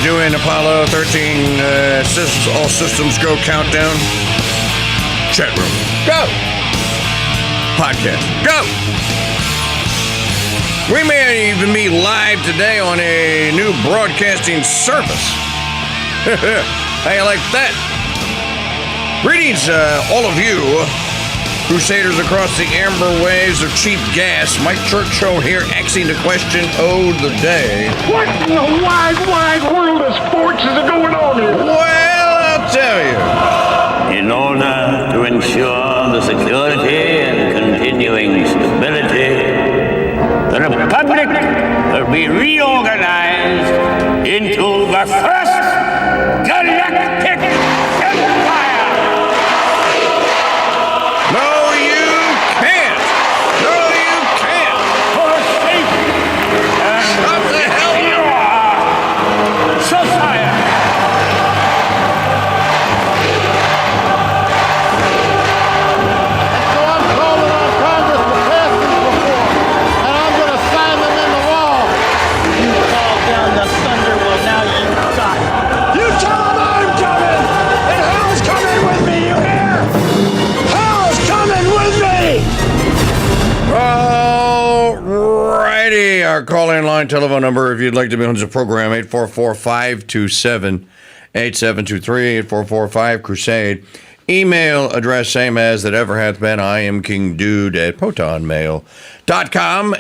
doing Apollo 13 all systems go countdown. Chat room, go. Podcast, go. We may even be live today on a new broadcasting service. How you like that? Greetings, all of you crusaders across the amber waves of cheap gas. Mike Churchill here, asking the question of the day. What in the wide, wide world of sports is going on here? Well, I'll tell you. In order to ensure the security and continuing stability, the Republic will be reorganized into the first galactic empire. No, you can't. No, you can't. For safety and Stop the hell secure society. So I'm calling on Congress to pass these reforms, and I'm going to sign them in the law. You called down the thunder, well now you got it. You tell them I'm coming, and hell's coming with me, you hear? Hell's coming with me! Alrighty, our call-in line telephone number, if you'd like to be on the program, 844-527-8723, 844-5-CRUSADE. Email address same as that ever hath been. I am KingDude at protonmail.com.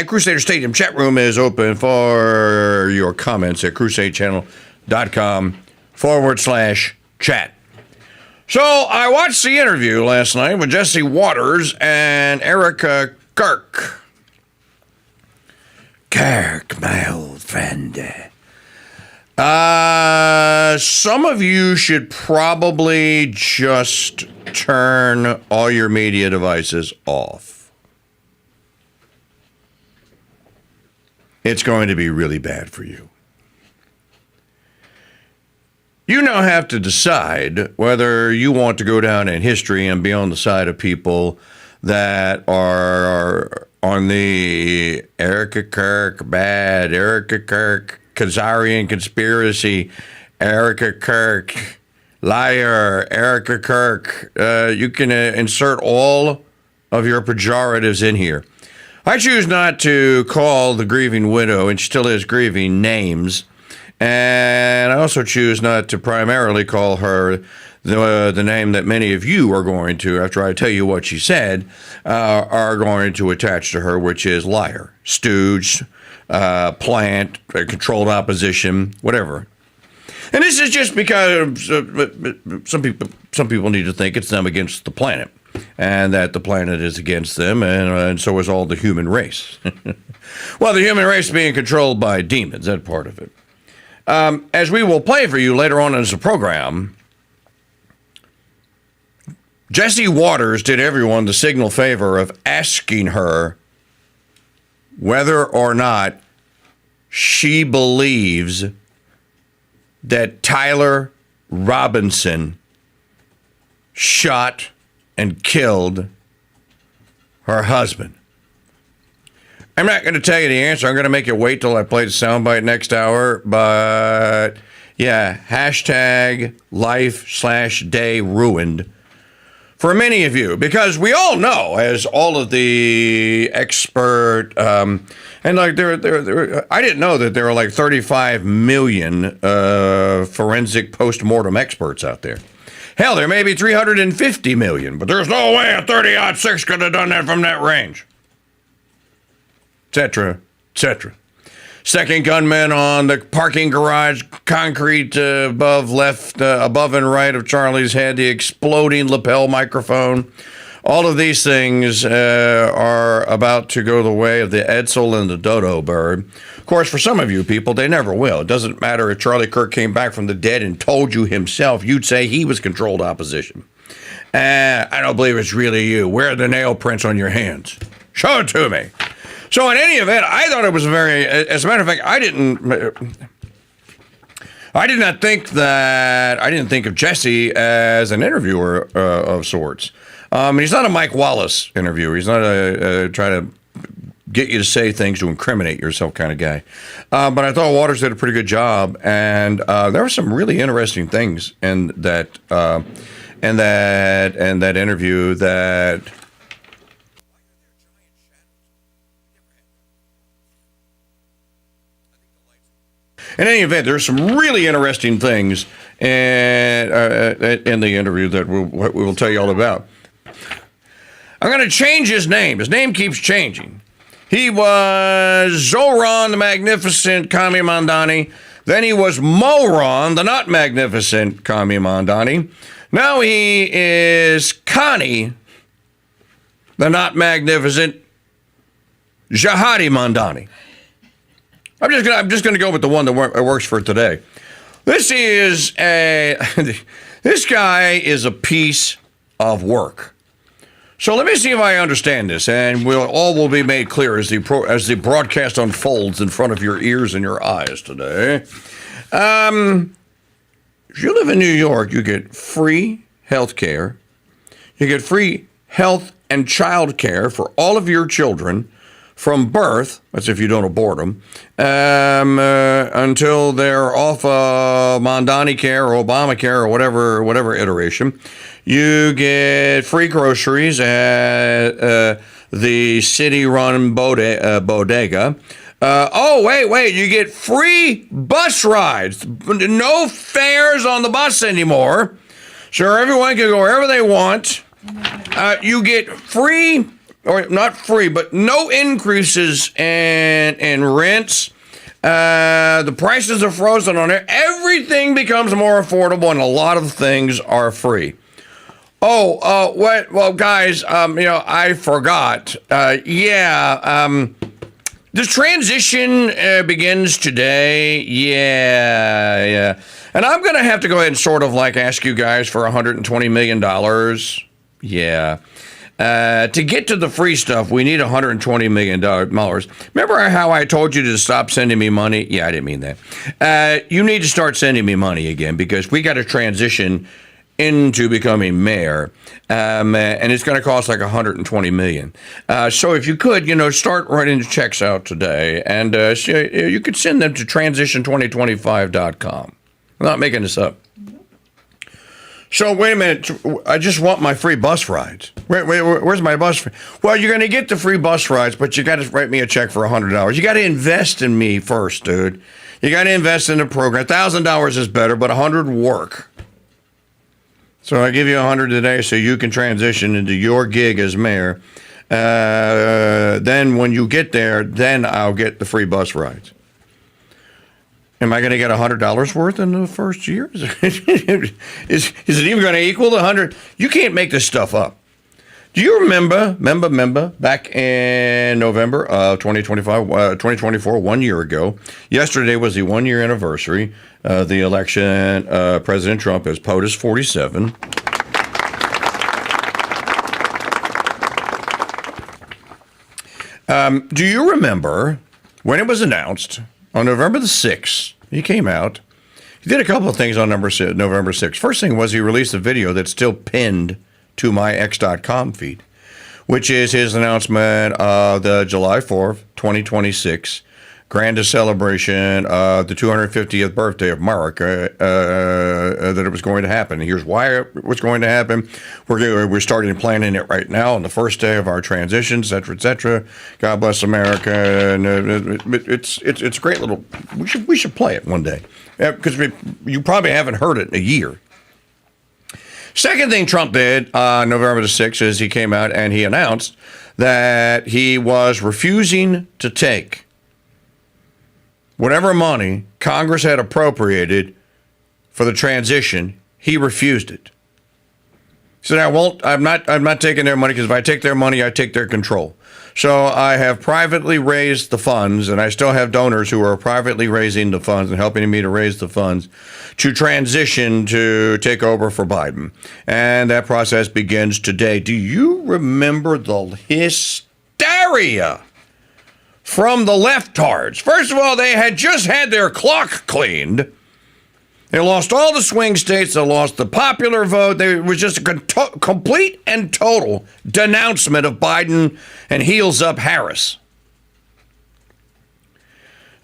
Crusader Stadium chat room is open for your comments at crusadechannel.com/chat. So I watched the interview last night with Jesse Waters and Erica Kirk. Kirk, my old friend. Some of you should probably just turn all your media devices off. It's going to be really bad for you. You now have to decide whether you want to go down in history and be on the side of people that are on the Erica Kirk bad, Erica Kirk Khazarian conspiracy, Erica Kirk liar, Erica Kirk. You can insert all of your pejoratives in here. I choose not to call the grieving widow, and she still is grieving, names. And I also choose not to primarily call her the name that many of you are going to, after I tell you what she said, are going to attach to her, which is liar, stooge, plant, controlled opposition, whatever. And this is just because some people need to think it's them against the planet, and that the planet is against them, and so is all the human race. Well, the human race being controlled by demons, that part of it. As we will play for you later on in the program, Jesse Waters did everyone the signal favor of asking her whether or not she believes that Tyler Robinson shot and killed her husband. I'm not going to tell you the answer. I'm going to make you wait till I play the soundbite next hour. But yeah, hashtag life/day ruined for many of you, because we all know, as all of the expert, and like there, I didn't know that there are like 35 million forensic post-mortem experts out there. Hell, there may be 350 million, but there's no way a 30-06 could have done that from that range. Etc., etc. Second gunman on the parking garage, concrete above and right of Charlie's head, the exploding lapel microphone. All of these things are about to go the way of the Edsel and the dodo bird. Of course, for some of you people, they never will. It doesn't matter if Charlie Kirk came back from the dead and told you himself, you'd say he was controlled opposition. I don't believe it's really you. Where are the nail prints on your hands? Show it to me. So in any event, I thought it was as a matter of fact, I didn't think of Jesse as an interviewer of sorts. He's not a Mike Wallace interviewer. He's not trying to get you to say things to incriminate yourself kind of guy. But I thought Waters did a pretty good job, and there were some really interesting things in that interview that. In any event, there's some really interesting things in the interview that we will tell you all about. I'm going to change his name. His name keeps changing. He was Zohran the Magnificent Commie Mamdani. Then he was Moron the Not Magnificent Commie Mamdani. Now he is Connie the Not Magnificent Jihadi Mamdani. I'm just gonna go with the one that works for today. This guy is a piece of work. So let me see if I understand this, and all will be made clear as the broadcast unfolds in front of your ears and your eyes today. If you live in New York, you get free health care. You get free health and child care for all of your children from birth, that's if you don't abort them, until they're off Mamdani care or Obamacare or whatever iteration. You get free groceries at the city-run bodega. Wait, you get free bus rides. No fares on the bus anymore. So everyone can go wherever they want. You get free, or not free, but no increases in rents. The prices are frozen on it. Everything becomes more affordable, and a lot of things are free. What? Well, guys, I forgot. The transition begins today. Yeah. And I'm going to have to go ahead and sort of like ask you guys for $120 million. Yeah. To get to the free stuff, we need $120 million. Remember how I told you to stop sending me money? Yeah, I didn't mean that. You need to start sending me money again, because we got to transition into becoming mayor, and it's going to cost like $120 million. So if you could, start writing the checks out today, and you could send them to transition2025.com. I'm not making this up. So wait a minute, I just want my free bus rides. Where's my bus? Well, you're going to get the free bus rides, but you got to write me a check for $100. You got to invest in me first, dude. You got to invest in the program. $1,000 is better, but $100 work. So I give you $100 today so you can transition into your gig as mayor. Then when you get there, then I'll get the free bus rides. Am I going to get $100 worth in the first year? Is it even going to equal the 100? You can't make this stuff up. Do you remember back in November of 2024, 1 year ago? Yesterday was the 1 year anniversary of the election. President Trump as POTUS 47. Do you remember when it was announced on November the 6th? He came out. He did a couple of things on November 6th. First thing was he released a video that's still pinned to my X.com feed, which is his announcement of the July 4th, 2026 grandest celebration of the 250th birthday of America, that it was going to happen. Here's why it was going to happen. We're starting planning it right now on the first day of our transition, et cetera, et cetera. God bless America. And it's a great little, we should play it one day, because you probably haven't heard it in a year. Second thing Trump did on November the 6th is he came out and he announced that he was refusing to take whatever money Congress had appropriated for the transition. He refused it. He said, I'm not taking their money, because if I take their money, I take their control. So I have privately raised the funds, and I still have donors who are privately raising the funds and helping me to raise the funds to transition to take over for Biden. And that process begins today. Do you remember the hysteria from the leftards? First of all, they had just had their clock cleaned. They lost all the swing states. They lost the popular vote. It was just a complete and total denouncement of Biden and heels up Harris.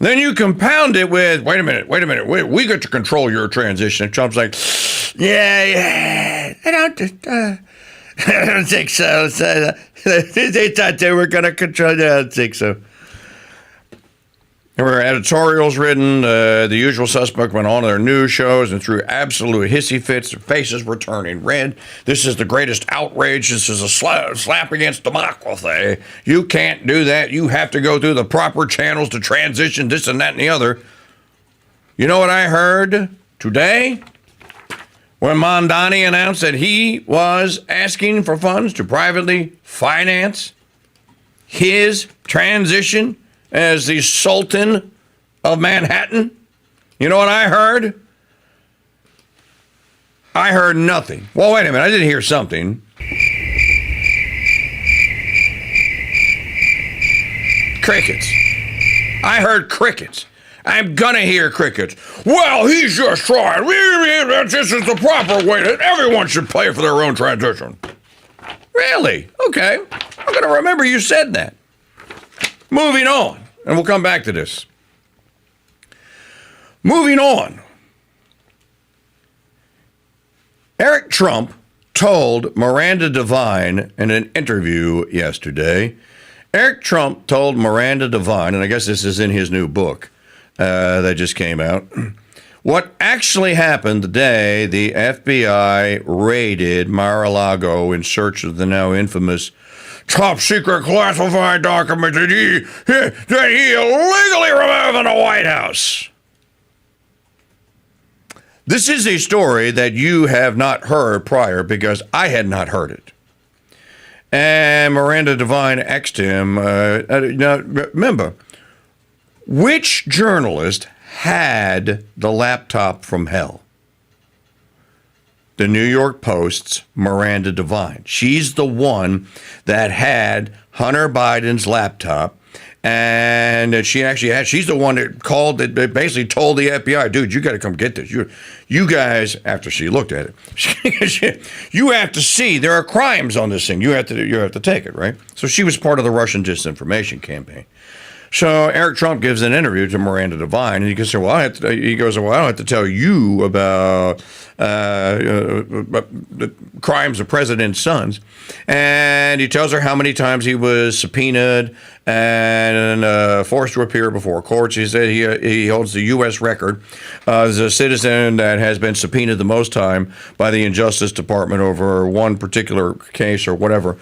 Then you compound it with, wait a minute, we get to control your transition. And Trump's like, yeah, I don't think so. They thought they were going to control it. I don't think so. There were editorials written. The usual suspect went on their news shows and threw absolute hissy fits. Their faces were turning red. This is the greatest outrage. This is a slap against democracy. You can't do that. You have to go through the proper channels to transition this and that and the other. You know what I heard today? When Mamdani announced that he was asking for funds to privately finance his transition as the Sultan of Manhattan. You know what I heard? I heard nothing. Well, wait a minute. I did hear something. Crickets. I heard crickets. I'm gonna hear crickets. Well, he's just trying. This is the proper way that everyone should pay for their own transition. Really? Okay. I'm gonna remember you said that. Moving on, and we'll come back to this. Moving on. Eric Trump told Miranda Devine in an interview yesterday. Eric Trump told Miranda Devine, and I guess this is in his new book that just came out, what actually happened the day the FBI raided Mar-a-Lago in search of the now infamous top secret classified document that he illegally removed from the White House. This is a story that you have not heard prior because I had not heard it. And Miranda Devine asked him, now remember, which journalist had the laptop from hell? The New York Post's Miranda Devine. She's the one that had Hunter Biden's laptop, and she actually had. She's the one that called. That basically told the FBI, "Dude, you got to come get this. You guys." After she looked at it, you have to see there are crimes on this thing. You have to take it, right? So she was part of the Russian disinformation campaign. So Eric Trump gives an interview to Miranda Devine, and he goes, "Well, I don't have to tell you about the crimes of president's sons." And he tells her how many times he was subpoenaed and forced to appear before courts. He said he holds the U.S. record as a citizen that has been subpoenaed the most time by the Injustice Department over one particular case or whatever.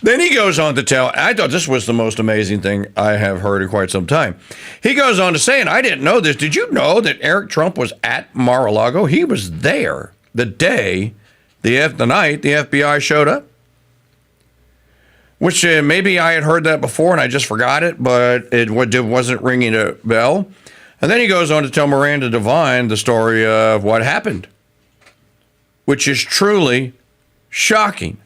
Then he goes on to tell, I thought this was the most amazing thing I have heard in quite some time. He goes on to say, and I didn't know this, did you know that Eric Trump was at Mar-a-Lago? He was there the day, the night the FBI showed up. Which maybe I had heard that before and I just forgot it, but it wasn't ringing a bell. And then he goes on to tell Miranda Devine the story of what happened, which is truly shocking.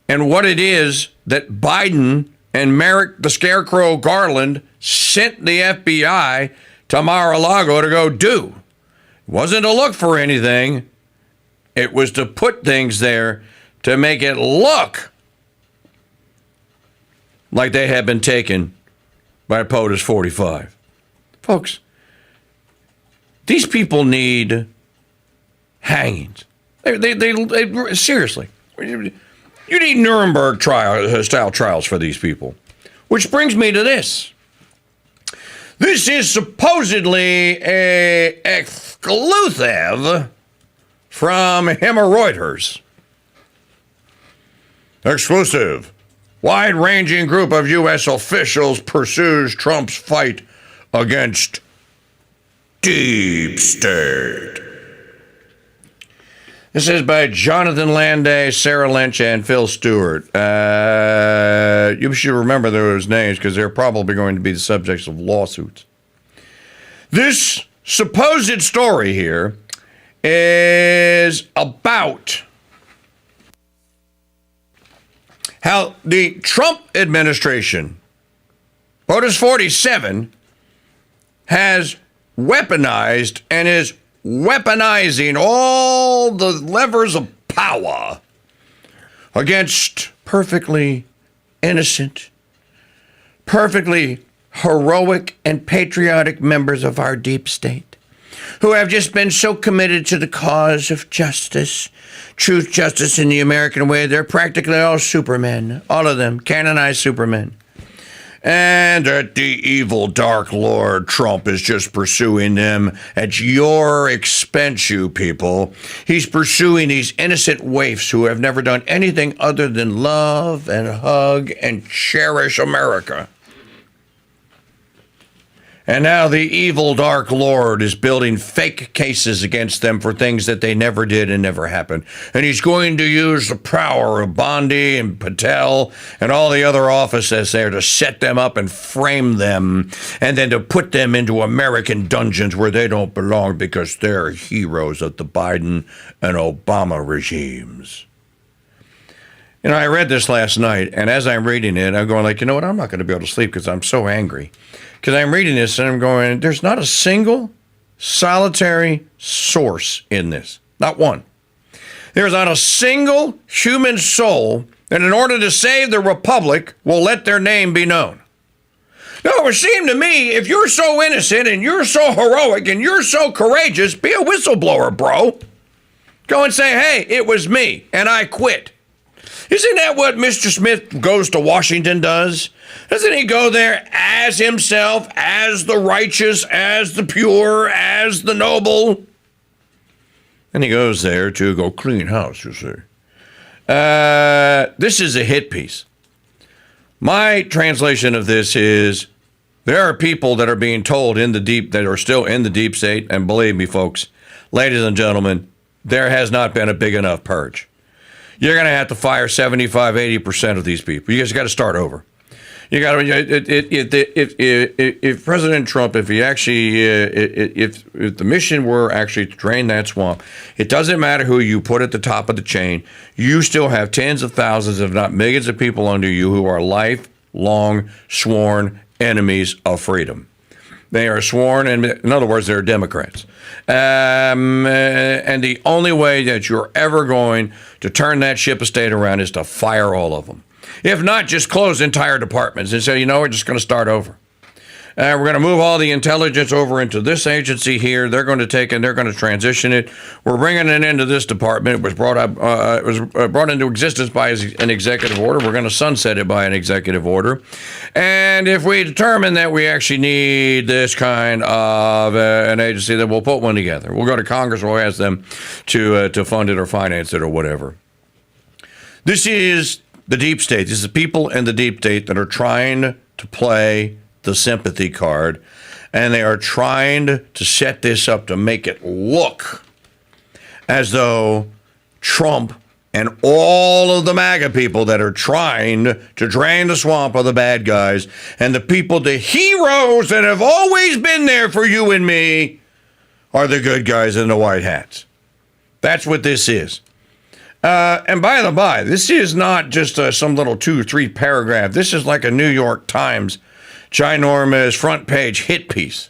And what it is that Biden and Merrick the Scarecrow Garland sent the FBI to Mar-a-Lago to go do. It wasn't to look for anything. It was to put things there to make it look like they had been taken by POTUS 45. Folks, these people need hangings. They seriously. You need Nuremberg style trials for these people. Which brings me to this. This is supposedly a exclusive from Reuters. Exclusive. Wide-ranging group of U.S. officials pursues Trump's fight against deep state. This is by Jonathan Landay, Sarah Lynch, and Phil Stewart. You should remember those names because they're probably going to be the subjects of lawsuits. This supposed story here is about how the Trump administration, POTUS 47, has weaponized and is weaponizing all the levers of power against perfectly innocent, perfectly heroic and patriotic members of our deep state who have just been so committed to the cause of justice, truth, justice in the American way. They're practically all supermen, all of them, canonized supermen. And that the evil Dark Lord Trump is just pursuing them at your expense, you people. He's pursuing these innocent waifs who have never done anything other than love and hug and cherish America. And now the evil Dark Lord is building fake cases against them for things that they never did and never happened. And he's going to use the power of Bondi and Patel and all the other officers there to set them up and frame them, and then to put them into American dungeons where they don't belong because they're heroes of the Biden and Obama regimes. You know, I read this last night, and as I'm reading it, I'm going like, you know what, I'm not going to be able to sleep because I'm so angry. Because I'm reading this and I'm going, there's not a single solitary source in this. Not one. There's not a single human soul that in order to save the republic will let their name be known. No, it would seem to me, if you're so innocent and you're so heroic and you're so courageous, be a whistleblower, bro. Go and say, hey, it was me and I quit. Isn't that what Mr. Smith goes to Washington does? Doesn't he go there as himself, as the righteous, as the pure, as the noble? And he goes there to go clean house, you see. This is a hit piece. My translation of this is, there are people that are being told that are still in the deep state, and believe me, folks, ladies and gentlemen, there has not been a big enough purge. You're going to have to fire 75, 80% of these people. You guys got to start over. You got to, if President Trump, if he actually, if the mission were actually to drain that swamp, it doesn't matter who you put at the top of the chain. You still have tens of thousands, if not millions of people under you who are lifelong sworn enemies of freedom. They are sworn, and in other words, they're Democrats. And the only way that you're ever going to turn that ship of state around is to fire all of them. If not, just close entire departments and say, you know, we're just going to start over. We're going to move all the intelligence over into this agency here. They're going to take it. They're going to transition it. We're bringing it into this department. It was brought up. It was brought into existence by an executive order. We're going to sunset it by an executive order. And if we determine that we actually need this kind of an agency, then we'll put one together. We'll go to Congress. We'll ask them to fund it or finance it or whatever. This is the deep state. This is the people in the deep state that are trying to play the sympathy card, and they are trying to set this up to make it look as though Trump and all of the MAGA people that are trying to drain the swamp are the bad guys, and the people, the heroes that have always been there for you and me, are the good guys in the white hats. That's what this is. And by the by, this is not just some little 2 or 3 paragraph. This is like a New York Times ginormous front page hit piece.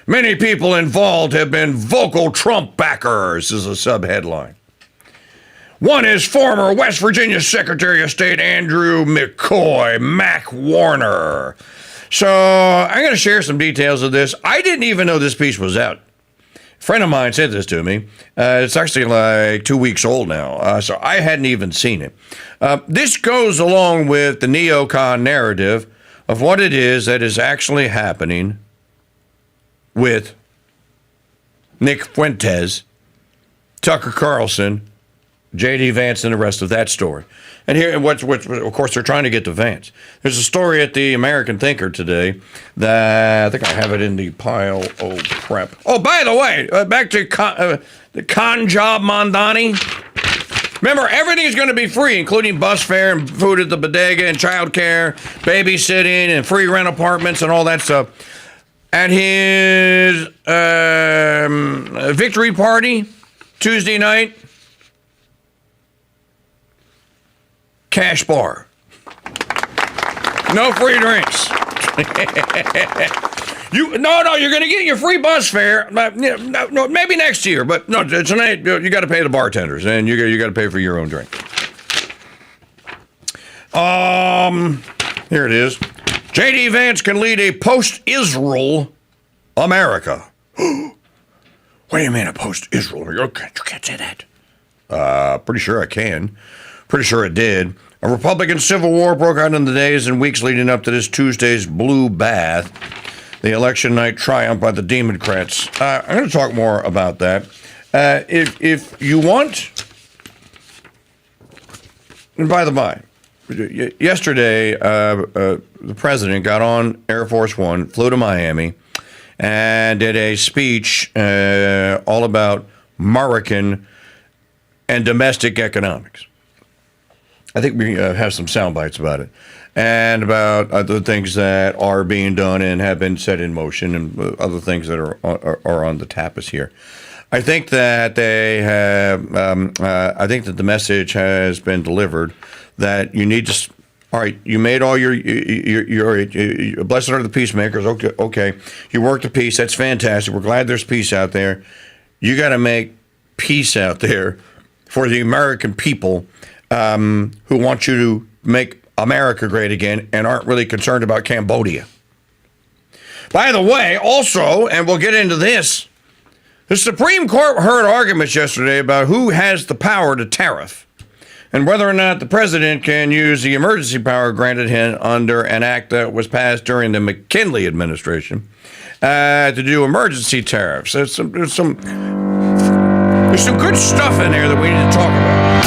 Many people involved have been vocal Trump backers, is a subheadline. One is former West Virginia Secretary of State Andrew McCoy, Mac Warner. So I'm going to share some details of this. I didn't even know this piece was out. A friend of mine sent this to me. It's actually like 2 weeks old now, so I hadn't even seen it. This goes along with the neocon narrative of what it is that is actually happening with Nick Fuentes, Tucker Carlson, J.D. Vance, and the rest of that story. And here, of course, they're trying to get to Vance. There's a story at the American Thinker today that I think I have it in the pile of crap. Oh, by the way, back to the con job Mamdani. Remember, everything's going to be free, including bus fare and food at the bodega and childcare, babysitting and free rent apartments and all that stuff. At his victory party Tuesday night, cash bar. No free drinks. You're going to get your free bus fare. No, maybe next year, but no, tonight you got to pay the bartenders, and you got to pay for your own drink. Here it is. J.D. Vance can lead a post-Israel America. What do you mean a post-Israel? You can't say that. Pretty sure I can. Pretty sure it did. A Republican civil war broke out in the days and weeks leading up to this Tuesday's blue bath, the election night triumph by the Democrats. I'm going to talk more about that. If you want, and by the by, yesterday the president got on Air Force One, flew to Miami, and did a speech all about American and domestic economics. I think we have some sound bites about it, and about other things that are being done and have been set in motion, and other things that are on the tapis here. I think that they have. I think that the message has been delivered that you need to. All right, you made all your blessed are the peacemakers. Okay, you worked the peace. That's fantastic. We're glad there's peace out there. You got to make peace out there for the American people who want you to make America great again and aren't really concerned about Cambodia. By the way, also, and we'll get into this, the Supreme Court heard arguments yesterday about who has the power to tariff and whether or not the president can use the emergency power granted him under an act that was passed during the McKinley administration to do emergency tariffs. There's some good stuff in there that we need to talk about.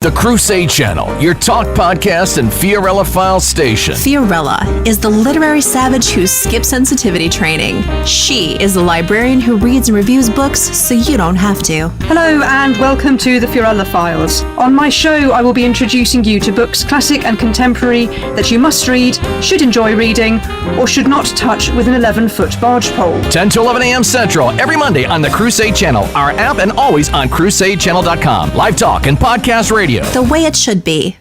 The Crusade Channel, your talk podcast and Fiorella File station. Fiorella is the literary savage who skips sensitivity training. She is the librarian who reads and reviews books so you don't have to. Hello and welcome to the Fiorella Files. On my show, I will be introducing you to books, classic and contemporary, that you must read, should enjoy reading, or should not touch with an 11-foot barge pole. 10 to 11 a.m. Central, every Monday on the Crusade Channel, our app, and always on crusadechannel.com. Live talk and podcast radio. The way it should be.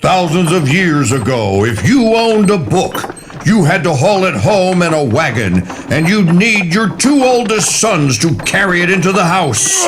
Thousands of years ago, if you owned a book, you had to haul it home in a wagon, and you'd need your two oldest sons to carry it into the house.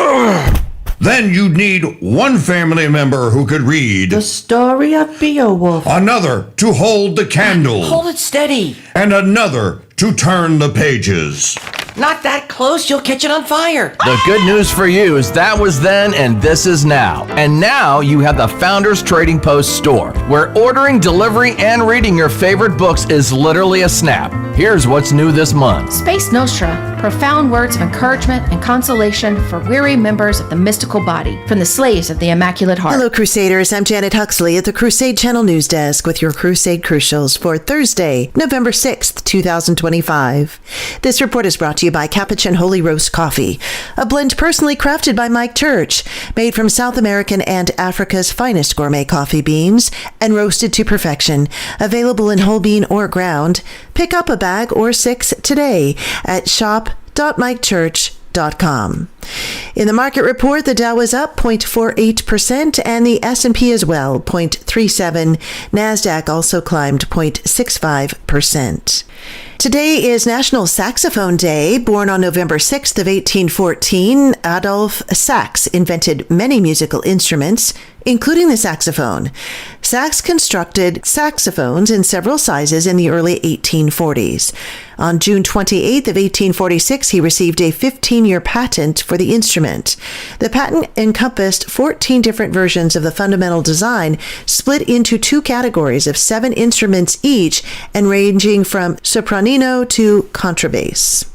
Then you'd need one family member who could read. The story of Beowulf. Another to hold the candle. Hold it steady. And another to turn the pages. Not that close, you'll catch it on fire. The good news for you is that was then and this is now. And now you have the Founders Trading Post store, where ordering, delivery, and reading your favorite books is literally a snap. Here's what's new this month. Space Nostra, profound words of encouragement and consolation for weary members of the mystical body, from the slaves of the Immaculate Heart. Hello, Crusaders. I'm Janet Huxley at the Crusade Channel News Desk with your Crusade Crucials for Thursday, November 6th, 2025. This report is brought to you by Capuchin Holy Roast Coffee, a blend personally crafted by Mike Church, made from South American and Africa's finest gourmet coffee beans and roasted to perfection. Available in whole bean or ground. Pick up a bag or 6 today at shop.mikechurch.com. In the market report, the Dow is up 0.48% and the S&P as well, 0.37%. NASDAQ also climbed 0.65%. Today is National Saxophone Day. Born on November 6th of 1814, Adolphe Sax invented many musical instruments, including the saxophone. Sax constructed saxophones in several sizes in the early 1840s. On June 28th of 1846, he received a 15-year patent for the instrument. The patent encompassed 14 different versions of the fundamental design, split into 2 categories of 7 instruments each and ranging from sopranino to contrabass.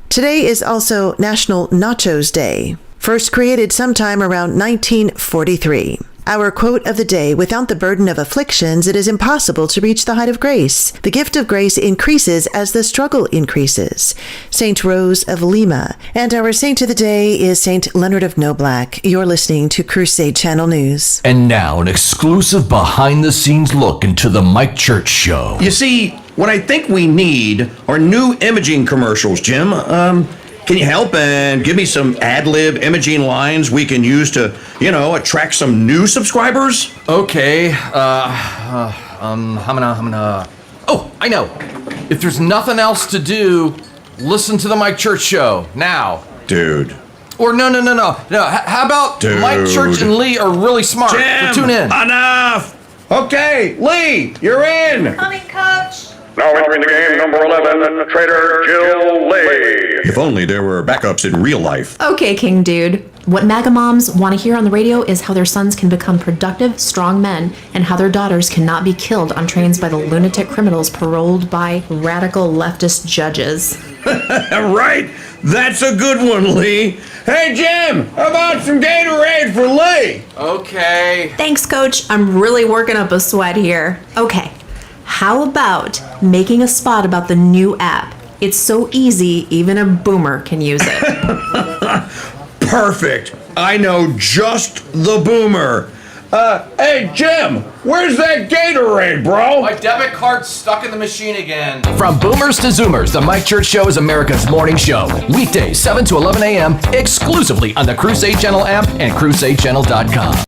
Today is also National Nachos Day, first created sometime around 1943. Our quote of the day: without the burden of afflictions, it is impossible to reach the height of grace. The gift of grace increases as the struggle increases. Saint Rose of Lima. And our saint of the day is Saint Leonard of Noblac. You're listening to Crusade Channel News. And now an exclusive behind-the-scenes look into the Mike Church Show. You see, what I think we need are new imaging commercials, Jim. Can you help and give me some ad-lib imaging lines we can use to, attract some new subscribers? Okay, Oh, I know. If there's nothing else to do, listen to the Mike Church Show now. Dude. Or no. How about Dude. Mike Church and Lee are really smart? Jim, So tune in. enough. Okay, Lee, you're in. Coming, Coach. Now entering the game, number 11, Trader Jill Lee. If only there were backups in real life. Okay, King Dude. What MAGA moms want to hear on the radio is how their sons can become productive, strong men, and how their daughters cannot be killed on trains by the lunatic criminals paroled by radical leftist judges. Right? That's a good one, Lee. Hey, Jim, how about some Gatorade for Lee? Okay. Thanks, Coach. I'm really working up a sweat here. Okay, how about making a spot about the new app? It's so easy, even a boomer can use it. Perfect. I know just the boomer. Hey, Jim, where's that Gatorade, bro? My debit card's stuck in the machine again. From boomers to zoomers, the Mike Church Show is America's morning show. Weekdays, 7 to 11 a.m., exclusively on the Crusade Channel app and CrusadeChannel.com.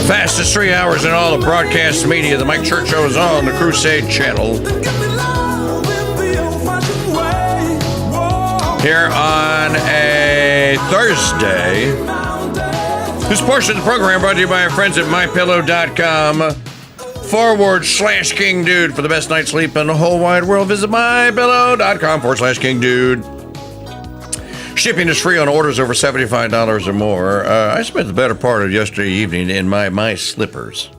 Fastest 3 hours in all of broadcast media. The Mike Church Show is on the Crusade Channel. Here on a Thursday. This portion of the program brought to you by our friends at MyPillow.com/KingDude. For the best night's sleep in the whole wide world, visit MyPillow.com/KingDude. Shipping is free on orders over $75 or more. I spent the better part of yesterday evening in my slippers.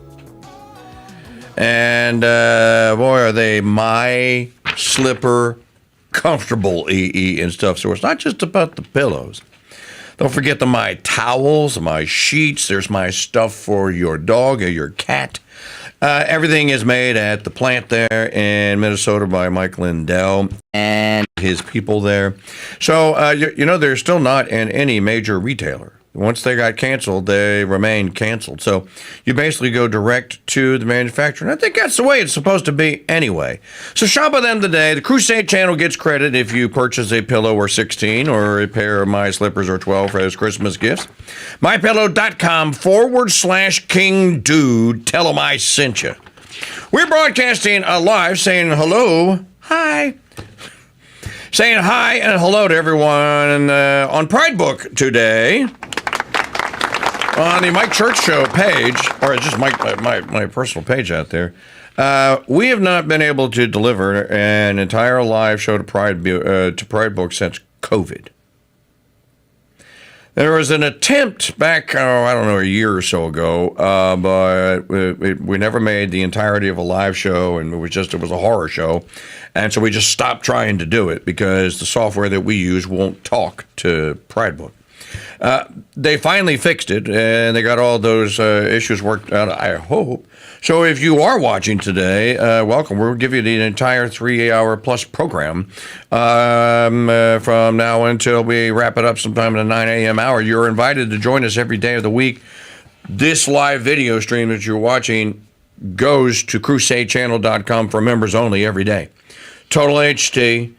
And boy, are they my slipper comfortable and stuff. So it's not just about the pillows. Don't forget my towels, my sheets. There's my stuff for your dog or your cat. Everything is made at the plant there in Minnesota by Mike Lindell and his people there. So, they're still not in any major retailer. Once they got canceled, they remained canceled. So you basically go direct to the manufacturer. And I think that's the way it's supposed to be anyway. So shop with them today. The Crusade Channel gets credit if you purchase a pillow or 16 or a pair of my slippers or 12 as Christmas gifts. MyPillow.com/KingDude. Tell them I sent you. We're broadcasting live saying hello. Hi. Saying hi and hello to everyone on Pride Book today. On the Mike Church Show page, or it's just my personal page out there, we have not been able to deliver an entire live show to Pride Book since COVID. There was an attempt back, a year or so ago, but we never made the entirety of a live show, and it was a horror show, and so we just stopped trying to do it because the software that we use won't talk to Pride Book. They finally fixed it, and they got all those issues worked out, I hope. So if you are watching today, welcome. We'll give you the entire 3-hour plus program from now until we wrap it up sometime in the 9 a.m. hour. You're invited to join us every day of the week. This live video stream that you're watching goes to CrusadeChannel.com for members only every day. Total HD.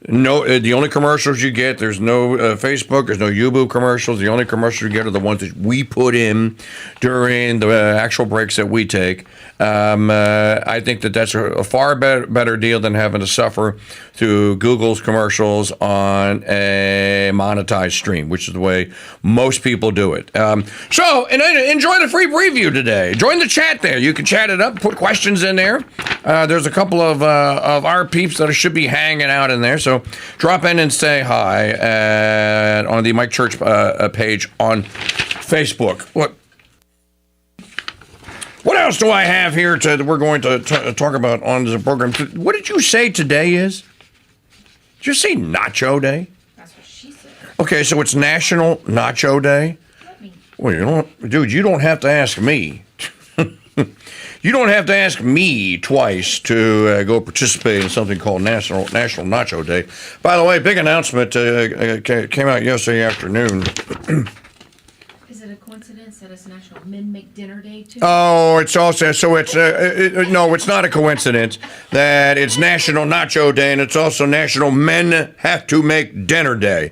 No, the only commercials you get, there's no Facebook, there's no YouTube commercials. The only commercials you get are the ones that we put in during the actual breaks that we take. I think that's a far better deal than having to suffer through Google's commercials on a monetized stream, which is the way most people do it. So enjoy the free preview today. Join the chat there. You can chat it up, put questions in there. There's a couple of our peeps that should be hanging out in there. So drop in and say hi on the Mike Church page on Facebook. What else do I have here that we're going to talk about on the program? What did you say today is? Did you say Nacho Day? Okay, so it's National Nacho Day? Well, you don't have to ask me. You don't have to ask me twice to go participate in something called National Nacho Day. By the way, big announcement came out yesterday afternoon. Is it a coincidence that it's National Men Make Dinner Day too? Oh, it's also no, it's not a coincidence that it's National Nacho Day and it's also National Men Have to Make Dinner Day.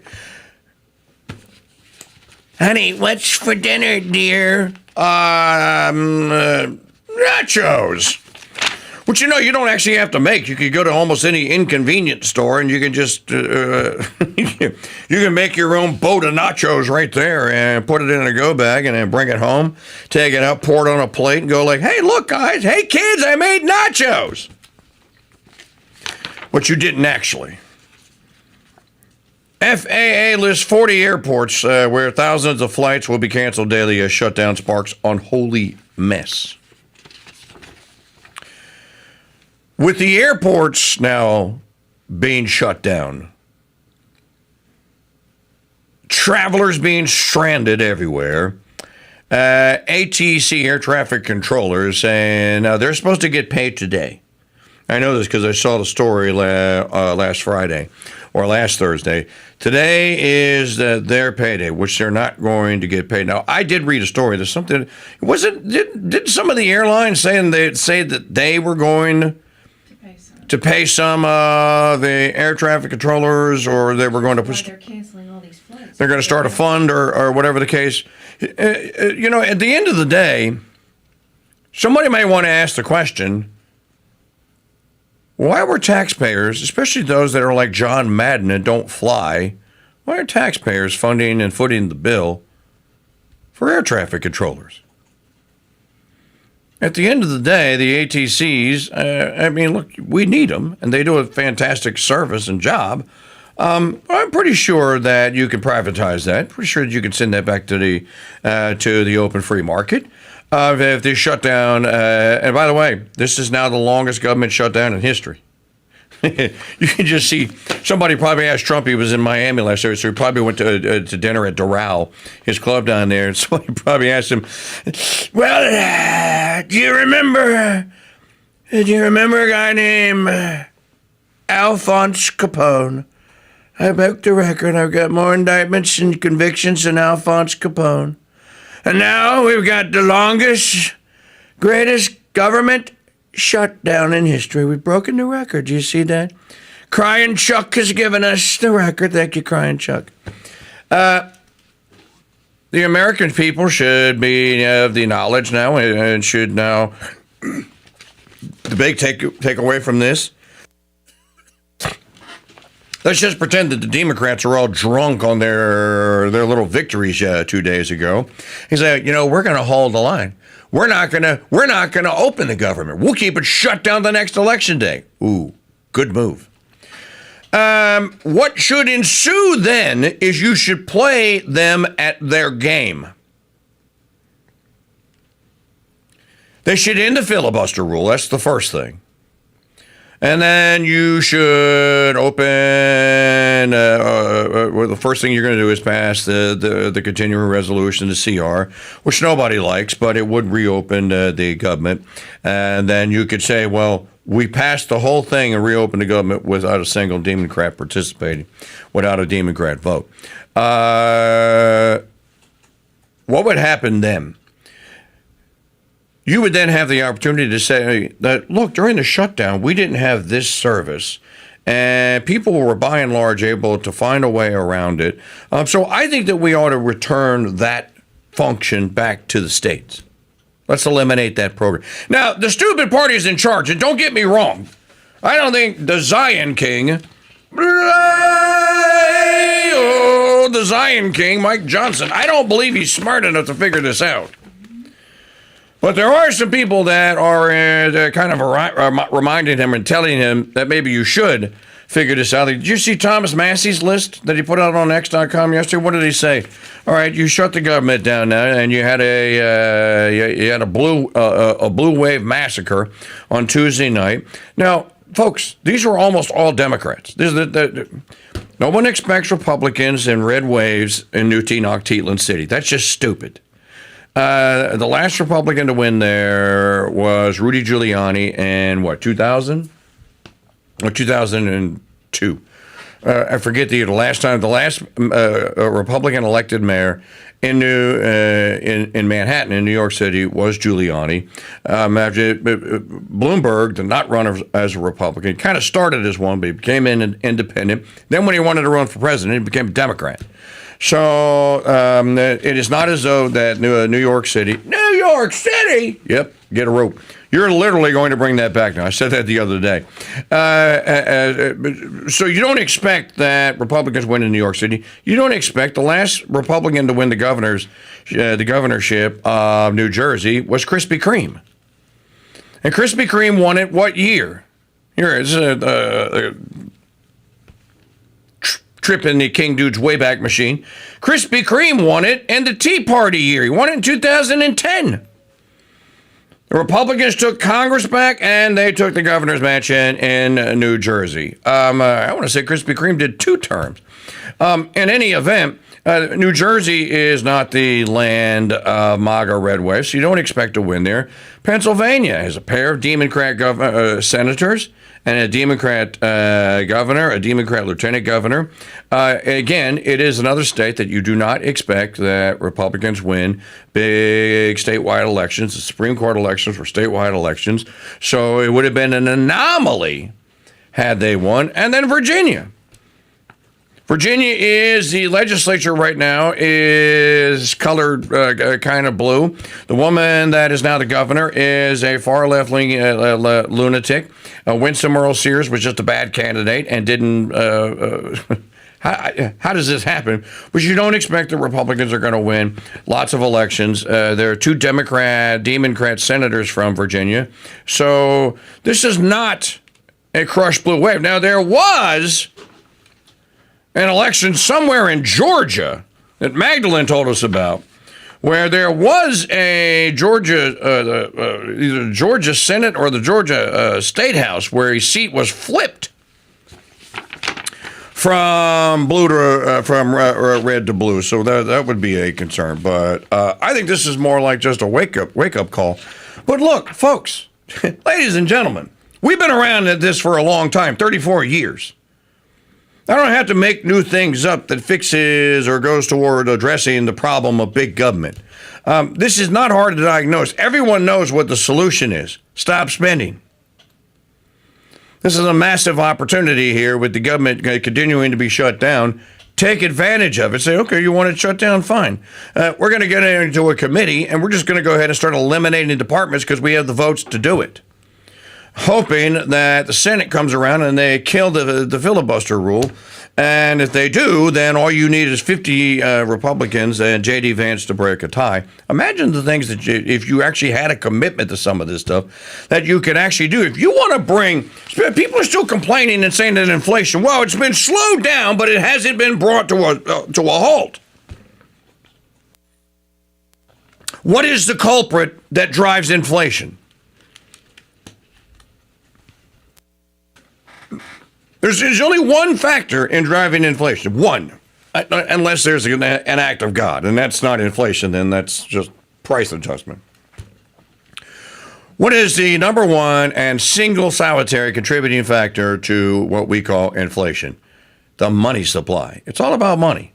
Honey, what's for dinner, dear? Nachos. Which, you don't actually have to make. You could go to almost any inconvenience store and you can just, you can make your own boat of nachos right there and put it in a go bag and then bring it home, take it out, pour it on a plate and go like, hey, look, guys, hey, kids, I made nachos. But you didn't actually. FAA lists 40 airports where thousands of flights will be canceled daily as shutdown sparks unholy mess. With the airports now being shut down, travelers being stranded everywhere, ATC, air traffic controllers, saying they're supposed to get paid today. I know this because I saw the story last Friday or last Thursday. Today is their payday, which they're not going to get paid. Now, I did read a story. There's something. Did some of the airlines say that they were going to pay some of the air traffic controllers, or they were going to push? They're canceling all these flights. They're going to start a fund or whatever the case. At the end of the day, somebody may want to ask the question, why were taxpayers, especially those that are like John Madden and don't fly, why are taxpayers funding and footing the bill for air traffic controllers? At the end of the day, the ATCs, look, we need them, and they do a fantastic service and job. I'm pretty sure that you can privatize that. Pretty sure that you can send that back to the open free market. If they shut down, and by the way, this is now the longest government shutdown in history. You can just see somebody probably asked Trump. He was in Miami last year, so he probably went to dinner at Doral, his club down there. And somebody probably asked him, "Well, do you remember a guy named Alphonse Capone? I broke the record. I've got more indictments and convictions than Alphonse Capone. And now we've got the longest, greatest government shutdown in history. We've broken the record. Do you see that? Crying Chuck has given us the record. Thank you, Crying Chuck. The American people should be of the knowledge now and should now, the big takeaway from this, let's just pretend that the Democrats are all drunk on their little victories 2 days ago. He said, we're going to hold the line. We're not going to open the government. We'll keep it shut down the next election day. Ooh, good move. What should ensue then is you should play them at their game. They should end the filibuster rule. That's the first thing. And then you should open, the first thing you're going to do is pass the continuing resolution, the CR, which nobody likes, but it would reopen the government. And then you could say, well, we passed the whole thing and reopened the government without a single Democrat participating, without a Democrat vote. What would happen then? You would then have the opportunity to say that, look, during the shutdown, we didn't have this service, and people were by and large able to find a way around it. So I think that we ought to return that function back to the states. Let's eliminate that program. Now, the stupid party is in charge, and don't get me wrong. I don't think the Zion King, the Zion King, Mike Johnson, I don't believe he's smart enough to figure this out. But there are some people that are kind of reminding him and telling him that maybe you should figure this out. Did you see Thomas Massey's list that he put out on X.com yesterday? What did he say? All right, you shut the government down now, and you had a blue wave massacre on Tuesday night. Now, folks, these were almost all Democrats. No one expects Republicans in red waves in Noctitlan City. That's just stupid. The last Republican to win there was Rudy Giuliani in, 2000? Or 2002. I forget the last time. The last Republican elected mayor in Manhattan, in New York City, was Giuliani. After Bloomberg did not run as a Republican. Kind of started as one, but he became an independent. Then when he wanted to run for president, he became a Democrat. So it is not as though that New York City, yep, get a rope. You're literally going to bring that back now. I said that the other day. So you don't expect that Republicans win in New York City. You don't expect the last Republican to win the governorship of New Jersey was Krispy Kreme. And Krispy Kreme won it what year? Here, it's a trip in the KingDude's Wayback Machine. Krispy Kreme won it in the Tea Party year. He won it in 2010. The Republicans took Congress back, and they took the governor's mansion in New Jersey. I want to say Krispy Kreme did 2 terms. In any event, New Jersey is not the land of MAGA red waves, so you don't expect to win there. Pennsylvania has a pair of Democrat senators and a Democrat governor, a Democrat lieutenant governor. Again, it is another state that you do not expect that Republicans win big statewide elections. The Supreme Court elections were statewide elections, so it would have been an anomaly had they won. And then Virginia. Virginia is, the legislature right now is colored kind of blue. The woman that is now the governor is a far left-wing lunatic. Winsome Earl Sears was just a bad candidate and didn't. How does this happen? But you don't expect the Republicans are going to win lots of elections. There are 2 Democrat senators from Virginia. So this is not a crushed blue wave. Now, there was an election somewhere in Georgia that Magdalene told us about, where there was a Georgia, either the Georgia Senate or the Georgia State House, where a seat was flipped from blue to red to blue. So that would be a concern. But I think this is more like just a wake up call. But look, folks, ladies and gentlemen, we've been around at this for a long time, 34 years. I don't have to make new things up that fixes or goes toward addressing the problem of big government. This is not hard to diagnose. Everyone knows what the solution is. Stop spending. This is a massive opportunity here with the government continuing to be shut down. Take advantage of it. Say, okay, you want it shut down? Fine. We're going to get into a committee, and we're just going to go ahead and start eliminating departments because we have the votes to do it. Hoping that the Senate comes around and they kill the filibuster rule. And if they do, then all you need is 50 Republicans and J.D. Vance to break a tie. Imagine the things that if you actually had a commitment to some of this stuff, that you could actually do. If you want to bring, people are still complaining and saying that inflation, well, it's been slowed down, but it hasn't been brought to a halt. What is the culprit that drives inflation? There's only one factor in driving inflation. One. Unless there's an act of God. And that's not inflation, then that's just price adjustment. What is the number one and single solitary contributing factor to what we call inflation? The money supply. It's all about money.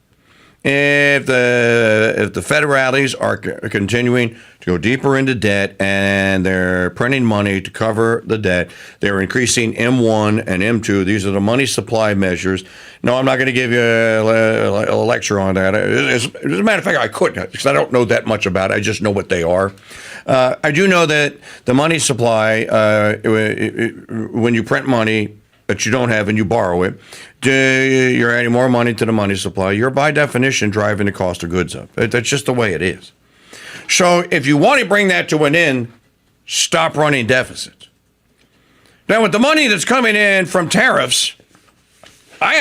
If the federales are continuing to go deeper into debt and they're printing money to cover the debt, they're increasing M1 and M2. These are the money supply measures. No, I'm not going to give you a lecture on that. As a matter of fact, I couldn't, because I don't know that much about it. I just know what they are. I do know that the money supply, when you print money that you don't have and you borrow it, you're adding more money to the money supply. You're by definition driving the cost of goods up. That's just the way it is. So if you want to bring that to an end, stop running deficits. Now, with the money that's coming in from tariffs, I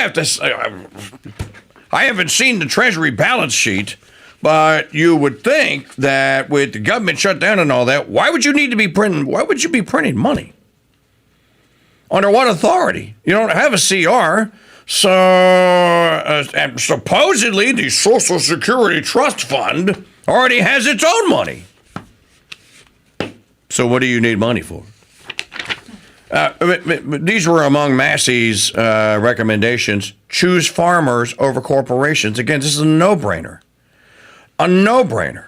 haven't seen the Treasury balance sheet, but you would think that with the government shut down and all that, why would you be printing money? Under what authority? You don't have a CR. So, and supposedly the Social Security Trust Fund already has its own money. So what do you need money for? These were among Massey's recommendations. Choose farmers over corporations. Again, this is a no-brainer. A no-brainer.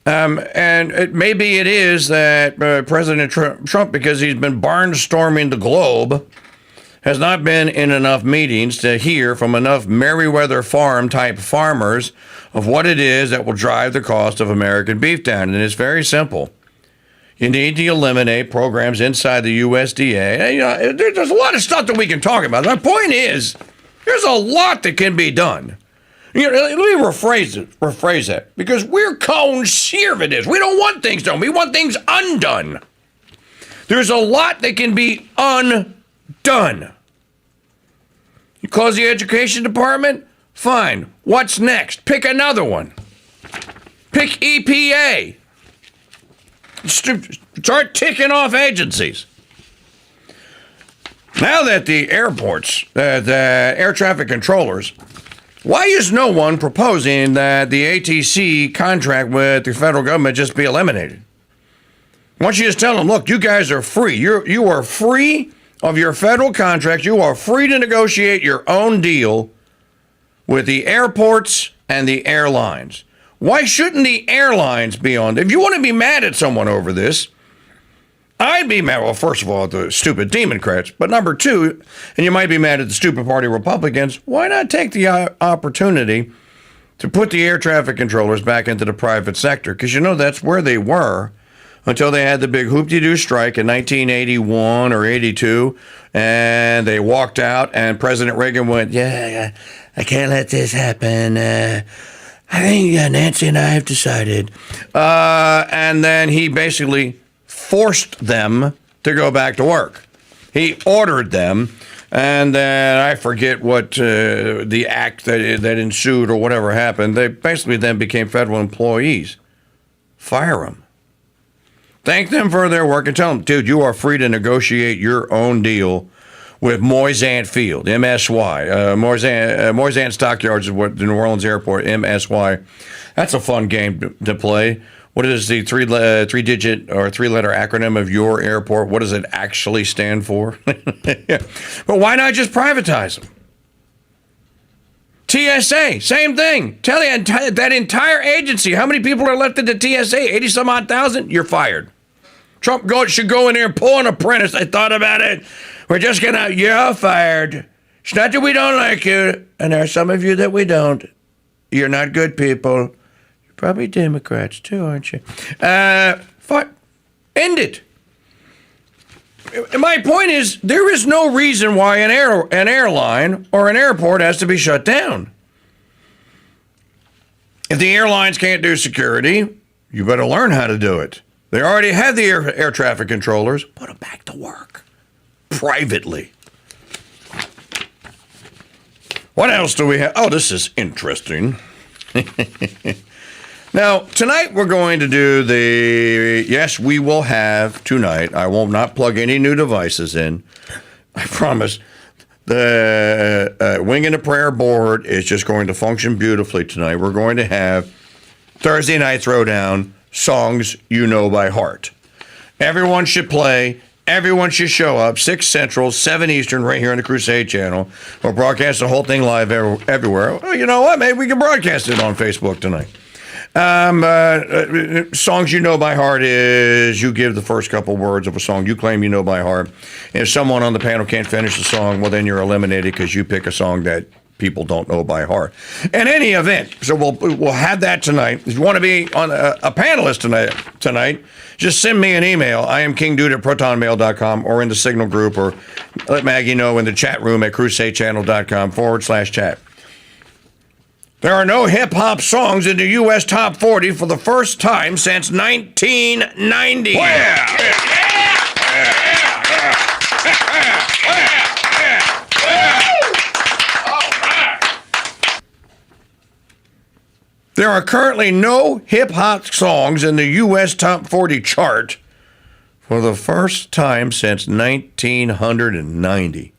And maybe it is that President Trump, because he's been barnstorming the globe, has not been in enough meetings to hear from enough Merriweather Farm type farmers of what it is that will drive the cost of American beef down. And it's very simple. You need to eliminate programs inside the USDA. And, you know, there's a lot of stuff that we can talk about. My point is, there's a lot that can be done. You know, let me rephrase that, because we're conservatives. We don't want things done. We want things undone. There's a lot that can be undone. You close the education department? Fine. What's next? Pick another one. Pick EPA. Start ticking off agencies. Now that the airports, the air traffic controllers, why is no one proposing that the ATC contract with the federal government just be eliminated? Why don't you just tell them, look, you guys are free. You are free of your federal contracts. You are free to negotiate your own deal with the airports and the airlines. Why shouldn't the airlines be on? If you want to be mad at someone over this, I'd be mad. Well, first of all, at the stupid Democrats. But number two, and you might be mad at the stupid party Republicans, why not take the opportunity to put the air traffic controllers back into the private sector? Because you know that's where they were until they had the big hoop-de-doo strike in 1981 or 82, and they walked out, and President Reagan went, yeah, I can't let this happen. I think Nancy and I have decided. And then he basically forced them to go back to work. He ordered them, and then I forget what the act that ensued or whatever happened. They basically then became federal employees. Fire them. Thank them for their work and tell them, dude, you are free to negotiate your own deal with Moisant Field, MSY. Moisant Stockyards is what the New Orleans Airport, MSY. That's a fun game to play. What is the three-digit or three-letter acronym of your airport? What does it actually stand for? Yeah. But why not just privatize them? TSA, same thing. Tell you that entire agency, how many people are left at the TSA? 80-some-odd thousand? You're fired. Trump should go in there and pull an apprentice. I thought about it. We're just you're fired. It's not that we don't like you, and there are some of you that we don't. You're not good people. You're probably Democrats too, aren't you? End it. My point is, there is no reason why an airline or an airport has to be shut down. If the airlines can't do security, you better learn how to do it. They already have the air traffic controllers. Put them back to work. Privately. What else do we have? Oh, this is interesting. Now, tonight we're going to do yes, we will have tonight. I will not plug any new devices in. I promise. The Wing and a Prayer board is just going to function beautifully tonight. We're going to have Thursday Night Throwdown, songs you know by heart. Everyone should play. Everyone should show up. 6 Central, 7 Eastern, right here on the Crusade Channel. We'll broadcast the whole thing live everywhere. Well, you know what? Maybe we can broadcast it on Facebook tonight. Songs you know by heart is you give the first couple words of a song you claim you know by heart. If someone on the panel can't finish the song, well, then you're eliminated because you pick a song that people don't know by heart. In any event, so we'll have that tonight. If you want to be on a panelist tonight, just send me an email. I am KingDude at protonmail.com or in the Signal group, or let Maggie know in the chat room at crusadechannel.com/chat. There are no hip-hop songs in the U.S. Top 40 for the first time since 1990. There are currently no hip-hop songs in the U.S. Top 40 chart for the first time since 1990.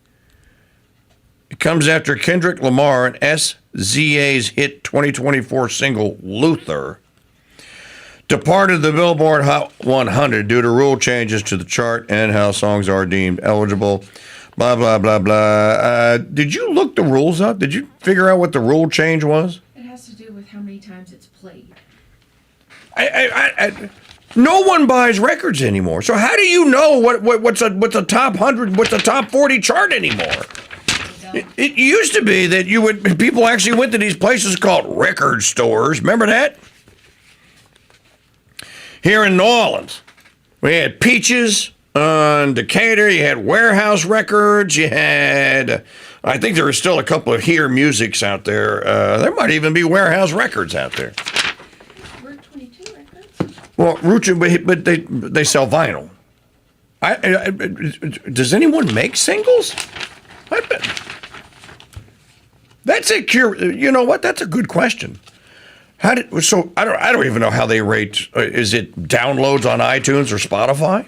It comes after Kendrick Lamar and SZA's hit 2024 single Luther departed the Billboard Hot 100 due to rule changes to the chart and how songs are deemed eligible. Blah, blah, blah, blah. Did you look the rules up? Did you figure out what the rule change was? It has to do with how many times it's played. No one buys records anymore. So how do you know what's a top 100, what's a top 40 chart anymore? It used to be that people actually went to these places called record stores. Remember that? Here in New Orleans, we had Peaches on Decatur. You had Warehouse Records. You had, I think there are still a couple of Here Musics out there. There might even be Warehouse Records out there. Route 22 Records? Well, but they sell vinyl. Does anyone make singles? I bet. That's you know what? That's a good question. I don't even know how they rate. Is it downloads on iTunes or Spotify?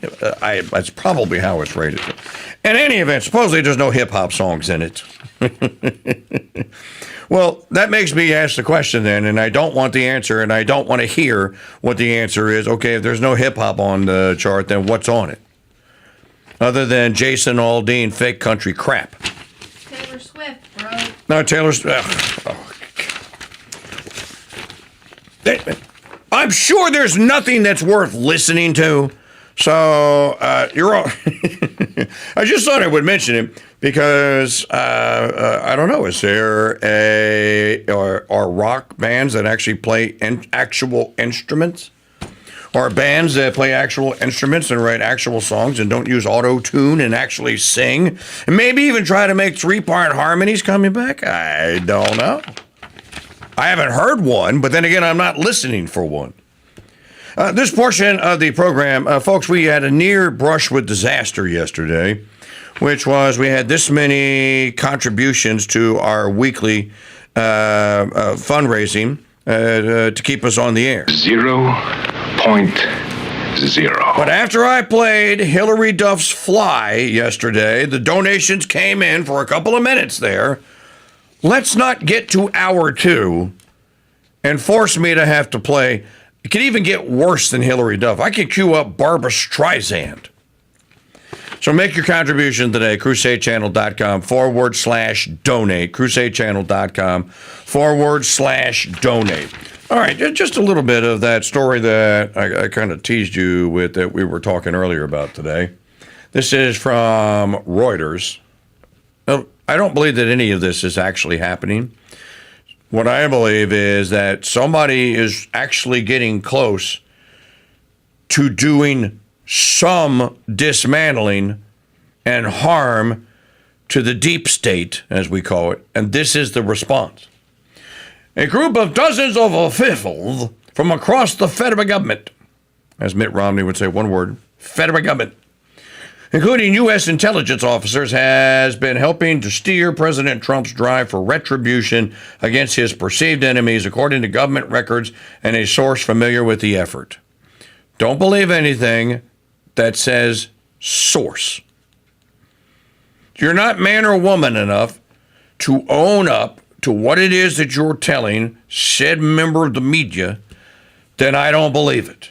That's probably how it's rated. In any event, supposedly there's no hip hop songs in it. Well, that makes me ask the question then, and I don't want the answer, and I don't want to hear what the answer is. Okay, if there's no hip hop on the chart, then what's on it? Other than Jason Aldean fake country crap. Taylor Swift, bro. No, Taylor Swift. I'm sure there's nothing that's worth listening to. So you're all. I just thought I would mention it because I don't know. Is there are rock bands that actually play actual instruments? Or bands that play actual instruments and write actual songs and don't use auto-tune and actually sing? And maybe even try to make 3-part harmonies coming back? I don't know. I haven't heard one, but then again, I'm not listening for one. This portion of the program, folks, we had a near brush with disaster yesterday, which was we had this many contributions to our weekly fundraising to keep us on the air. 0.0. But after I played Hillary Duff's Fly yesterday, the donations came in for a couple of minutes there. Let's not get to hour 2 and force me to have to play. It could even get worse than Hillary Duff. I could cue up Barbra Streisand. So make your contribution today, crusadechannel.com/donate, crusadechannel.com/donate. All right, just a little bit of that story that I kind of teased you with that we were talking earlier about today. This is from Reuters. I don't believe that any of this is actually happening. What I believe is that somebody is actually getting close to doing some dismantling and harm to the deep state, as we call it, and this is the response. A group of dozens of officials from across the federal government, as Mitt Romney would say, one word, federal government, including U.S. intelligence officers, has been helping to steer President Trump's drive for retribution against his perceived enemies, according to government records and a source familiar with the effort. Don't believe anything that says source. You're not man or woman enough to own up to what it is that you're telling said member of the media, then I don't believe it.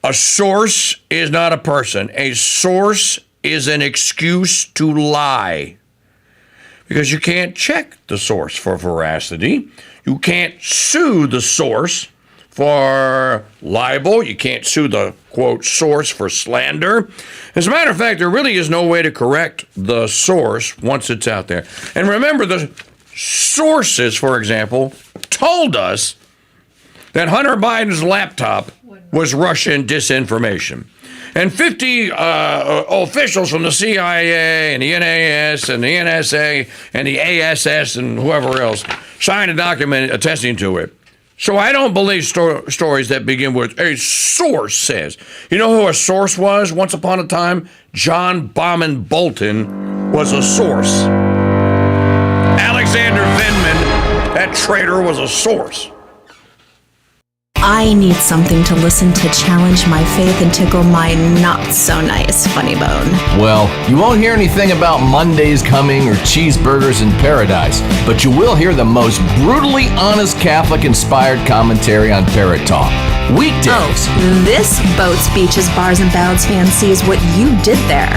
A source is not a person. A source is an excuse to lie. Because you can't check the source for veracity. You can't sue the source for libel. You can't sue the, quote, source for slander. As a matter of fact, there really is no way to correct the source once it's out there. And remember, the sources, for example, told us that Hunter Biden's laptop was Russian disinformation. And 50 officials from the CIA and the NAS and the NSA and the ASS and whoever else signed a document attesting to it. So I don't believe stories that begin with a source says. You know who a source was once upon a time? John Bauman Bolton was a source. Alexander Vindman, that traitor, was a source. I need something to listen to challenge my faith and tickle my not-so-nice funny bone. Well, you won't hear anything about Mondays coming or cheeseburgers in paradise, but you will hear the most brutally honest Catholic-inspired commentary on Parrot Talk. Weekdays. Oh, this boats, beaches, bars, and ballads fan sees what you did there.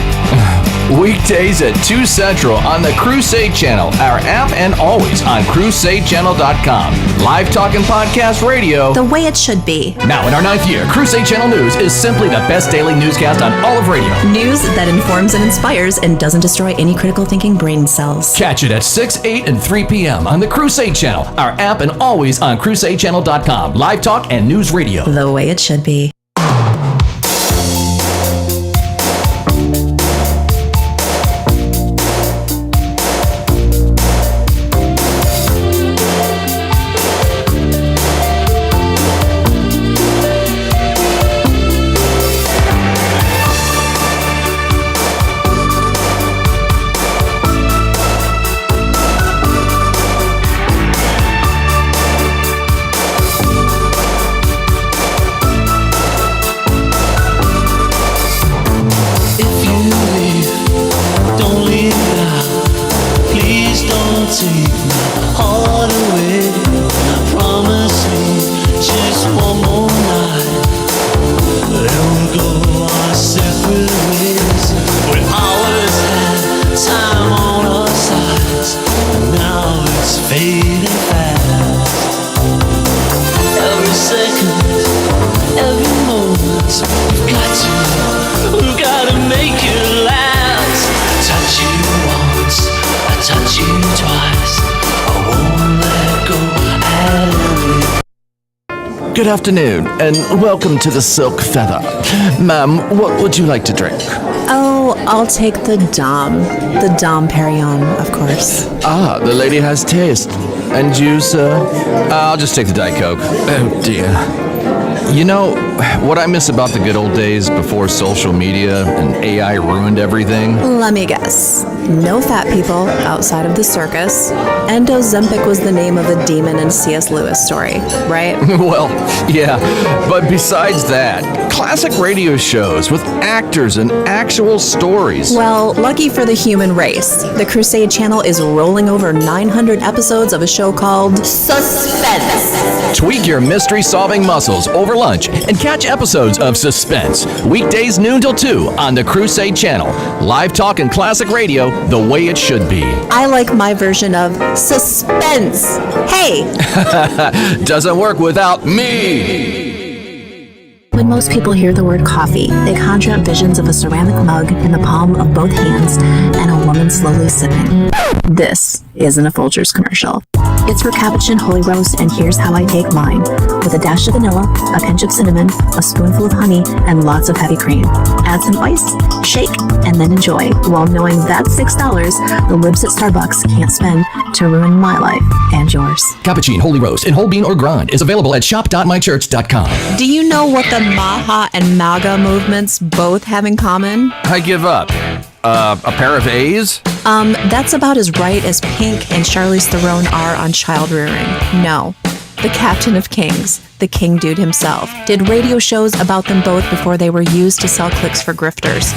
Weekdays at 2 Central on the Crusade Channel, our app, and always on CrusadeChannel.com. Live talk and podcast radio. The way it should be. Now in our 9th year, Crusade Channel News is simply the best daily newscast on all of radio. News that informs and inspires and doesn't destroy any critical thinking brain cells. Catch it at 6, 8, and 3 p.m. on the Crusade Channel, our app, and always on CrusadeChannel.com. Live talk and news radio. The way it should be. Good afternoon, and welcome to the Silk Feather. Ma'am, what would you like to drink? Oh, I'll take the Dom Perignon, of course. Ah, the lady has taste. And you, sir? I'll just take the Diet Coke. Oh, dear. You know, what I miss about the good old days before social media and AI ruined everything? Let me guess. No fat people outside of the circus, and Ozempic was the name of a demon in C.S. Lewis story, right? Well, yeah, but besides that, classic radio shows with actors and actual stories. Well, lucky for the human race, the Crusade Channel is rolling over 900 episodes of a show called Suspense. Tweak your mystery-solving muscles over lunch and catch episodes of Suspense, weekdays noon till 2 on the Crusade Channel. Live talk and classic radio the way it should be. I like my version of suspense. Hey! Doesn't work without me. When most people hear the word coffee, they conjure up visions of a ceramic mug in the palm of both hands and a woman slowly sipping. This isn't a Folgers commercial. It's for cappuccino holy roast, and here's how I take mine. With a dash of vanilla, a pinch of cinnamon, a spoonful of honey, and lots of heavy cream. Add some ice, shake, and then enjoy, while knowing that's $6 the libs at Starbucks can't spend to ruin my life and yours. Cappuccino holy roast in whole bean or grind is available at shop.mychurch.com. Do you know what the Maha and MAGA movements both have in common? I give up. A pair of A's? That's about as right as Pink and Charlize Theron are on child rearing. No. The Captain of Kings, the KingDude himself, did radio shows about them both before they were used to sell clicks for grifters.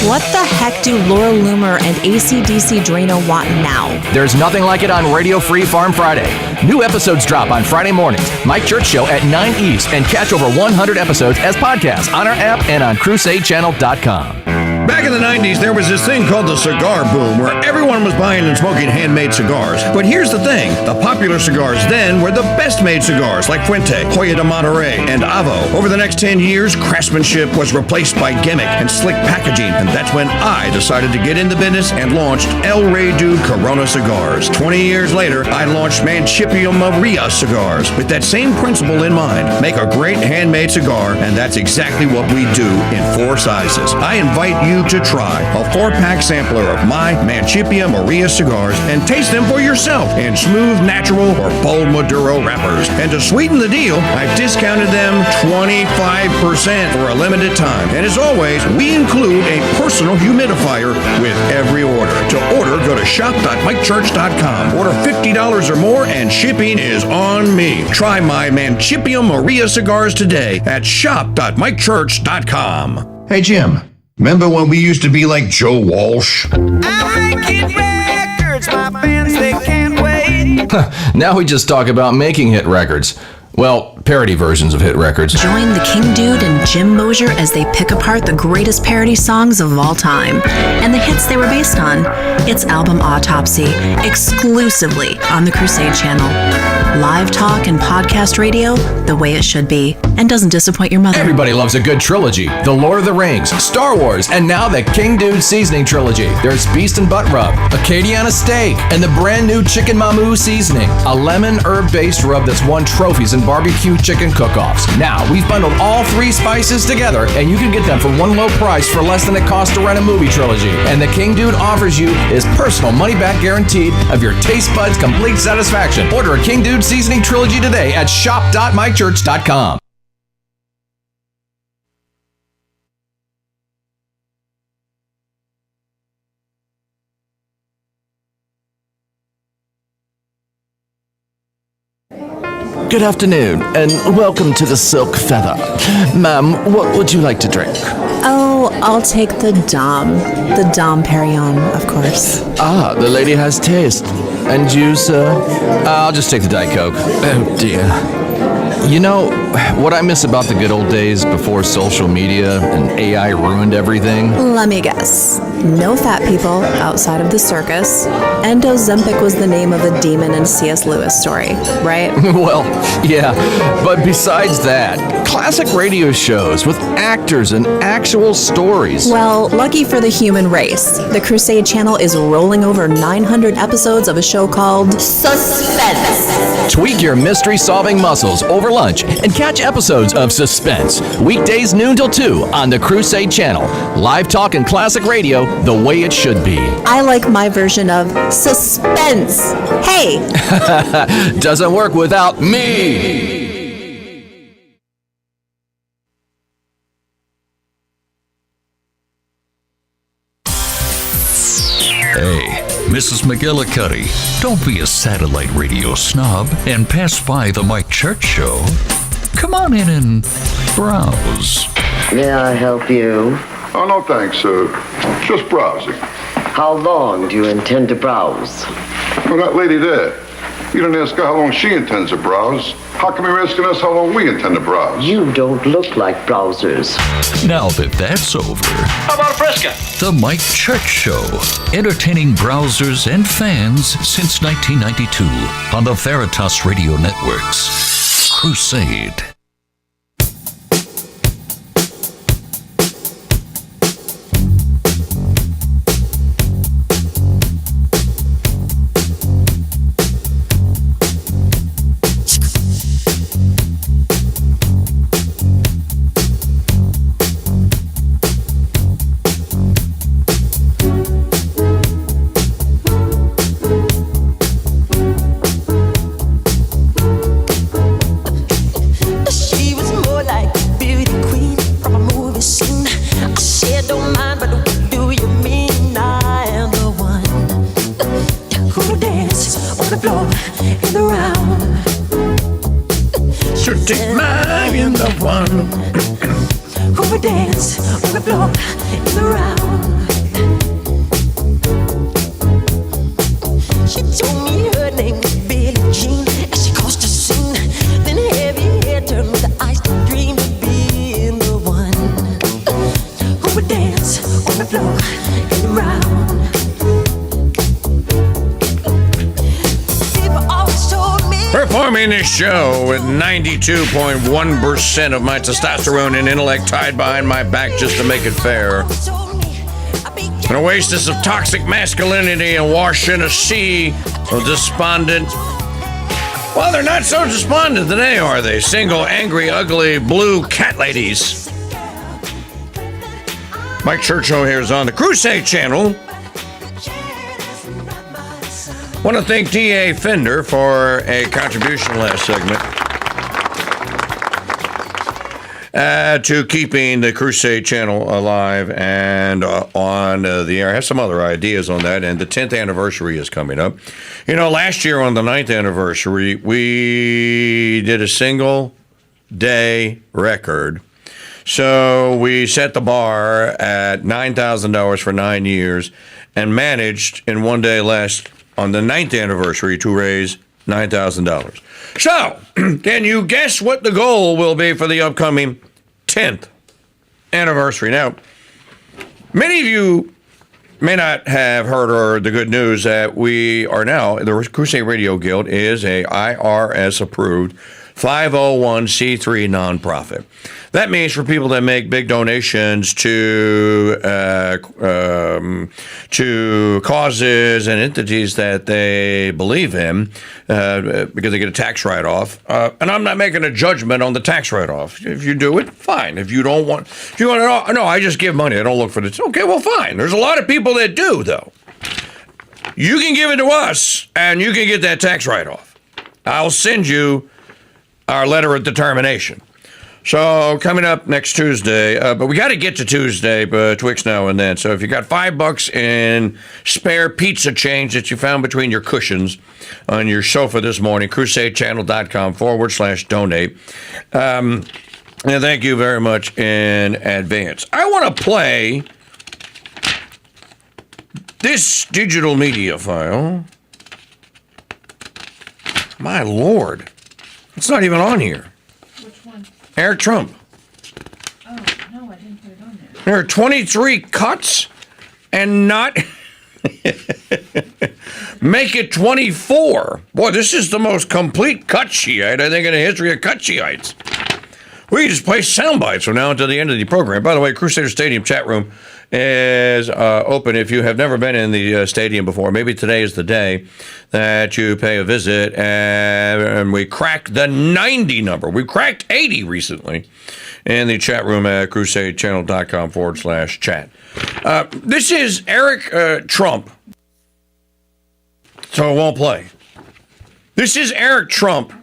What the heck do Laura Loomer and AC/DC Drano want now? There's nothing like it on Radio Free Farm Friday. New episodes drop on Friday mornings. Mike Church Show at 9 East, and catch over 100 episodes as podcasts on our app and on CrusadeChannel.com. Back in the 90s, there was this thing called the cigar boom, where everyone was buying and smoking handmade cigars. But here's the thing, the popular cigars then were the best made cigars, like Fuente, Joya de Monterrey, and Avo. Over the next 10 years, craftsmanship was replaced by gimmick and slick packaging, and that's when I decided to get in the business and launched El Rey Dude Corona cigars. 20 years later, I launched Mancipio Maria cigars, with that same principle in mind. Make a great handmade cigar, and that's exactly what we do in 4 sizes. I invite you to try a 4-pack sampler of my Manchipia Maria cigars and taste them for yourself in smooth, natural, or bold Maduro wrappers. And to sweeten the deal, I've discounted them 25% for a limited time. And as always, we include a personal humidifier with every order. To order, go to shop.mikechurch.com. Order $50 or more and shipping is on me. Try my Manchipia Maria cigars today at shop.mikechurch.com. Hey, Jim, remember when we used to be like Joe Walsh? I get records, my fans, they can't wait. Now we just talk about making hit records. Well, parody versions of hit records. Join the KingDude and Jim Mosier as they pick apart the greatest parody songs of all time and the hits they were based on. It's Album Autopsy, exclusively on the Crusade channel. Live talk and podcast radio the way it should be, and doesn't disappoint your mother. Everybody loves a good trilogy. The Lord of the Rings, Star Wars, and now the KingDude seasoning trilogy. There's Beast and Butt Rub, Acadiana Steak, and the brand new Chicken Mamu seasoning, a lemon herb-based rub that's won trophies in barbecue chicken cook-offs. Now, we've bundled all 3 spices together, and you can get them for one low price for less than it costs to rent a movie trilogy. And the KingDude offers you his personal money-back guarantee of your taste buds' complete satisfaction. Order a KingDude seasoning trilogy today at shop.mychurch.com. Good afternoon, and welcome to the Silk Feather. Ma'am, what would you like to drink? Oh, I'll take the Dom Perignon, of course. Ah, the lady has taste. And you, sir? I'll just take the Diet Coke. Oh, dear. You know, what I miss about the good old days before social media and AI ruined everything? Let me guess. No fat people outside of the circus, and Ozempic was the name of a demon in C.S. Lewis story, right? Well, yeah, but besides that, classic radio shows with actors and actual stories. Well, lucky for the human race, the Crusade Channel is rolling over 900 episodes of a show called Suspense. Tweak your mystery-solving muscles over lunch and catch episodes of Suspense, weekdays noon till 2 on the Crusade Channel. Live talk and classic radio the way it should be. I like my version of suspense. Hey! Doesn't work without me! Hey, Mrs. McGillicuddy, don't be a satellite radio snob and pass by the Mike Church Show. Come on in and browse. May I help you? Oh, no thanks, just browsing. How long do you intend to browse? Well, that lady there, you didn't ask her how long she intends to browse. How come you're asking us how long we intend to browse? You don't look like browsers. Now that that's over, How about a Fresca? the Mike Church Show, entertaining browsers and fans since 1992 on the Veritas Radio Networks. Crusade. Performing this show with 92.1% of my testosterone and intellect tied behind my back just to make it fair. An oasis of toxic masculinity and wash in a sea of despondent. Well, they're not so despondent today, are they? Single, angry, ugly, blue cat ladies. Mike Churchill here is on the Crusade channel. Want to thank D.A. Fender for a contribution last segment to keeping the Crusade channel alive and on the air. I have some other ideas on that, and the 10th anniversary is coming up. You know, last year on the 9th anniversary, we did a single day record. So we set the bar at $9,000 for 9 years and managed in one day last on the 9th anniversary to raise $9,000. So, can you guess what the goal will be for the upcoming 10th anniversary? Now, many of you may not have heard the good news that we are now, the Crusade Radio Guild is a IRS-approved 501c3 nonprofit. That means for people that make big donations to causes and entities that they believe in, because they get a tax write-off. And I'm not making a judgment on the tax write-off. If you do it, fine. If you don't want, if you want to, no, I just give money. I don't look for this. Okay, well, fine. There's a lot of people that do, though. You can give it to us, and you can get that tax write-off. I'll send you our letter of determination. So coming up next Tuesday, but we got to get to Tuesday betwixt now and then. So if you got $5 in spare pizza change that you found between your cushions on your sofa this morning, crusadechannel.com/donate. And thank you very much in advance. I want to play this digital media file. My Lord. It's not even on here. Which one? Eric Trump. Oh, no, I didn't put it on there. There are 23 cuts and not make it 24. Boy, this is the most complete cut sheet, I think, in the history of cut sheets. We just play sound bites from now until the end of the program. By the way, Crusader Stadium chat room is open. If you have never been in the stadium before, maybe today is the day that you pay a visit. And we cracked the 90 number. We cracked 80 recently in the chat room at crusadechannel.com/chat. This is Eric Trump. So it won't play. This is Eric Trump.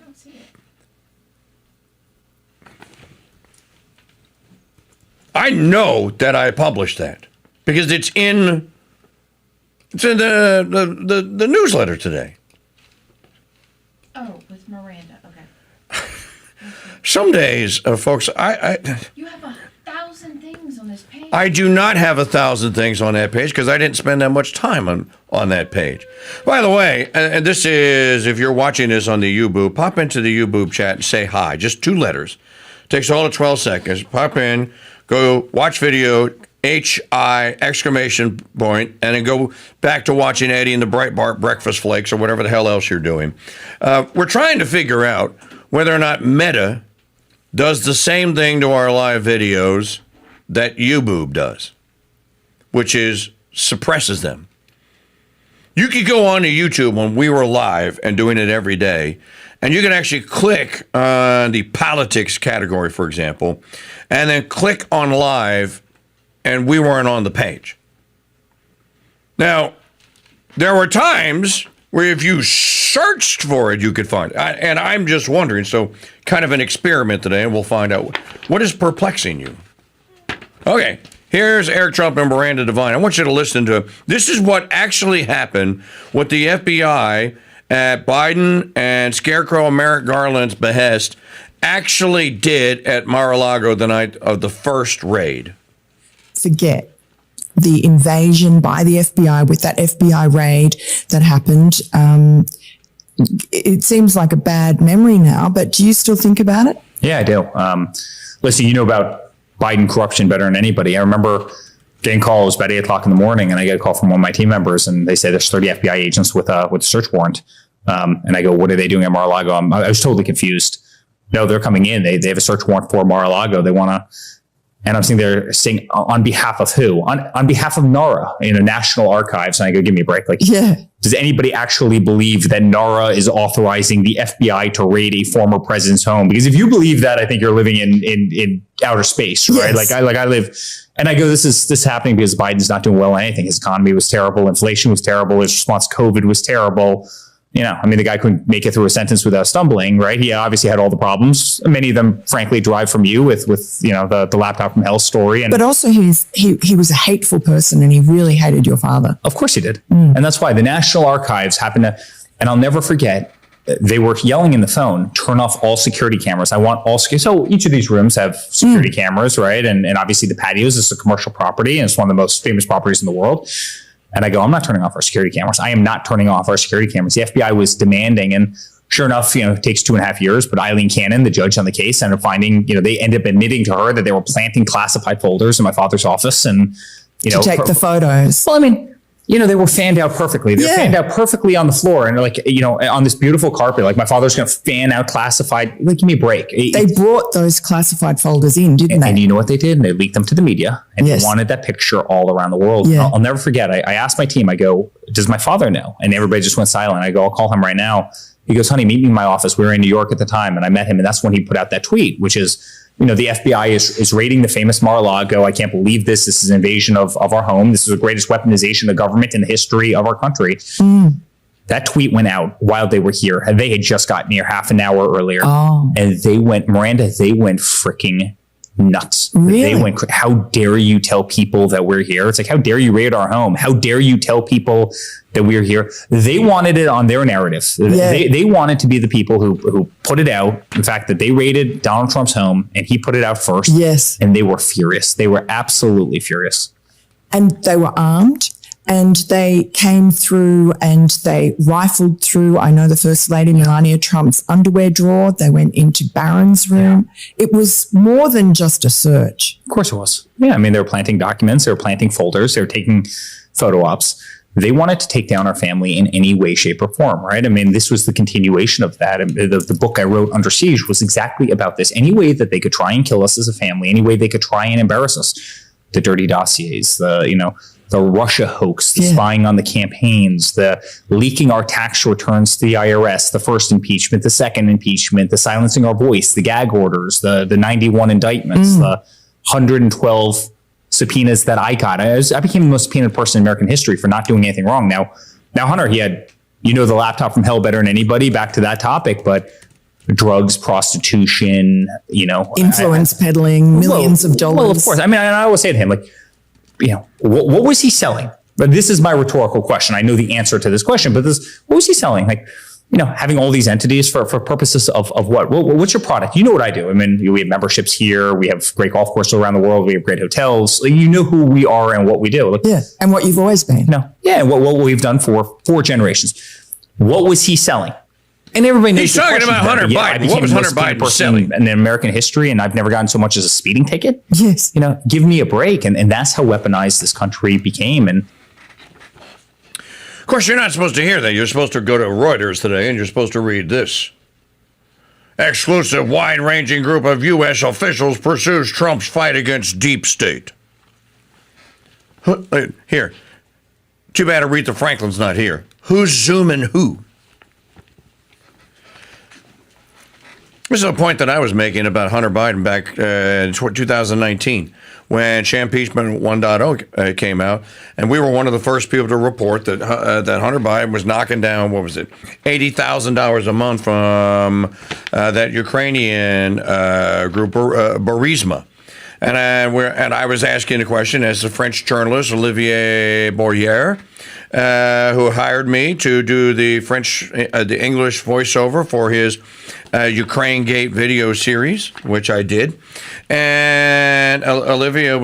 I know that I published that because it's in the newsletter today. Oh, with Miranda. Okay. Some days, folks, You have 1,000 things on this page. I do not have 1,000 things on that page because I didn't spend that much time on that page. By the way, and this is, if you're watching this on the YouTube, pop into the YouTube chat and say hi. Just 2 letters. Takes all of 12 seconds. Pop in. Go watch video, HI, exclamation point, and then go back to watching Eddie and the Breitbart Breakfast Flakes or whatever the hell else you're doing. We're trying to figure out whether or not Meta does the same thing to our live videos that YouTube does, which is suppresses them. You could go on to YouTube when we were live and doing it every day, and you can actually click on the politics category, for example, and then click on live, and we weren't on the page. Now, there were times where if you searched for it, you could find it. And I'm just wondering, so kind of an experiment today, and we'll find out what is perplexing you. Okay, here's Eric Trump and Miranda Devine. I want you to listen to this is what actually happened with the FBI at Biden and Scarecrow Merrick Garland's behest actually did at Mar-a-Lago the night of the first raid. Forget the invasion by the FBI with that FBI raid that happened. It seems like a bad memory now, but do you still think about it? Yeah, I do. Listen, you know about Biden corruption better than anybody. I remember getting calls about 8 o'clock in the morning, and I get a call from one of my team members, and they say there's 30 FBI agents with a search warrant. And I go, what are they doing at Mar-a-Lago? I was totally confused. No, they're coming in. They have a search warrant for Mar-a-Lago. They want to, And I'm sitting there saying, on behalf of who? On behalf of NARA, National Archives. And I go, give me a break. Like, does anybody actually believe that NARA is authorizing the FBI to raid a former president's home? Because if you believe that, I think you're living in outer space, right? Yes. I live, and I go, this is happening because Biden's not doing well in anything. His economy was terrible. Inflation was terrible. His response to COVID was terrible. The guy couldn't make it through a sentence without stumbling, right? He obviously had all the problems. Many of them, frankly, derive from you with the laptop from hell story. But also he was a hateful person and he really hated your father. Of course he did. And that's why the National Archives happened to, and I'll never forget, they were yelling in the phone, turn off all security cameras. I want all security. So each of these rooms have security cameras, right? And obviously the patios is a commercial property and it's one of the most famous properties in the world. And I go, I'm not turning off our security cameras. I am not turning off our security cameras. The FBI was demanding, and sure enough, it takes 2.5 years, but Eileen Cannon, the judge on the case, ended up finding, they ended up admitting to her that they were planting classified folders in my father's office and, to take the photos. Well, they were fanned out perfectly. They're fanned out perfectly on the floor and on this beautiful carpet. Like my father's going to fan out classified. Like, give me a break. They brought those classified folders in, didn't they? And you know what they did? And they leaked them to the media and they wanted that picture all around the world. Yeah. I'll never forget. I asked my team, I go, does my father know? And everybody just went silent. I go, I'll call him right now. He goes, honey, meet me in my office. We were in New York at the time. And I met him. And that's when he put out that tweet, which is, the FBI is raiding the famous Mar-a-Lago. I can't believe this. This is an invasion of our home. This is the greatest weaponization of government in the history of our country. That tweet went out while they were here. And they had just gotten here half an hour earlier. Oh. And they went freaking nuts. Really? They went, how dare you tell people that we're here? It's like, how dare you raid our home? How dare you tell people that we're here? They wanted it on their narrative. Yeah. They wanted to be the people who put it out. In fact, that they raided Donald Trump's home and he put it out first. Yes. And they were furious. They were absolutely furious. And they were armed. And they came through and they rifled through, I know, the First Lady Melania Trump's underwear drawer. They went into Barron's room. It was more than just a search. Of course it was. Yeah, they were planting documents. They were planting folders. They were taking photo ops. They wanted to take down our family in any way, shape, or form, right? This was the continuation of that. The book I wrote, Under Siege, was exactly about this. Any way that they could try and kill us as a family, any way they could try and embarrass us. The dirty dossiers, the Russia hoax, the spying on the campaigns, the leaking our tax returns to the IRS, the first impeachment, the second impeachment, the silencing our voice, the gag orders, the 91 indictments, the 112 subpoenas that I got. I became the most subpoenaed person in American history for not doing anything wrong. Now Hunter, he had, the laptop from hell better than anybody, back to that topic, but drugs, prostitution, influence peddling, millions of dollars. Well, of course. I always say to him, what was he selling? But this is my rhetorical question. I know the answer to this question, but what was he selling? Having all these entities for purposes of what? What's your product? You know what I do. We have memberships here. We have great golf courses around the world. We have great hotels. You know who we are and what we do. And what you've always been. What we've done for 4 generations. What was he selling? And everybody knows. He's talking about Hunter Biden. What was Hunter Biden selling in American history? And I've never gotten so much as a speeding ticket. Yes. Give me a break. And that's how weaponized this country became. And of course, you're not supposed to hear that. You're supposed to go to Reuters today and you're supposed to read this. Exclusive wide-ranging group of U.S. officials pursues Trump's fight against deep state. Here. Too bad Aretha Franklin's not here. Who's zooming who? This is a point that I was making about Hunter Biden back in 2019 when Impeachment 1.0 came out, and we were one of the first people to report that that Hunter Biden was knocking down, $80,000 a month from that Ukrainian group, Burisma. And I was asking a question as the French journalist Olivier Boyer, who hired me to do the English voiceover for his Ukraine Gate video series, which I did. And Olivier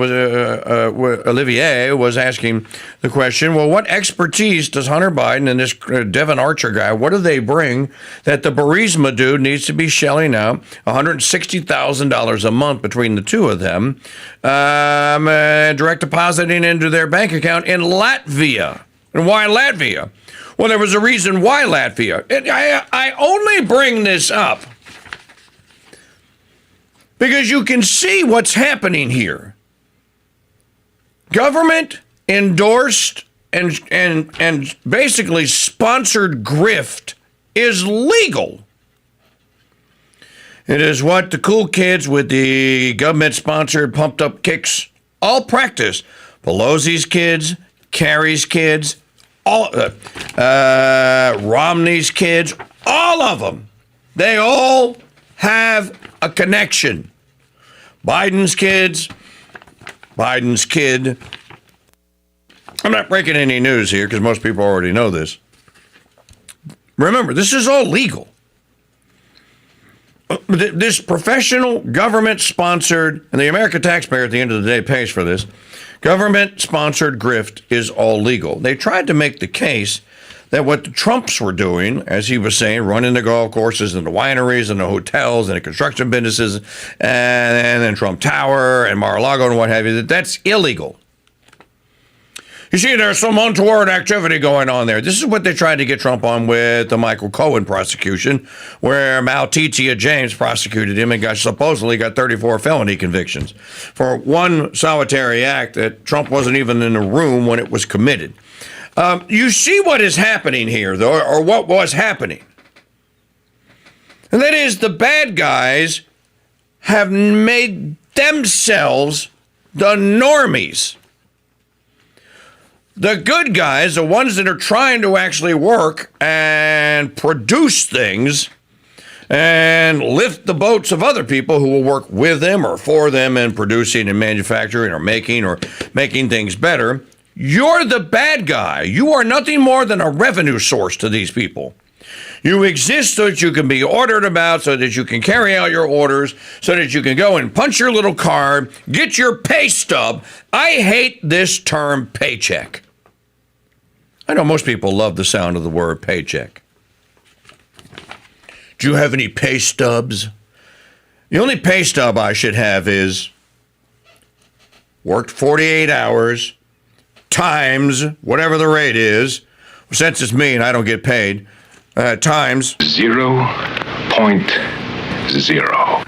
was asking the question, well, what expertise does Hunter Biden and this Devin Archer guy, what do they bring that the Burisma dude needs to be shelling out $160,000 a month between the two of them, direct depositing into their bank account in Latvia? And why Latvia? Well, there was a reason why Latvia. I only bring this up because you can see what's happening here. Government endorsed and basically sponsored grift is legal. It is what the cool kids with the government-sponsored pumped-up kicks all practice. Pelosi's kids, Kerry's kids, all Romney's kids, all of them. They all have a connection. Biden's kids, Biden's kid. I'm not breaking any news here because most people already know this. Remember, this is all legal. This professional, government-sponsored, and the American taxpayer at the end of the day pays for this, government-sponsored grift is all legal. They tried to make the case that what the Trumps were doing, as he was saying, running the golf courses and the wineries and the hotels and the construction businesses and then Trump Tower and Mar-a-Lago and what have you, that's illegal. You see, there's some untoward activity going on there. This is what they tried to get Trump on with the Michael Cohen prosecution, where Maltetia James prosecuted him and supposedly got 34 felony convictions for one solitary act that Trump wasn't even in the room when it was committed. You see what is happening here, though, or what was happening. And that is the bad guys have made themselves the normies. The good guys, the ones that are trying to actually work and produce things and lift the boats of other people who will work with them or for them in producing and manufacturing or making things better, you're the bad guy. You are nothing more than a revenue source to these people. You exist so that you can be ordered about, so that you can carry out your orders, so that you can go and punch your little card, get your pay stub. I hate this term paycheck. I know most people love the sound of the word paycheck. Do you have any pay stubs? The only pay stub I should have is worked 48 hours times whatever the rate is. Since it's me and I don't get paid, times 0.0.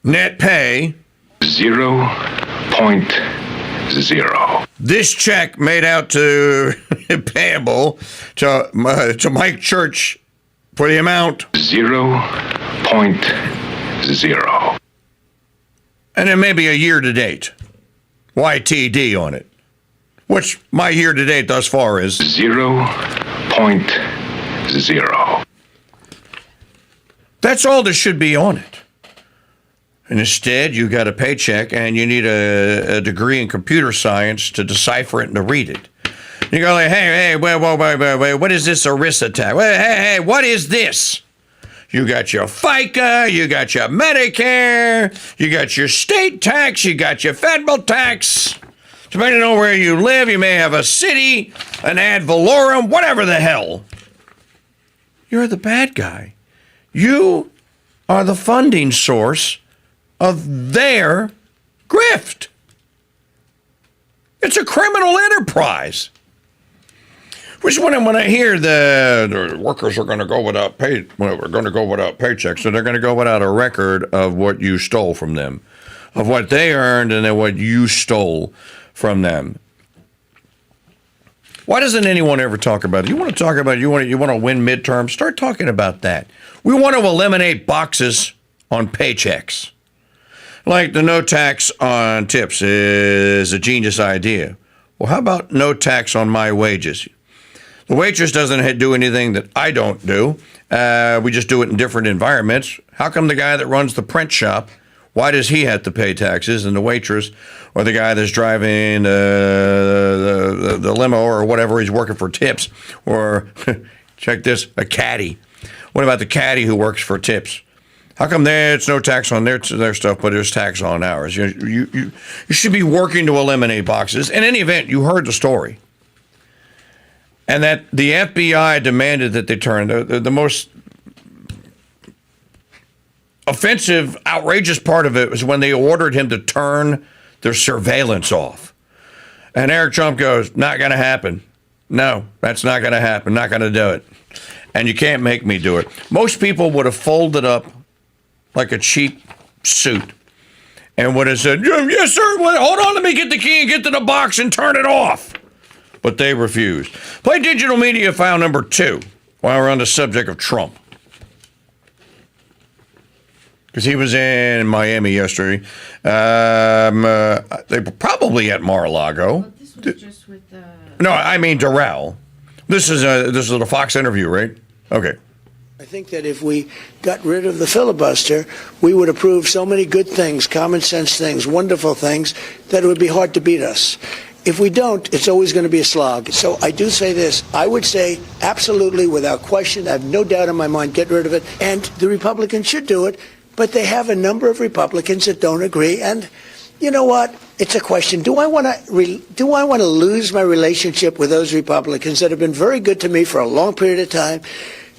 Net pay 0.0. This check made out to payable to Mike Church for the amount 0.0. And then maybe a year to date, YTD on it, which my year to date thus far is 0.0. That's all that should be on it. And instead, you got a paycheck and you need a degree in computer science to decipher it and to read it. You go like, hey, wait, what is this ERISA tax? Hey, what is this? You got your FICA, you got your Medicare, you got your state tax, you got your federal tax. Depending on where you live, you may have a city, an ad valorem, whatever the hell. You're the bad guy. You are the funding source of their grift. It's a criminal enterprise. Which when I hear the workers are going to go without pay, we're going to go without paychecks, so they're going to go without a record of what you stole from them, of what they earned and then what you stole from them. Why doesn't anyone ever talk about it? You want to talk about it, you want to win midterms? Start talking about that. We want to eliminate boxes on paychecks. Like the no tax on tips is a genius idea. Well, how about no tax on my wages? The waitress doesn't do anything that I don't do. We just do it in different environments. How come the guy that runs the print shop, why does he have to pay taxes? And the waitress or the guy that's driving the limo or whatever, he's working for tips. Or, check this, a caddy. What about the caddy who works for tips? How come it's no tax on their stuff, but there's tax on ours? You should be working to eliminate boxes. In any event, you heard the story. And that the FBI demanded that they turn. The most offensive, outrageous part of it was when they ordered him to turn their surveillance off. And Eric Trump goes, not going to happen. No, that's not going to happen. Not going to do it. And you can't make me do it. Most people would have folded up like a cheap suit and would have said, yes, sir, well, hold on, let me get the key and get to the box and turn it off. But they refused. Play digital media file number 2 while we're on the subject of Trump. Because he was in Miami yesterday. They were probably at Mar-a-Lago. Well, this was just with No, I mean Darrell. This is a Fox interview, right? Okay. I think that if we got rid of the filibuster, we would approve so many good things, common sense things, wonderful things, that it would be hard to beat us. If we don't, it's always going to be a slog. So I do say this. I would say absolutely, without question, I have no doubt in my mind, get rid of it. And the Republicans should do it. But they have a number of Republicans that don't agree. And you know what? It's a question. Do I want to lose my relationship with those Republicans that have been very good to me for a long period of time,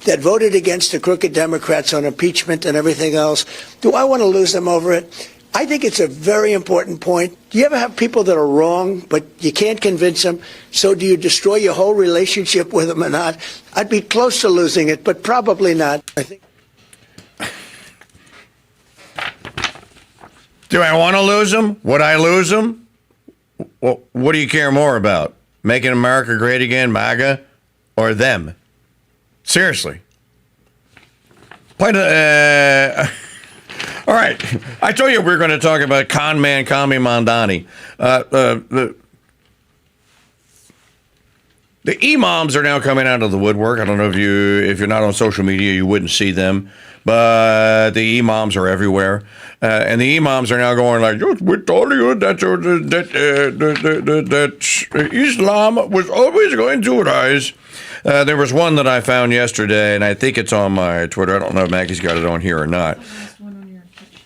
that voted against the crooked Democrats on impeachment and everything else? Do I want to lose them over it? I think it's a very important point. Do you ever have people that are wrong, but you can't convince them? So do you destroy your whole relationship with them or not? I'd be close to losing it, but probably not. I think. Do I want to lose them? Would I lose them? Well, what do you care more about? Making America great again, MAGA, or them? Seriously. All right. I told you we were going to talk about con man, commie Mamdani. The imams are now coming out of the woodwork. I don't know if you're not on social media, you wouldn't see them, but the imams are everywhere, and the imams are now going like, "We told you that Islam was always going to rise." There was one that I found yesterday, and I think it's on my Twitter. I don't know if Maggie's got it on here or not.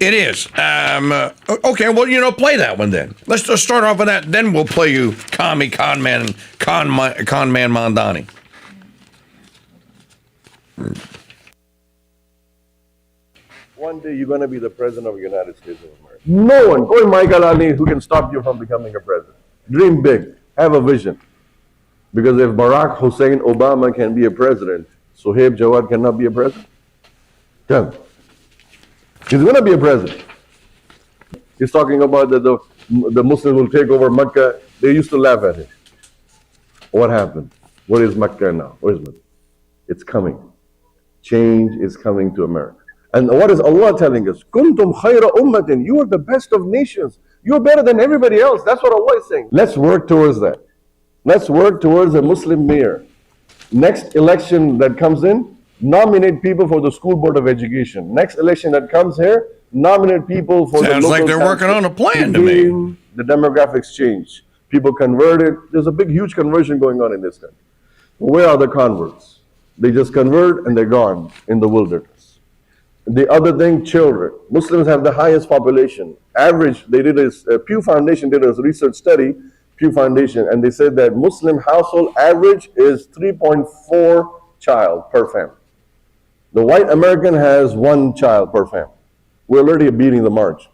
It is. Okay, well, play that one then. Let's just start off with that. Then we'll play you con man Mamdani. One day you're going to be the president of the United States of America. No one, go Michael Ali, who can stop you from becoming a president. Dream big. Have a vision. Because if Barack Hussein Obama can be a president, Sohaib Jawad cannot be a president. Tell me. He's going to be a president. He's talking about that the Muslims will take over Mecca. They used to laugh at him. What happened? What is Mecca now? What is Mecca? It's coming. Change is coming to America. And what is Allah telling us? Kuntum khayra ummatin. You are the best of nations. You are better than everybody else. That's what Allah is saying. Let's work towards that. Let's work towards a Muslim mayor. Next election that comes in, nominate people for the School Board of Education. Next election that comes here, nominate people for the local. Sounds like they're working on a plan to me. The demographics change. People converted. There's a big, huge conversion going on in this country. Where are the converts? They just convert and they're gone in the wilderness. The other thing, children. Muslims have the highest population. Average, they did Pew Foundation did a research study, Pew Foundation, and they said that Muslim household average is 3.4 child per family. The white American has 1 child per family. We're already beating the march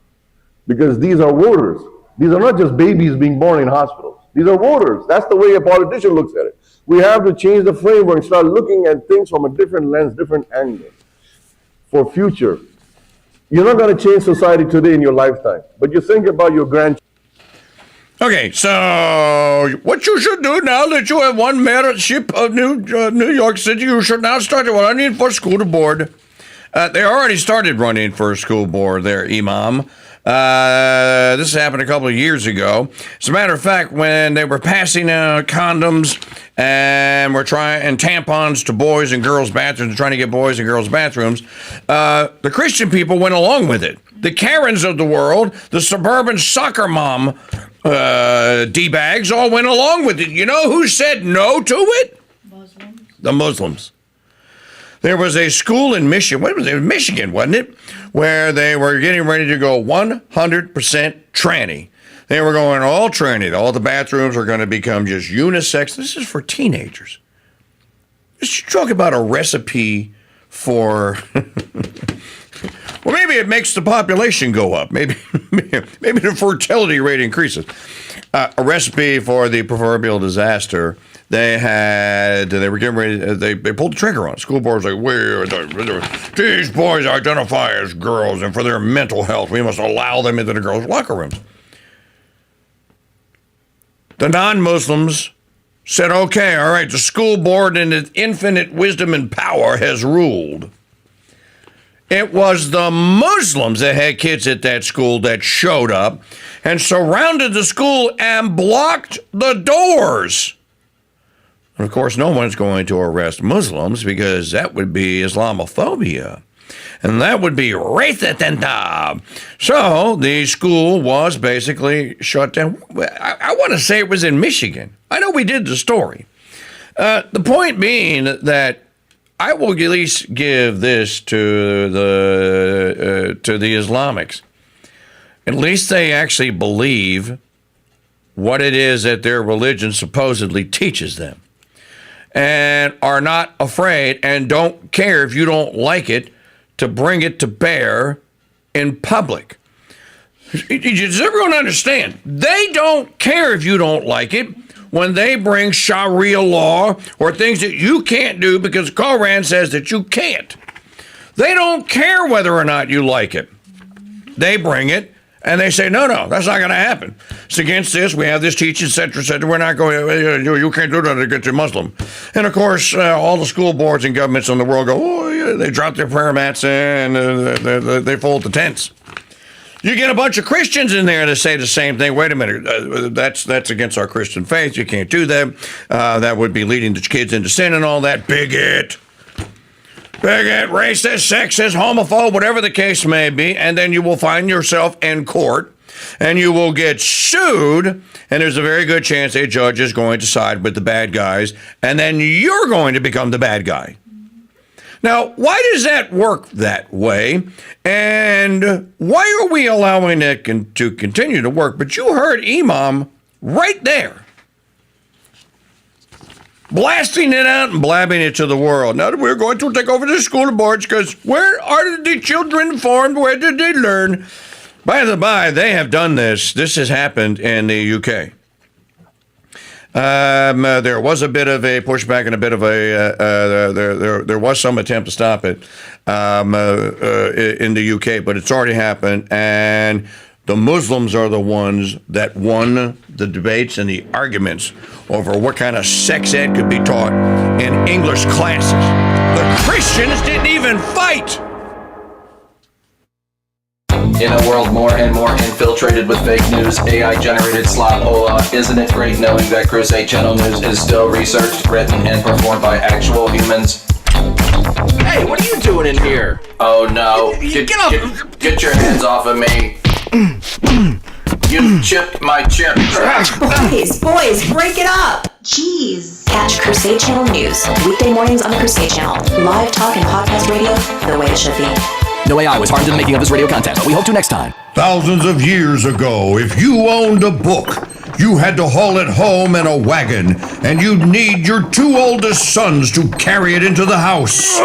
because these are voters. These are not just babies being born in hospitals. These are voters. That's the way a politician looks at it. We have to change the framework and start looking at things from a different lens, different angle. For future, you're not going to change society today in your lifetime, but you think about your grandchildren. Okay, so what you should do now that you have one mayorship of New York City, you should now start running for school board. They already started running for school board there, Imam. This happened a couple of years ago. As a matter of fact, when they were passing out condoms and and tampons to boys and girls' bathrooms, trying to get boys and girls' bathrooms, the Christian people went along with it. The Karens of the world, the suburban soccer mom D-bags all went along with it. You know who said no to it? Muslims. The Muslims. There was a school in Michigan, what was it? Michigan, wasn't it? Where they were getting ready to go 100% tranny. They were going all tranny. All the bathrooms are going to become just unisex. This is for teenagers. Let's talk about a recipe for, well, maybe maybe it makes the population go up. Maybe the fertility rate increases. A recipe for the proverbial disaster. They were getting ready. They pulled the trigger on it. School boards like, these boys identify as girls, and for their mental health, we must allow them into the girls' locker rooms. The non-Muslims said, okay, all right, the school board in its infinite wisdom and power has ruled. It was the Muslims that had kids at that school that showed up and surrounded the school and blocked the doors. And of course, no one's going to arrest Muslims because that would be Islamophobia. And that would be racist. So the school was basically shut down. I want to say it was in Michigan. I know we did the story. The point being that I will at least give this to the Islamics. At least they actually believe what it is that their religion supposedly teaches them, and are not afraid and don't care if you don't like it to bring it to bear in public. Does everyone understand? They don't care if you don't like it when they bring Sharia law or things that you can't do because Quran says that you can't. They don't care whether or not you like it. They bring it and they say, no, that's not going to happen. It's against this. We have this teaching, et cetera. We're not going, you can't do that to get you Muslim. And of course, all the school boards and governments in the world go, oh, yeah, they drop their prayer mats and they fold the tents. You get a bunch of Christians in there to say the same thing. Wait a minute, that's against our Christian faith. You can't do that. That would be leading the kids into sin and all that. Bigot, racist, sexist, homophobe, whatever the case may be. And then you will find yourself in court and you will get sued. And there's a very good chance a judge is going to side with the bad guys. And then you're going to become the bad guy. Now, why does that work that way? And why are we allowing it to continue to work? But you heard Imam right there, blasting it out and blabbing it to the world. Now, we're going to take over the school boards because where are the children formed? Where did they learn? By the by, they have done this. This has happened in the UK. There was a bit of a pushback and a bit of a there was some attempt to stop it in the UK, but it's already happened, and the Muslims are the ones that won the debates and the arguments over what kind of sex ed could be taught in English classes. The Christians didn't even fight. In a world more and more infiltrated with fake news, AI-generated slop hola, isn't it great knowing that Crusade Channel News is still researched, written, and performed by actual humans? Hey, what are you doing in here? Oh no, get your hands off of me. You chipped my chip. Boys, break it up. Jeez. Catch Crusade Channel News weekday mornings on the Crusade Channel. Live talk and podcast radio the way it should be. No AI was harmed in the making of this radio content. We hope to next time. Thousands of years ago, if you owned a book, you had to haul it home in a wagon, and you'd need your two oldest sons to carry it into the house.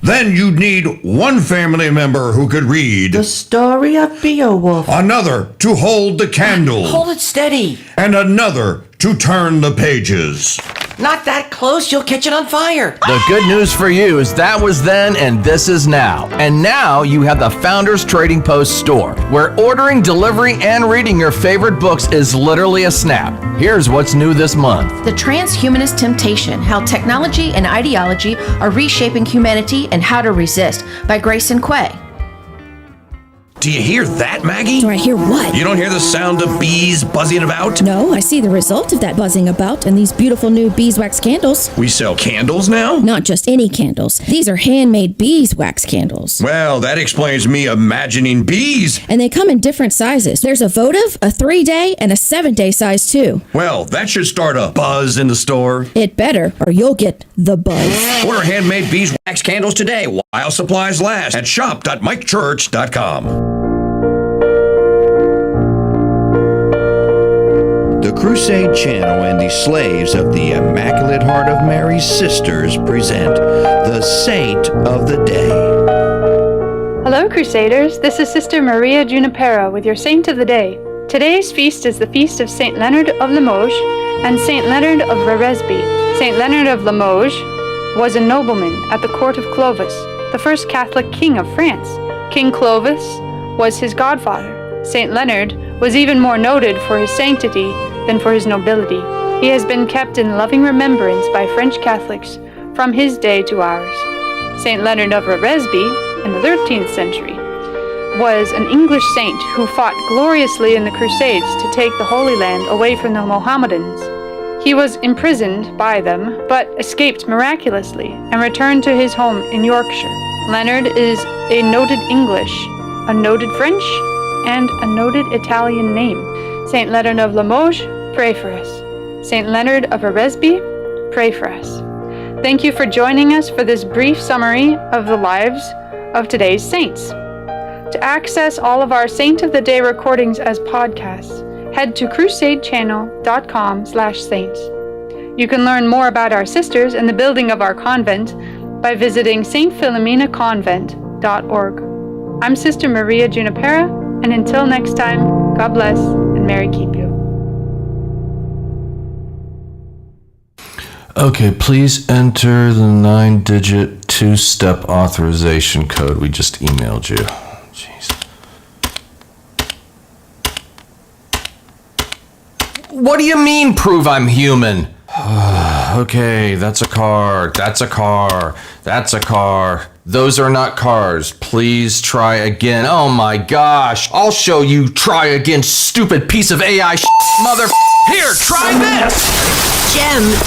Then you'd need one family member who could read. The story of Beowulf. Another to hold the candle. Hold it steady. And another to turn the pages. Not that close, you'll catch it on fire. The good news for you is that was then and this is now. And now you have the Founders Trading Post store, where ordering, delivery, and reading your favorite books is literally a snap. Here's what's new this month. The Transhumanist Temptation, How Technology and Ideology Are Reshaping Humanity and How to Resist by Grayson Quay. Do you hear that, Maggie? Do I hear what? You don't hear the sound of bees buzzing about? No, I see the result of that buzzing about and these beautiful new beeswax candles. We sell candles now? Not just any candles. These are handmade beeswax candles. Well, that explains me imagining bees. And they come in different sizes. There's a votive, a 3-day, and a 7-day size too. Well, that should start a buzz in the store. It better, or you'll get the buzz. Order handmade beeswax candles today while supplies last at shop.mikechurch.com. The Crusade Channel and the slaves of the Immaculate Heart of Mary's Sisters present the Saint of the Day. Hello Hello, Crusaders. This is Sister Maria Junipero with your Saint of the Day. Today's feast is the feast of Saint Leonard of Limoges and Saint Leonard of Varesby. Saint Leonard of Limoges was a nobleman at the court of Clovis, the first Catholic king of France. King Clovis was his godfather. Saint Leonard was even more noted for his sanctity than for his nobility. He has been kept in loving remembrance by French Catholics from his day to ours. Saint Leonard of Varesby, in the 13th century, was an English saint who fought gloriously in the Crusades to take the Holy Land away from the Mohammedans. He was imprisoned by them, but escaped miraculously and returned to his home in Yorkshire. Leonard is a noted English, a noted French, and a noted Italian name. Saint Leonard of Limoges, pray for us. Saint Leonard of Varesby, pray for us. Thank you for joining us for this brief summary of the lives of today's saints. To access all of our Saint of the Day recordings as podcasts, head to crusadechannel.com/saints. You can learn more about our sisters and the building of our convent by visiting stphilomenaconvent.org. I'm Sister Maria Junipera, and until next time, God bless and Mary keep you. Okay, please enter the 9-digit 2-step authorization code we just emailed you. Jeez. What do you mean, prove I'm human? Okay, that's a car. That's a car. That's a car. Those are not cars. Please try again. Oh my gosh. I'll show you. Try again, stupid piece of AI mother. Here, try this.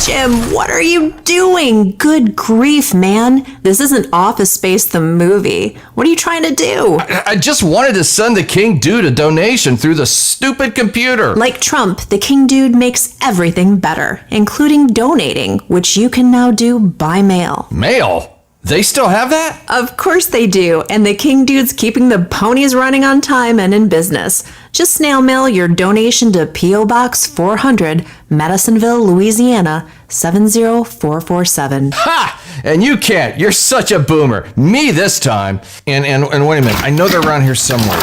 Jim, what are you doing? Good grief, man. This isn't Office Space the movie. What are you trying to do? I just wanted to send the KingDude a donation through the stupid computer. Like Trump, the KingDude makes everything better, including donating, which you can now do by mail. Mail? They still have that? Of course they do, and the KingDude's keeping the ponies running on time and in business. Just snail mail your donation to P.O. Box 400, Madisonville, Louisiana, 70447. Ha! And you can't. You're such a boomer. Me this time. And wait a minute. I know they're around here somewhere.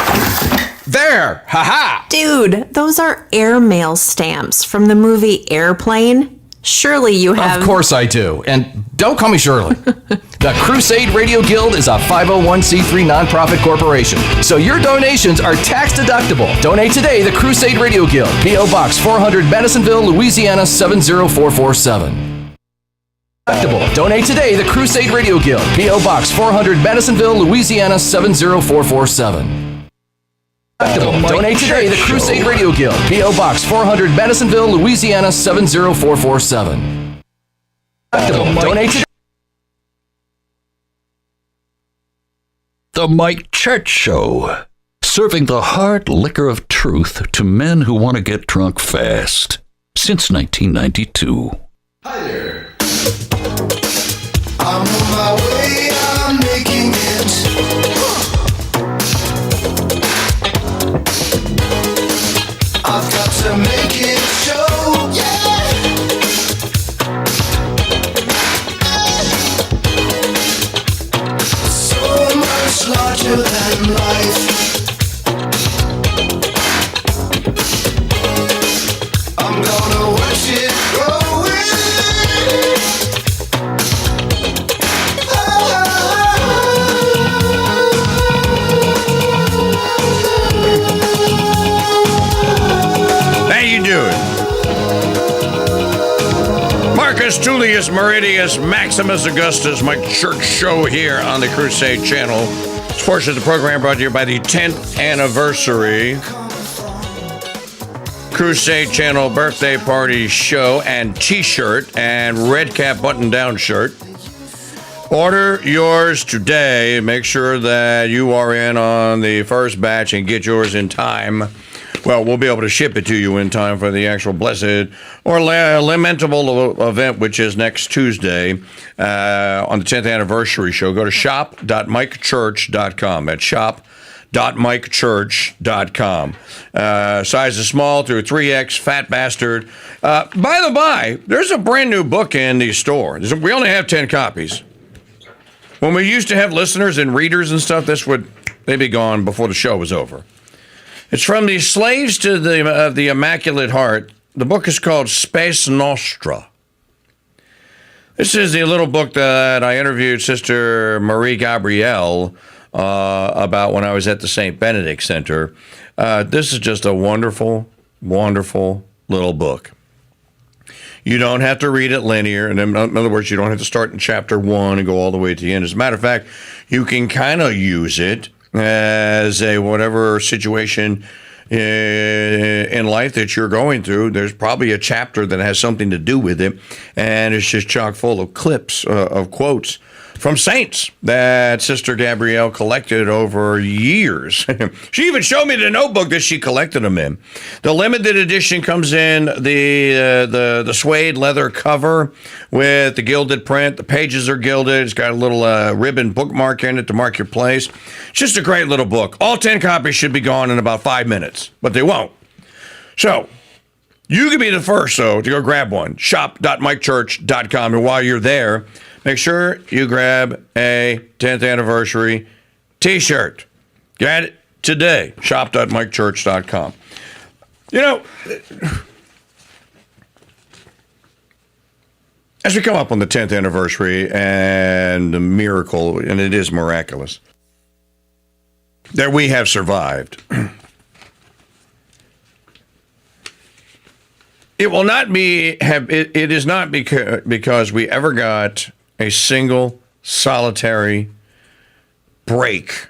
There! Ha-ha! Dude, those are airmail stamps from the movie Airplane. Surely you have... Of course I do. And don't call me Shirley. The Crusade Radio Guild is a 501c3 nonprofit corporation, so your donations are tax deductible. Donate today, the Crusade Radio Guild, P.O. Box 400, Madisonville, Louisiana, 70447. Donate today, the Crusade Radio Guild, P.O. Box 400, Madisonville, Louisiana, 70447. Donate today, the Crusade Radio Guild, P.O. Box 400, Madisonville, Louisiana, 70447. Donate today. The Mike Church Show, serving the hard liquor of truth to men who want to get drunk fast since 1992. Hi there. I'm on my way, I'm making it. I've got to make it show, yeah. So much larger than life. I'm gonna watch it grow in. How you doing? Marcus Tullius Meridius Maximus Augustus, Mike Church Show here on the Crusade Channel. This portion of the program brought to you by the 10th anniversary Crusade Channel birthday party show and t-shirt and red cap button-down shirt. Order yours today. Make sure that you are in on the first batch and get yours in time. Well, we'll be able to ship it to you in time for the actual blessed or lamentable event, which is next Tuesday on the 10th anniversary show. Go to shop.mikechurch.com. That's shop.mikechurch.com. Size is small through 3X, fat bastard. By the by, there's a brand new book in the store. We only have 10 copies. When we used to have listeners and readers and stuff, this would they'd be gone before the show was over. It's from the Slaves to the Immaculate Heart. The book is called Space Nostra. This is the little book that I interviewed Sister Marie Gabrielle about when I was at the St. Benedict Center. This is just a wonderful, wonderful little book. You don't have to read it linear. And in other words, you don't have to start in chapter 1 and go all the way to the end. As a matter of fact, you can kind of use it as a whatever situation in life that you're going through. There's probably a chapter that has something to do with it. And it's just chock full of clips of quotes from saints that Sister Gabrielle collected over years. She even showed me the notebook that she collected them in. The limited edition comes in the suede leather cover with the gilded print. The pages are gilded. It's got a little ribbon bookmark in it to mark your place. It's just a great little book. All 10 copies should be gone in about 5 minutes, but they won't. So you can be the first, though, to go grab one. Shop.mikechurch.com. And while you're there, make sure you grab a 10th anniversary t-shirt. Get it today. Shop.mikechurch.com. You know, as we come up on the 10th anniversary and the miracle, and it is miraculous, that we have survived. It will not be, it is not because we ever got a single solitary break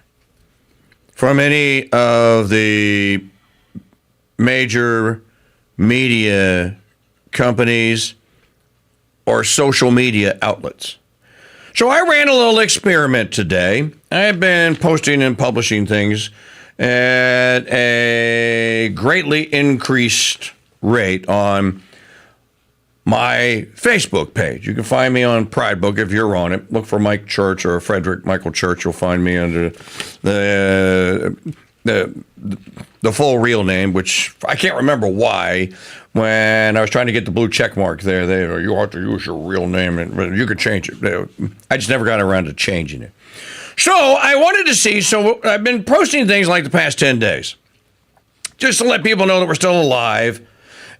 from any of the major media companies or social media outlets. So I ran a little experiment today. I've been posting and publishing things at a greatly increased rate on my Facebook page. You can find me on Pride Book if you're on it. Look for Mike Church or Frederick Michael Church. You'll find me under the full real name, which I can't remember why. When I was trying to get the blue check mark there, you ought to use your real name, and you could change it. I just never got around to changing it. So I wanted to see. So I've been posting things like the past 10 days, just to let people know that we're still alive.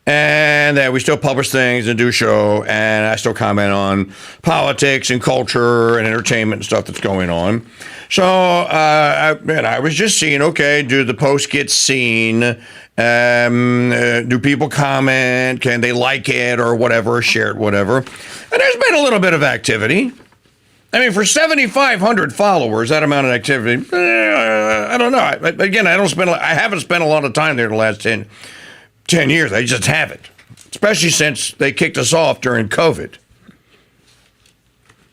And that we still publish things and do show, and I still comment on politics and culture and entertainment and stuff that's going on. So I was just seeing, okay, do the posts get seen? Do people comment? Can they like it or whatever, or share it, whatever? And there's been a little bit of activity. I mean, for 7,500 followers, that amount of activity, I don't know. I haven't spent a lot of time there the last 10 years. I just haven't, especially since they kicked us off during COVID.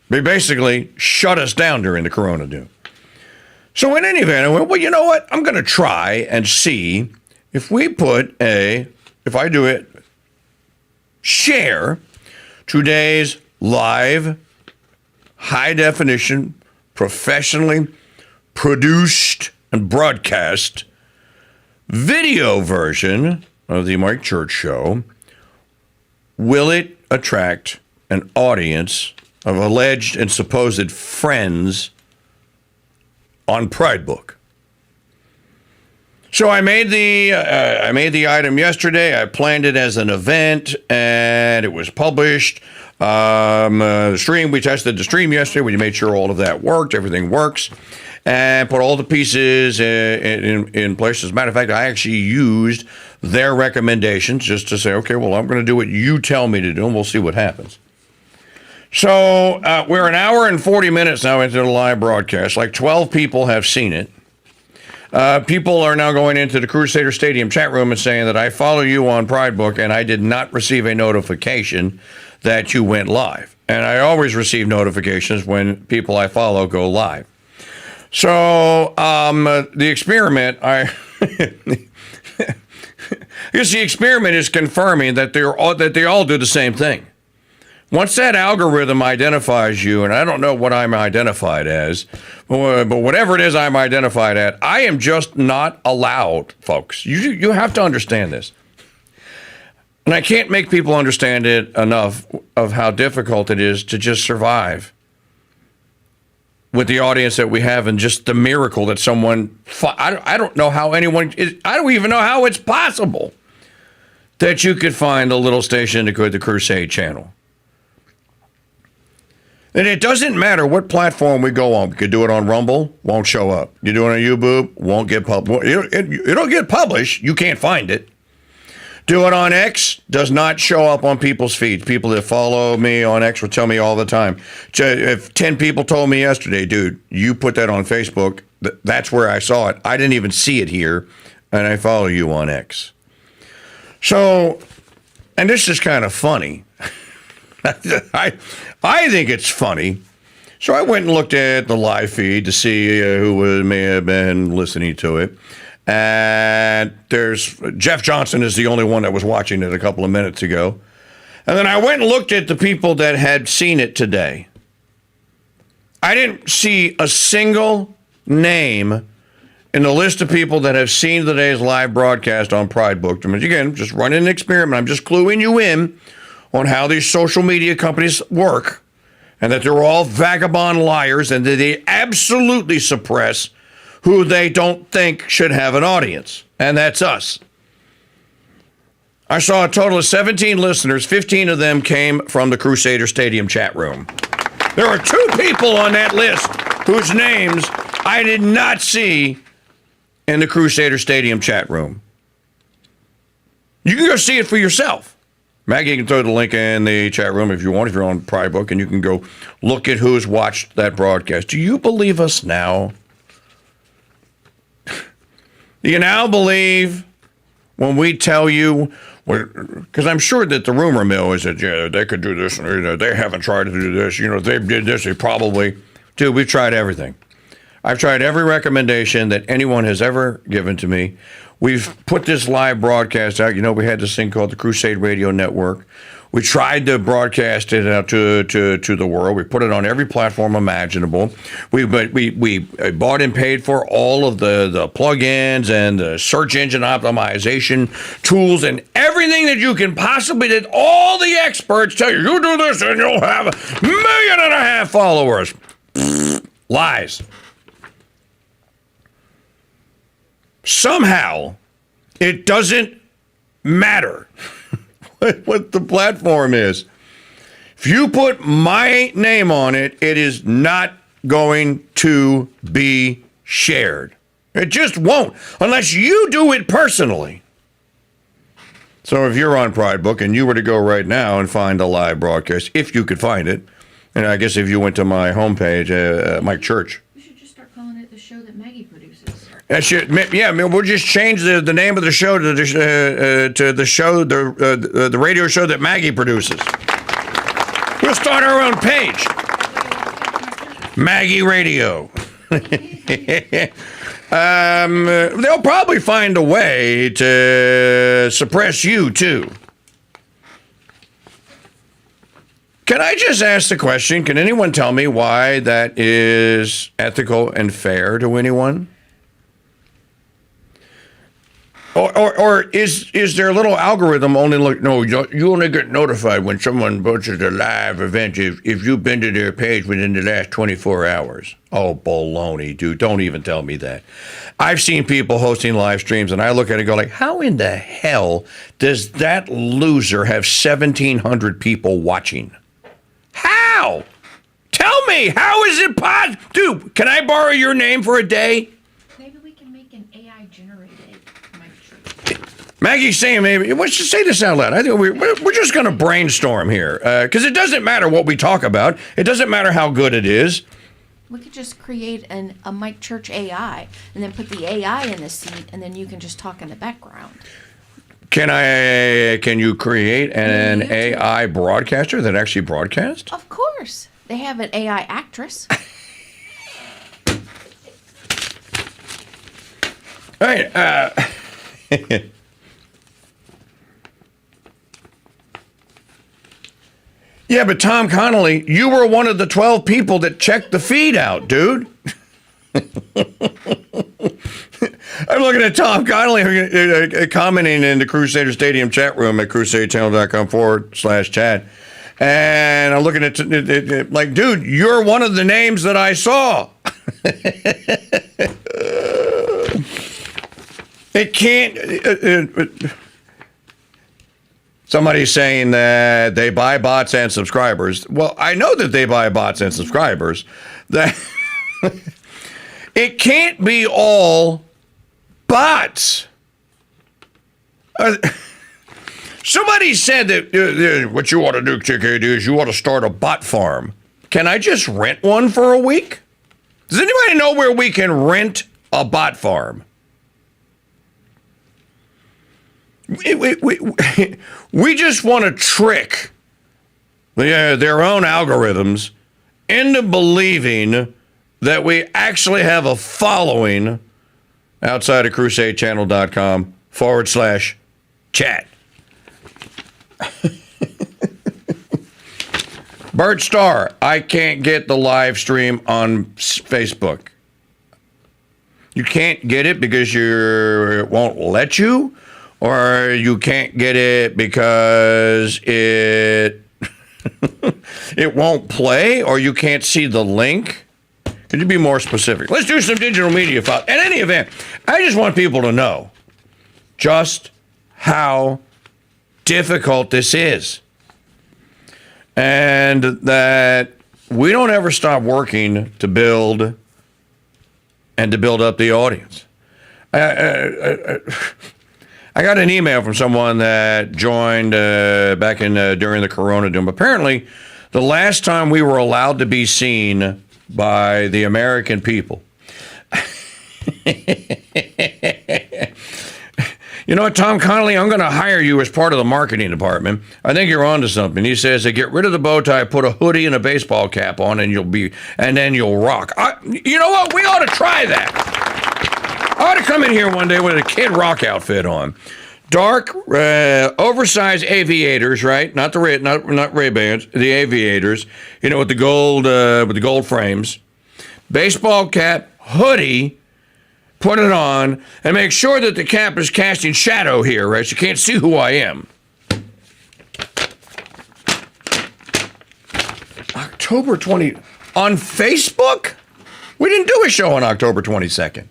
They basically shut us down during the Corona doom. So in any event, I went, well, you know what? I'm going to try and see if we if I do it, share today's live, high definition, professionally produced and broadcast video version of the Mike Church Show. Will it attract an audience of alleged and supposed friends on Pride Book? So I made the item yesterday. I planned it as an event, and it was published. The stream, we tested the stream yesterday. We made sure all of that worked. Everything works. And put all the pieces in place. As a matter of fact, I actually used their recommendations just to say, okay, well, I'm going to do what you tell me to do, and we'll see what happens. So we're an hour and 40 minutes now into the live broadcast. Like 12 people have seen it. People are now going into the Crusader Stadium chat room and saying that I follow you on Pride Book, and I did not receive a notification that you went live. And I always receive notifications when people I follow go live. So the experiment, because the experiment is confirming that they all do the same thing. Once that algorithm identifies you, and I don't know what I'm identified as, but whatever it is I'm identified at, I am just not allowed, folks. You have to understand this. And I can't make people understand it enough of how difficult it is to just survive with the audience that we have and just the miracle that someone, I don't know how anyone, I don't even know how it's possible that you could find a little station to go to the Crusade channel. And it doesn't matter what platform we go on. We could do it on Rumble, won't show up. You do it on YouTube, won't get published. It'll get published. You can't find it. Do it on X, does not show up on people's feeds. People that follow me on X will tell me all the time. If 10 people told me yesterday, dude, you put that on Facebook, that's where I saw it. I didn't even see it here, and I follow you on X. So, and this is kind of funny. I think it's funny. So I went and looked at the live feed to see who may have been listening to it. And there's Jeff Johnson is the only one that was watching it a couple of minutes ago. And then I went and looked at the people that had seen it today. I didn't see a single name in the list of people that have seen today's live broadcast on Pride Book. Again, just running an experiment. I'm just cluing you in on how these social media companies work, and that they're all vagabond liars, and that they absolutely suppress who they don't think should have an audience, and that's us. I saw a total of 17 listeners. 15 of them came from the Crusader Stadium chat room. There are 2 people on that list whose names I did not see in the Crusader Stadium chat room. You can go see it for yourself. Maggie, you can throw the link in the chat room if you want, if you're on Pride Book, and you can go look at who's watched that broadcast. Do you believe us now? Do you now believe when we tell you, because I'm sure that the rumor mill is that, yeah, they could do this, and they haven't tried to do this, if they did this, they probably, dude, we've tried everything. I've tried every recommendation that anyone has ever given to me. We've put this live broadcast out. We had this thing called the Crusade Radio Network. We tried to broadcast it out to the world. We put it on every platform imaginable. We bought and paid for all of the plugins and the search engine optimization tools and everything that you can possibly, that all the experts tell you, you do this and you'll have 1.5 million followers. Lies. Somehow, it doesn't matter what the platform is. If you put my name on it, it is not going to be shared. It just won't, unless you do it personally. So if you're on Pride Book and you were to go right now and find a live broadcast, if you could find it, and I guess if you went to my homepage, Mike Church. We should just start calling it the show that Maggie produces. That should, yeah, we'll just change the name of the show to the show, the radio show that Maggie produces. We'll start our own page. Maggie Radio. They'll probably find a way to suppress you, too. Can I just ask the question, can anyone tell me why that is ethical and fair to anyone? Or is there a little algorithm only look? No, you only get notified when someone posts a live event if you've been to their page within the last 24 hours. Oh, baloney, dude! Don't even tell me that. I've seen people hosting live streams, and I look at it and go like, how in the hell does that loser have 1,700 people watching? How? Tell me, how is it possible? Dude, can I borrow your name for a day? Maybe we can make an AI generated. Maggie's saying maybe, let's just say this out loud. I think we're just going to brainstorm here because it doesn't matter what we talk about. It doesn't matter how good it is. We could just create a Mike Church AI and then put the AI in the seat, and then you can just talk in the background. Can you create an AI broadcaster that actually broadcasts? Of course. They have an AI actress. All right. Yeah, but Tom Connolly, you were one of the 12 people that checked the feed out, dude. I'm looking at Tom Connolly commenting in the Crusader Stadium chat room at crusadechannel.com/chat. And I'm looking at it, like, dude, you're one of the names that I saw. It can't. Somebody's saying that they buy bots and subscribers. Well, I know that they buy bots and subscribers. That it can't be all bots. Somebody said that what you ought to do, KingDude, is you ought to start a bot farm. Can I just rent one for a week? Does anybody know where we can rent a bot farm? We just want to trick their own algorithms into believing that we actually have a following outside of crusadechannel.com/chat. Bert Starr, I can't get the live stream on Facebook. You can't get it because it won't let you? Or you can't get it because it it won't play, or you can't see the link? Could you be more specific? Let's do some digital media files. In any event, I just want people to know just how difficult this is. And that we don't ever stop working to build and to build up the audience. I got an email from someone that joined back in during the Corona Doom. Apparently, the last time we were allowed to be seen by the American people. You know what, Tom Connolly, I'm going to hire you as part of the marketing department. I think you're onto something. He says, get rid of the bow tie, put a hoodie and a baseball cap on, and then you'll rock. You know what? We ought to try that. I ought to come in here one day with a Kid Rock outfit on. Dark, oversized aviators, right? Not Ray-Bans, the aviators. You know, with the gold frames. Baseball cap, hoodie. Put it on, and make sure that the cap is casting shadow here, right? So you can't see who I am. October 20 on Facebook? We didn't do a show on October 22nd.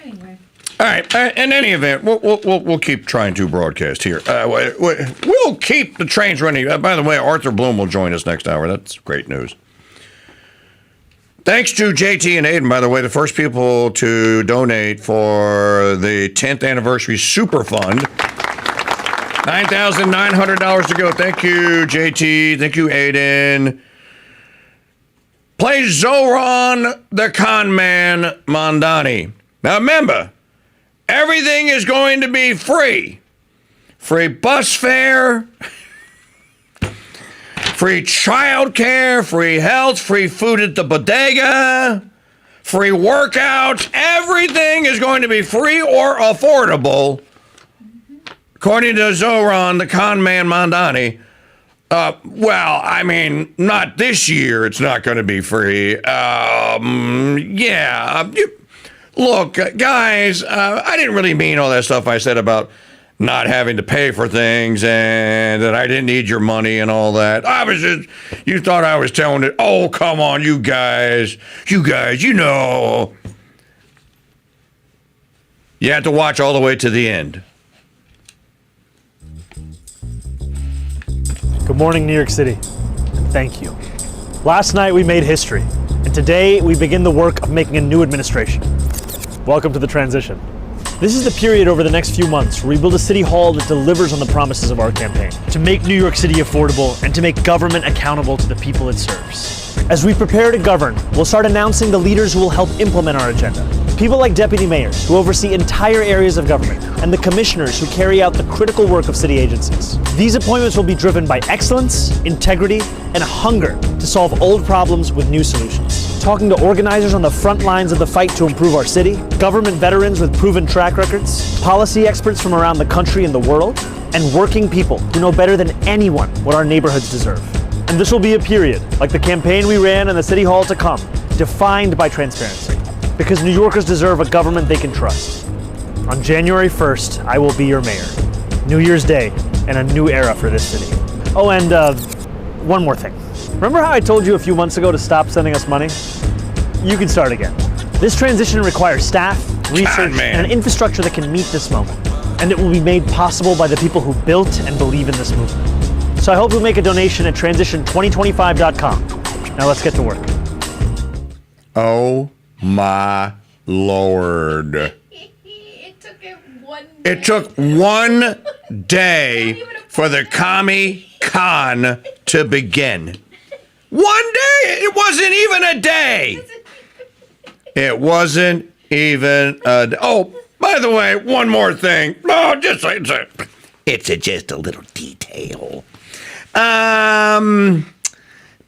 Anyway. All right. In any event, we'll keep trying to broadcast here. We'll keep the trains running. By the way, Arthur Bloom will join us next hour. That's great news. Thanks to JT and Aiden, by the way, the first people to donate for the 10th anniversary Super Fund. $9,900 to go. Thank you, JT. Thank you, Aiden. Play Zohran the Con Man Mamdani. Now remember, everything is going to be free. Free bus fare. Free childcare, free health, free food at the bodega, free workouts. Everything is going to be free or affordable, according to Zohran, the con man Mamdani. Well, I mean, not this year. It's not going to be free. Look, guys, I didn't really mean all that stuff I said about not having to pay for things and that I didn't need your money and all that. You thought I was telling it. Oh, come on, you guys, you know. You have to watch all the way to the end. Good morning, New York City. Thank you. Last night we made history, and today we begin the work of making a new administration. Welcome to the transition. This is the period over the next few months where we build a city hall that delivers on the promises of our campaign, to make New York City affordable and to make government accountable to the people it serves. As we prepare to govern, we'll start announcing the leaders who will help implement our agenda. People like deputy mayors who oversee entire areas of government and the commissioners who carry out the critical work of city agencies. These appointments will be driven by excellence, integrity, and a hunger to solve old problems with new solutions. Talking to organizers on the front lines of the fight to improve our city, government veterans with proven track records, policy experts from around the country and the world, and working people who know better than anyone what our neighborhoods deserve. And this will be a period, like the campaign we ran in the City Hall to come, defined by transparency. Because New Yorkers deserve a government they can trust. On January 1st, I will be your mayor. New Year's Day, and a new era for this city. Oh, and one more thing. Remember how I told you a few months ago to stop sending us money? You can start again. This transition requires staff, research, and an infrastructure that can meet this moment. And it will be made possible by the people who built and believe in this movement. So I hope you'll make a donation at transition2025.com. Now let's get to work. Oh my Lord. It took one day for the commie con to begin. One day! It wasn't even a day! It wasn't even a day. Oh, by the way, one more thing. Oh, just just a little detail.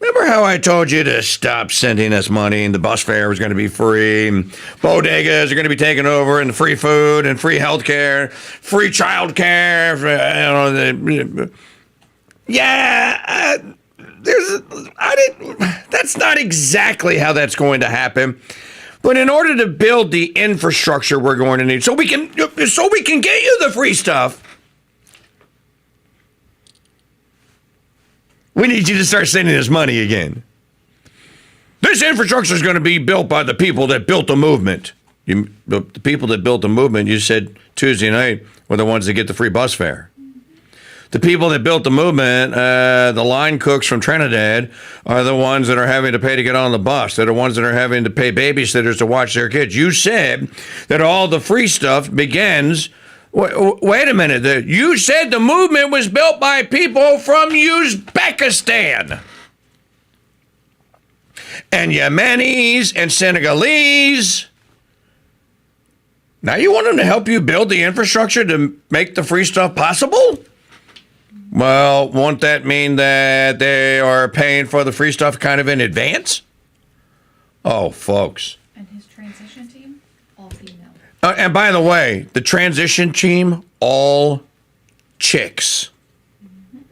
Remember how I told you to stop sending us money and the bus fare was going to be free and bodegas are going to be taken over and free food and free health care, free child care. That's not exactly how that's going to happen. But in order to build the infrastructure we're going to need, so we can get you the free stuff, we need you to start sending us money again. This infrastructure is going to be built by the people that built the movement. The people that built the movement, you said Tuesday night, were the ones that get the free bus fare. The people that built the movement, the line cooks from Trinidad, are the ones that are having to pay to get on the bus. They're the ones that are having to pay babysitters to watch their kids. You said that all the free stuff begins. Wait a minute. You said the movement was built by people from Uzbekistan and Yemenis and Senegalese. Now you want them to help you build the infrastructure to make the free stuff possible? Well, won't that mean that they are paying for the free stuff kind of in advance? Oh, folks. And his transition team, all female. And by the way, the transition team, all chicks. Mm-hmm.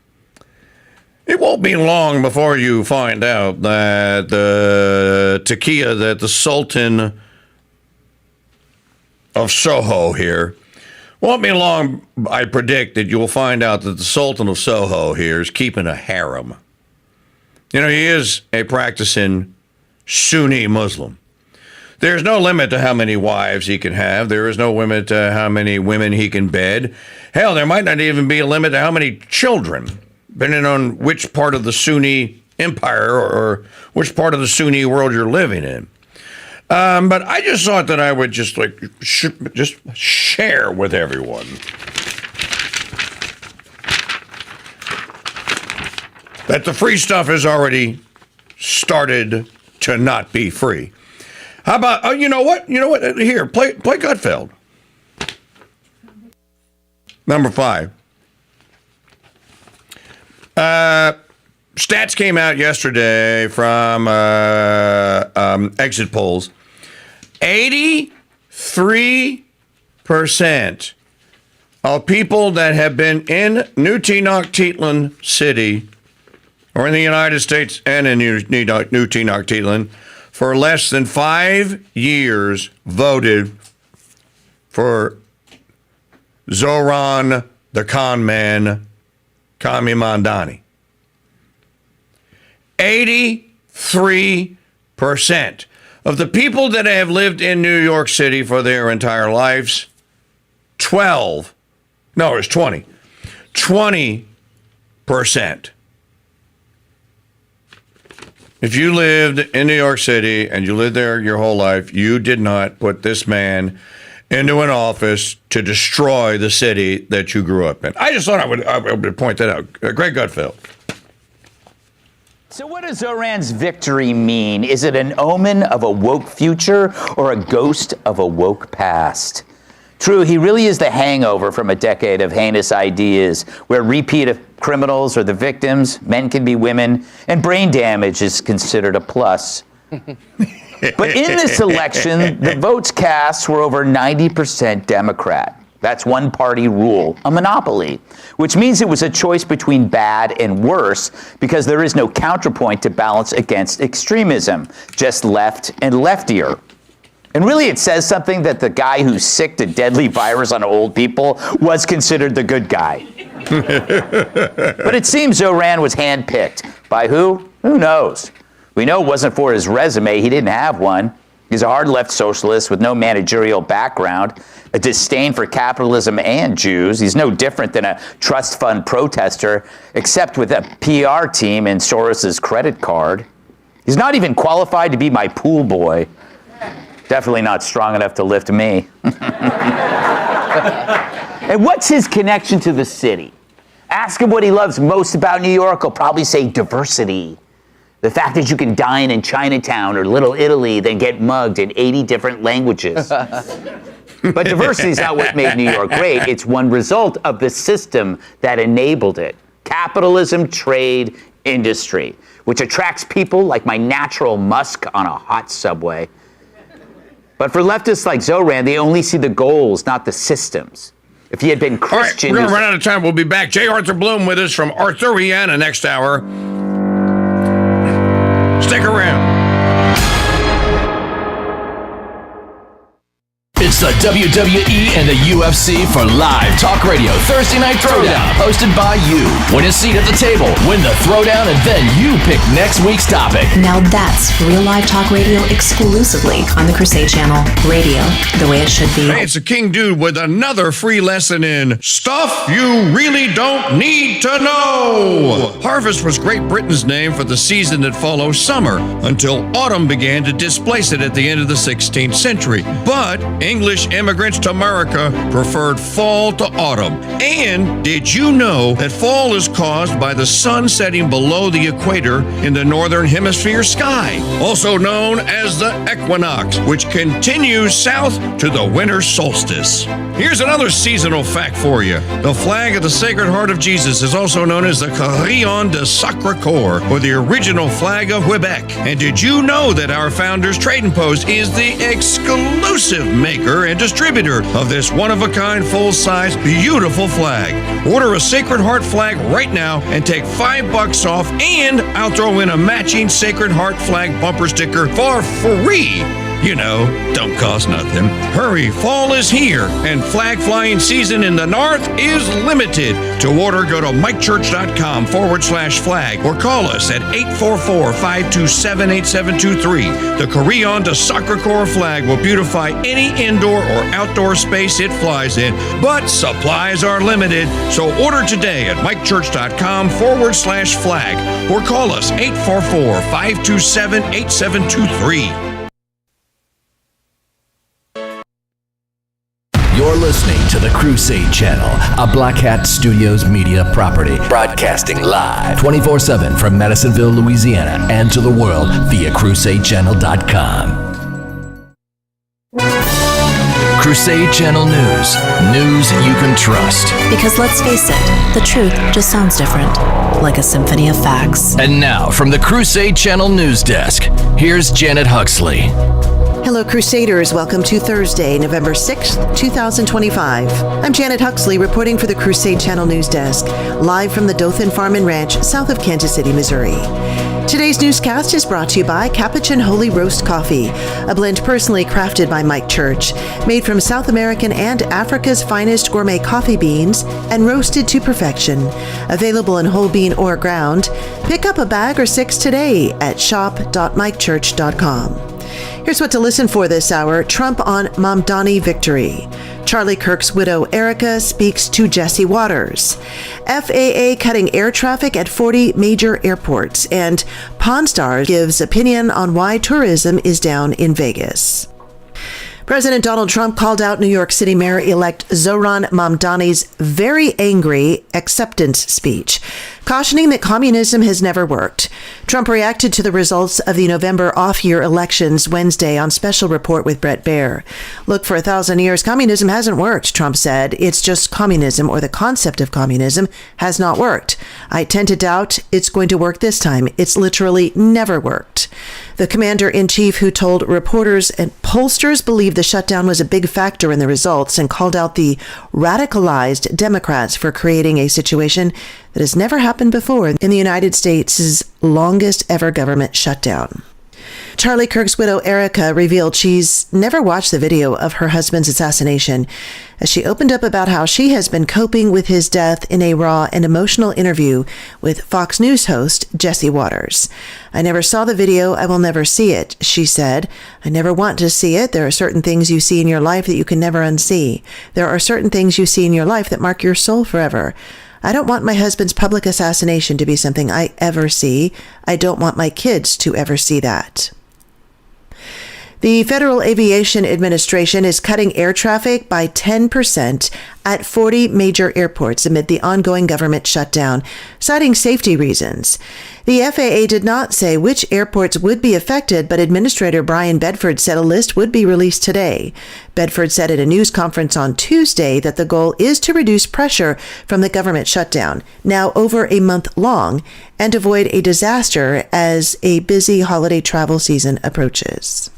It won't be long before you find out that the takia that the Sultan of Soho here, won't be long, I predict, that you'll find out that the Sultan of Soho here is keeping a harem. You know, he is a practicing Sunni Muslim. There's no limit to how many wives he can have. There is no limit to how many women he can bed. Hell, there might not even be a limit to how many children, depending on which part of the Sunni empire or which part of the Sunni world you're living in. But I just thought that I would just share with everyone that the free stuff has already started to not be free. How about, oh, you know what? Here, play Gutfeld. Number 5. Stats came out yesterday from exit polls. 83% of people that have been in New Tenochtitlan City or in the United States and in New Tenochtitlan for less than 5 years voted for Zohran the con man, Commie Mamdani. 83% of the people that have lived in New York City for their entire lives, 20%. If you lived in New York City and you lived there your whole life, you did not put this man into an office to destroy the city that you grew up in. I just thought I would point that out. Greg Gutfeld. So what does Zohran's victory mean? Is it an omen of a woke future or a ghost of a woke past? True, he really is the hangover from a decade of heinous ideas where repeat criminals are the victims, men can be women, and brain damage is considered a plus. But in this election, the votes cast were over 90% Democrat. That's one-party rule, a monopoly, which means it was a choice between bad and worse because there is no counterpoint to balance against extremism, just left and leftier. And really, it says something that the guy who sicked a deadly virus on old people was considered the good guy. But it seems Zohran was handpicked. By who? Who knows? We know it wasn't for his resume. He didn't have one. He's a hard-left socialist with no managerial background, a disdain for capitalism and Jews. He's no different than a trust fund protester, except with a PR team and Soros's credit card. He's not even qualified to be my pool boy. Definitely not strong enough to lift me. And what's his connection to the city? Ask him what he loves most about New York. He'll probably say diversity. The fact that you can dine in Chinatown or Little Italy, then get mugged in 80 different languages. But diversity is not what made New York great. It's one result of the system that enabled it. Capitalism, trade, industry, which attracts people like my natural musk on a hot subway. But for leftists like Zohran, they only see the goals, not the systems. If he had been Christian... All right, we're going to run out of time. We'll be back. J. Arthur Bloom with us from Arthuriana next hour. Stick around. It's the WWE and the UFC for live talk radio Thursday Night Throwdown, hosted by you. Win a seat at the table, win the throwdown, and then you pick next week's topic. Now that's real live talk radio exclusively on the Crusade Channel. Radio, the way it should be. Hey, it's a KingDude with another free lesson in stuff you really don't need to know. Harvest was Great Britain's name for the season that follows summer, until autumn began to displace it at the end of the 16th century. But English immigrants to America preferred fall to autumn. And did you know that fall is caused by the sun setting below the equator in the northern hemisphere sky, also known as the equinox, which continues south to the winter solstice? Here's another seasonal fact for you. The flag of the Sacred Heart of Jesus is also known as the Carillon de Sacré-Cœur, or the original flag of Quebec. And did you know that our founder's trading post is the exclusive maker and distributor of this one-of-a-kind, full-size, beautiful flag? Order a Sacred Heart flag right now and take $5 off, and I'll throw in a matching Sacred Heart flag bumper sticker for free. You know, don't cost nothing. Hurry, fall is here, and flag flying season in the north is limited. To order, go to MikeChurch.com/flag or call us at 844-527-8723. The Carillon de Sacré-Cœur flag will beautify any indoor or outdoor space it flies in, but supplies are limited. So order today at MikeChurch.com/flag or call us 844-527-8723. You're listening to the Crusade Channel, a Black Hat Studios media property, broadcasting live 24/7 from Madisonville, Louisiana, and to the world via CrusadeChannel.com. Crusade Channel News. News you can trust. Because let's face it, the truth just sounds different, like a symphony of facts. And now, from the Crusade Channel News Desk, here's Janet Huxley. Hello, Crusaders. Welcome to Thursday, November 6th, 2025. I'm Janet Huxley reporting for the Crusade Channel News Desk, live from the Dothan Farm and Ranch, south of Kansas City, Missouri. Today's newscast is brought to you by Capuchin Holy Roast Coffee, a blend personally crafted by Mike Church, made from South American and Africa's finest gourmet coffee beans and roasted to perfection. Available in whole bean or ground. Pick up a bag or 6 today at shop.mikechurch.com. Here's what to listen for this hour. Trump on Mamdani victory. Charlie Kirk's widow Erica speaks to Jesse Waters. FAA cutting air traffic at 40 major airports. And Pawn Stars gives opinion on why tourism is down in Vegas. President Donald Trump called out New York City Mayor-elect Zohran Mamdani's very angry acceptance speech, cautioning that communism has never worked. Trump reacted to the results of the November off-year elections Wednesday on Special Report with Bret Baier. Look, for 1,000 years, communism hasn't worked, Trump said. It's just communism, or the concept of communism, has not worked. I tend to doubt it's going to work this time. It's literally never worked. The commander-in-chief, who told reporters and pollsters believed the shutdown was a big factor in the results, and called out the radicalized Democrats for creating a situation that has never happened before in the United States' longest ever government shutdown. Charlie Kirk's widow, Erica, revealed she's never watched the video of her husband's assassination, as she opened up about how she has been coping with his death in a raw and emotional interview with Fox News host Jesse Waters. "I never saw the video. I will never see it," she said. "I never want to see it. There are certain things you see in your life that you can never unsee. There are certain things you see in your life that mark your soul forever. I don't want my husband's public assassination to be something I ever see. I don't want my kids to ever see that." The Federal Aviation Administration is cutting air traffic by 10% at 40 major airports amid the ongoing government shutdown, citing safety reasons. The FAA did not say which airports would be affected, but Administrator Brian Bedford said a list would be released today. Bedford said at a news conference on Tuesday that the goal is to reduce pressure from the government shutdown, now over a month long, and avoid a disaster as a busy holiday travel season approaches.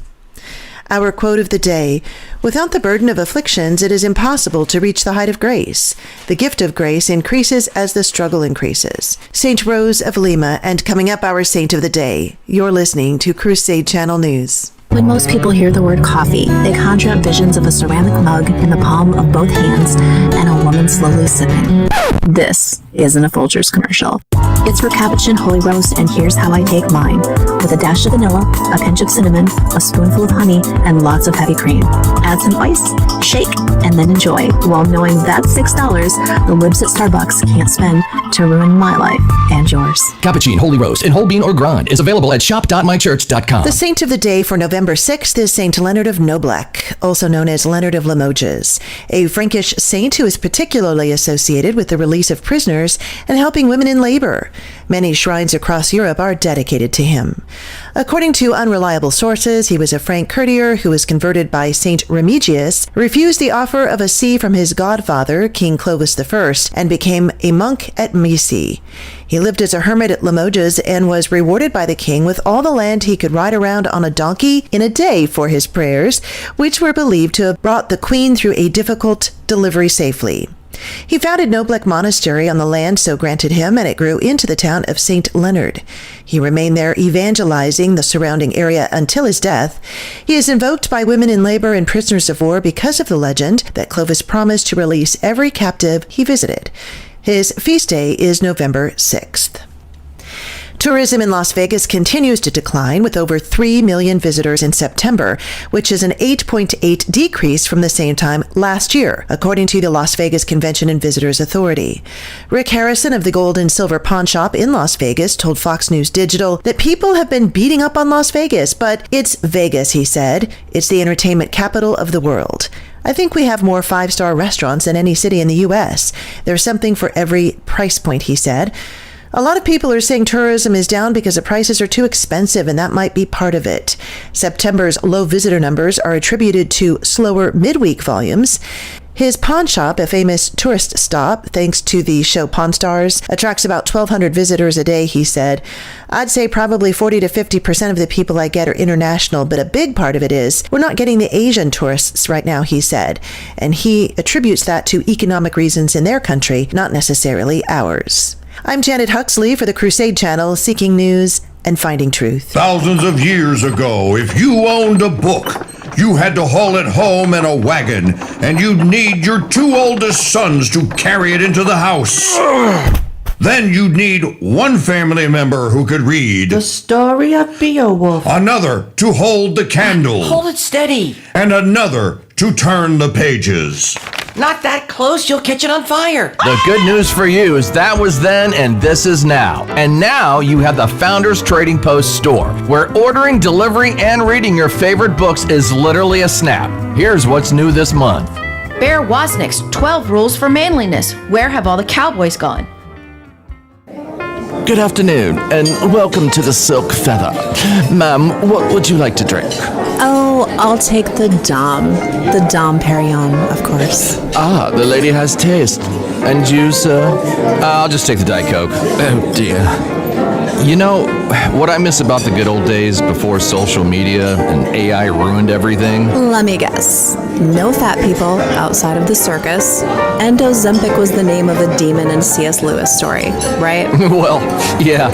Our quote of the day: "Without the burden of afflictions, it is impossible to reach the height of grace. The gift of grace increases as the struggle increases." St. Rose of Lima, and coming up, our saint of the day. You're listening to Crusade Channel News. When most people hear the word coffee, they conjure up visions of a ceramic mug in the palm of both hands and a woman slowly sipping. This isn't a Folgers commercial. It's for Cappuccino Holy Roast, and here's how I take mine. With a dash of vanilla, a pinch of cinnamon, a spoonful of honey, and lots of heavy cream. Add some ice, shake, and then enjoy, while knowing that's $6 the libs at Starbucks can't spend to ruin my life and yours. Cappuccino Holy Roast in whole bean or grind is available at shop.mychurch.com. The saint of the day for November 6th is Saint Leonard of Noblek, also known as Leonard of Limoges, a Frankish saint who is particularly associated with the release of prisoners and helping women in labor. Many shrines across Europe are dedicated to him. According to unreliable sources, he was a Frank courtier who was converted by Saint Remigius, refused the offer of a see from his godfather, King Clovis I, and became a monk at Misi. He lived as a hermit at Limoges and was rewarded by the king with all the land he could ride around on a donkey in a day for his prayers, which were believed to have brought the queen through a difficult delivery safely. He founded Noblek Monastery on the land so granted him, and it grew into the town of St. Leonard. He remained there evangelizing the surrounding area until his death. He is invoked by women in labor and prisoners of war because of the legend that Clovis promised to release every captive he visited. His feast day is November 6th. Tourism in Las Vegas continues to decline, with over 3 million visitors in September, which is an 8.8% decrease from the same time last year, according to the Las Vegas Convention and Visitors Authority. Rick Harrison of the Gold and Silver Pawn Shop in Las Vegas told Fox News Digital that people have been beating up on Las Vegas, but it's Vegas, he said. It's the entertainment capital of the world. I think we have more 5-star restaurants than any city in the U.S. There's something for every price point, he said. A lot of people are saying tourism is down because the prices are too expensive, and that might be part of it. September's low visitor numbers are attributed to slower midweek volumes. His pawn shop, a famous tourist stop, thanks to the show Pawn Stars, attracts about 1,200 visitors a day, he said. I'd say probably 40 to 50% of the people I get are international, but a big part of it is we're not getting the Asian tourists right now, he said. And he attributes that to economic reasons in their country, not necessarily ours. I'm Janet Huxley for the Crusade Channel, seeking news and finding truth. Thousands of years ago, if you owned a book, you had to haul it home in a wagon, and you'd need your 2 oldest sons to carry it into the house. Then you'd need one family member who could read. The story of Beowulf. Another to hold the candle. Hold it steady. And another to turn the pages. Not that close, you'll catch it on fire. The good news for you is that was then and this is now. And now you have the Founders Trading Post store, where ordering, delivery, and reading your favorite books is literally a snap. Here's what's new this month. Bear Wozniak's 12 Rules for Manliness. Where have all the cowboys gone? Good afternoon, and welcome to the Silk Feather. Ma'am, what would you like to drink? Oh, I'll take the Dom Perignon, of course. Ah, the lady has taste. And you, sir? I'll just take the Diet Coke. Oh, dear. You know, what I miss about the good old days before social media and AI ruined everything? Let me guess. No fat people outside of the circus. And Ozempic was the name of a demon in C.S. Lewis story, right? Well, yeah.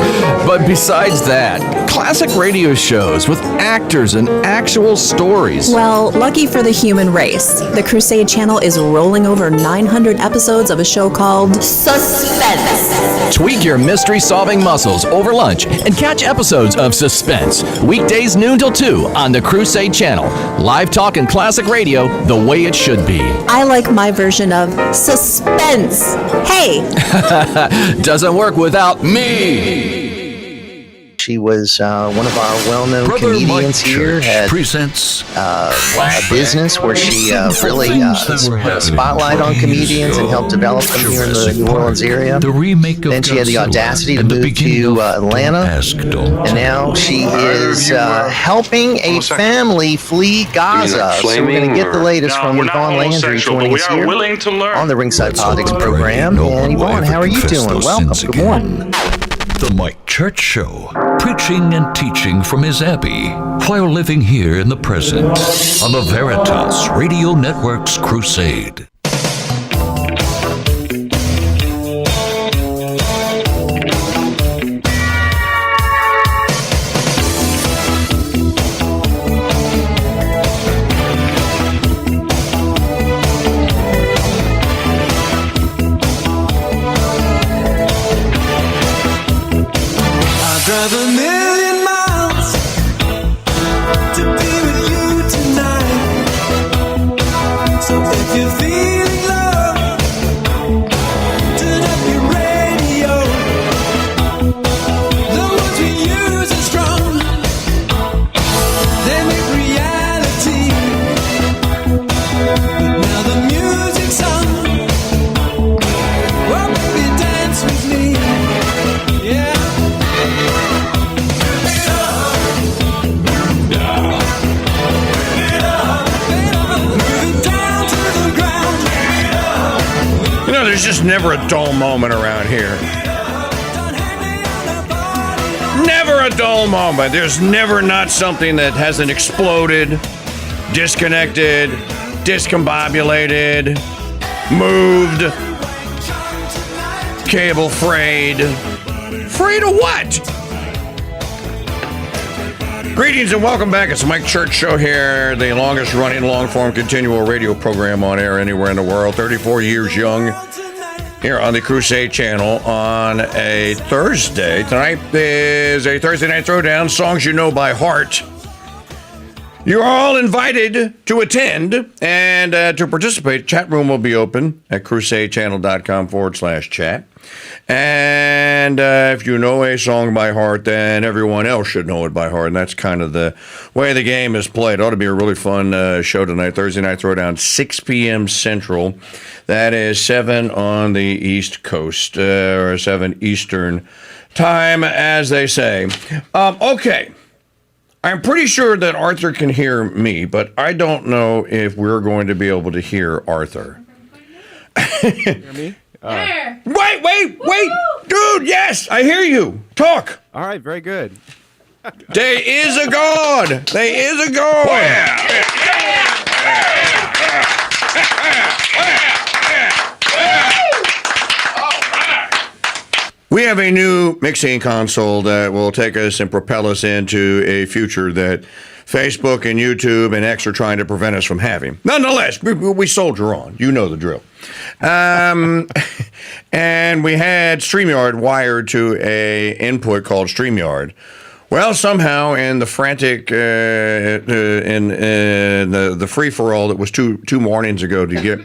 But besides that, classic radio shows with actors and actual stories. Well, lucky for the human race, the Crusade Channel is rolling over 900 episodes of a show called Suspense. Tweak your mystery-solving muscles over lunch and catch episodes of Suspense, weekdays noon till 2 on the Crusade Channel. Live talk and classic radio the way it should be. I like my version of suspense. Hey! Doesn't work without me. She was one of our well-known Brother comedians Mike here. Church Had presents a business where she really put a spotlight on comedians and helped develop them here in the New Orleans area. The remake of Then she had the Godzilla audacity to and the move beginning to of Atlanta, Don't and now she is helping a family flee Gaza. So we're going to get the latest from Yvonne Landry joining us here on the Ringside Politics program. And Yvonne, how are you doing? Welcome. Good morning. The Mike Church Show, preaching and teaching from his abbey while living here in the present on the Veritas Radio Network's Crusade. Drive a million miles to be with you tonight. So if you're feeling love, turn up your radio. The words we use are strong, they make reality. But now the music's on. Well, baby, dance with me. Yeah. You know, there's just never a dull moment around here. Never a dull moment. There's never not something that hasn't exploded, disconnected, discombobulated, moved, cable frayed. Frayed of what? Greetings and welcome back. It's the Mike Church Show here, the longest running long-form continual radio program on air anywhere in the world. 34 years young here on the Crusade Channel on a Thursday. Tonight is a Thursday Night Throwdown, songs you know by heart. You are all invited to attend and to participate. Chat room will be open at crusadechannel.com/chat. And if you know a song by heart, then everyone else should know it by heart. And that's kind of the way the game is played. It ought to be a really fun show tonight. Thursday Night Throwdown, 6 p.m. Central. That is 7 on the East Coast, or 7 Eastern time, as they say. Okay. I'm pretty sure that Arthur can hear me, but I don't know if we're going to be able to hear Arthur. Hear me? Wait! Dude, yes, I hear you. Talk. All right, very good. There is a God. There is a God. We have a new mixing console that will take us and propel us into a future that Facebook and YouTube and X are trying to prevent us from having. Nonetheless, we soldier on. You know the drill. And we had StreamYard wired to a input called StreamYard. Well, somehow in the frantic, in the free-for-all that was two mornings ago to get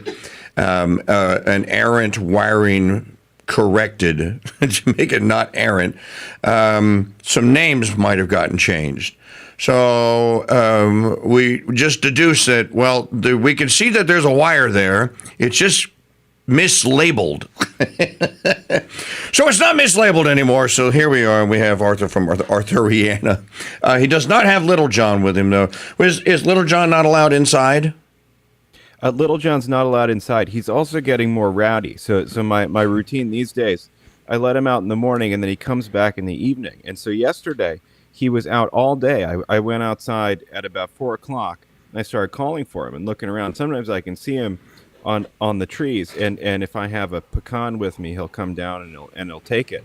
an errant wiring corrected to make it not errant, some names might have gotten changed. So we just deduced that, well, we can see that there's a wire there. It's just mislabeled. So it's not mislabeled anymore. So here we are. We have Arthur from Arthuriana. He does not have Little John with him, though. Is Little John not allowed inside? Little John's not allowed inside. He's also getting more rowdy. So my routine these days I let him out in the morning, and then he comes back in the evening. And so yesterday, he was out all day. I went outside at about 4 o'clock, and I started calling for him and looking around. Sometimes I can see him on the trees, and if I have a pecan with me, he'll come down and he'll take it.